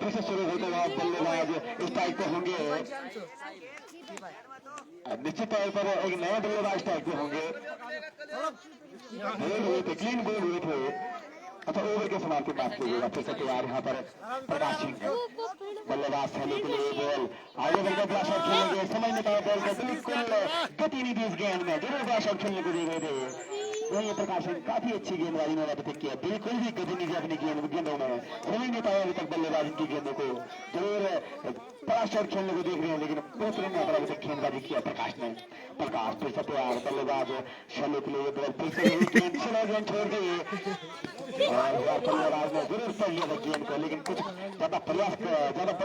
फिर से शुरू होते हुए बल्लेबाज स्ट्राइक पे होंगे। निश्चित तौर पर एक नया बल्लेबाज स्ट्राइक पे होंगे। बोल्ड हुए थे, क्लीन बोल्ड हुए थे। अच्छा, ओवर के समाप्ति बात कीजिएगा फिर से तैयार यहाँ पर प्रकाश सिंह बल्लेबाज खेलने के लिए बॉल आगे बढ़कर बड़ा शॉट खेलेंगे, समझ नहीं पाया बॉल को, बिल्कुल गति नहीं दी इस गेंद में, जरूर बड़ा शॉट खेलने को दे रहे थे। वही प्रकाश सिंह काफी अच्छी गेंदबाजी उन्होंने अभी तक किया, बिल्कुल भी गति नहीं दी अपनी गेंदों में, समझ नहीं पाया अभी तक बल्लेबाज की गेंदों को। जरूर बड़ा शॉट खेलने को देख रहे हैं, लेकिन बेहतरीन यहाँ पर अभी तक गेंदबाजी किया प्रकाश ने। प्रकाश फिर से तैयार बल्लेबाज शैलो के लिए फिर से गेंद छोड़ दी और बल्लेबाज ने जरूर पढ़ लिया गेंद को, लेकिन कुछ ज्यादा बड़ा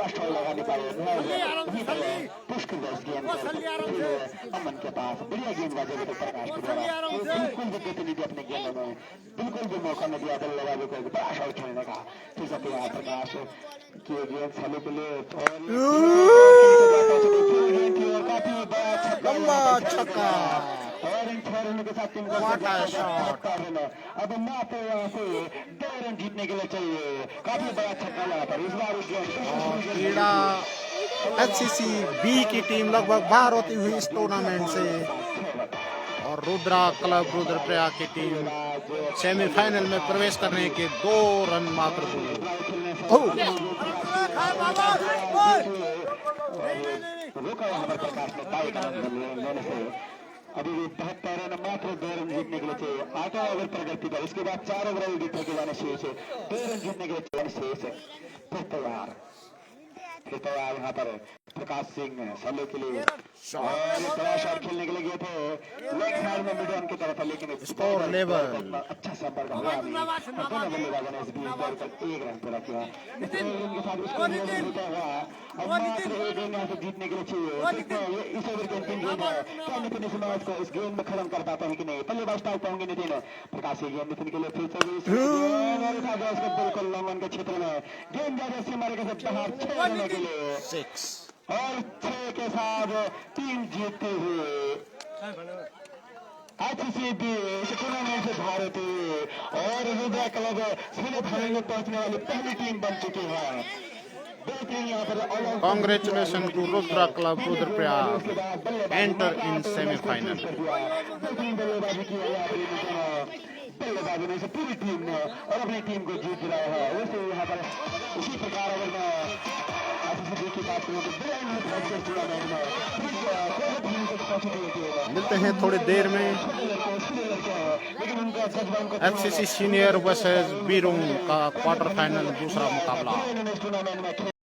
शॉट लगा नहीं पाए। पुश कर दिया इस गेंद को अमन के पास, बढ़िया गेंदबाजी अभी तक प्रकाश के द्वारा, बिल्कुल भी गति नहीं दी अपने गेंदों में, बिल्कुल भी मौका नहीं दिया बल्लेबाजों को बड़ा शॉट खेलने का। फिर से तैयार प्रकाश की गेंद शैलो के लिए काफी बड़ा छक्का और इन 6 रनों के साथ टीम को अब मात्र यहाँ से 2 रन जीतने के लिए चाहिए। काफी बड़ा छक्का यहाँ पर इस बार क्रीड़ा एचसीसी बी की टीम लगभग बाहर होती हुई इस टूर्नामेंट से, और रुद्रा क्लब रुद्रप्रयाग की टीम सेमीफाइनल में प्रवेश करने के 2 रन मात्र रोका यहाँ पर प्रकाश ने टाई का लेने से। अभी भी 72 रन मात्र 2 रन जीतने के लिए चाहिए। 8 ओवर प्रगति पर, इसके बाद 4 ओवर विकेट के जाने शेष है, 2 रन जीतने के लिए शेष है। फिर तैयार यहाँ पर प्रकाश सिंह शैलो के लिए और बड़ा शॉट खेलने के लिए गए थे लेग साइड में मिडियम की तरफ, लेकिन स्कोर लेवल अच्छा संपर्क हुआ नहीं। दोनों बल्लेबाजों ने इस 20 बॉल पर 1 रन पूरा किया। इनके साथ स्कोर लेवल होता हुआ अब मात्र 1 रन यहाँ से जीतने के लिए चाहिए। इस ओवर की अंतिम गेंद है, क्या नितिन इस मैच को इस गेंद में खत्म कर पाते हैं कि नहीं? बल्लेबाज टाइप पाएंगे नितिन। प्रकाश की गेंद नितिन के लिए फिर से बिल्कुल लंबन के क्षेत्र में गेंद ज्यादा से मारे बाहर 6 रनों के लिए 6 और 6 के साथ टीम जीतते हुए एचसीबी टूर्नामेंट से भारत और रुद्रा क्लब सेमीफाइनल में पहुंचने वाली पहली टीम बन चुकी है। Congratulations to Rudra Club Rudraprayag enter in semi-final. बल्लेबाजों ने पूरी टीम ने और अपनी टीम को जीत दिलाया है। वैसे यहाँ पर उसी प्रकार अगर मैं एचसीबी की बात करूँ तो टूर्नामेंट में मिलते हैं थोड़ी देर में एचसीसी सीनियर वर्सेस बीरों का क्वार्टर फाइनल दूसरा मुकाबला।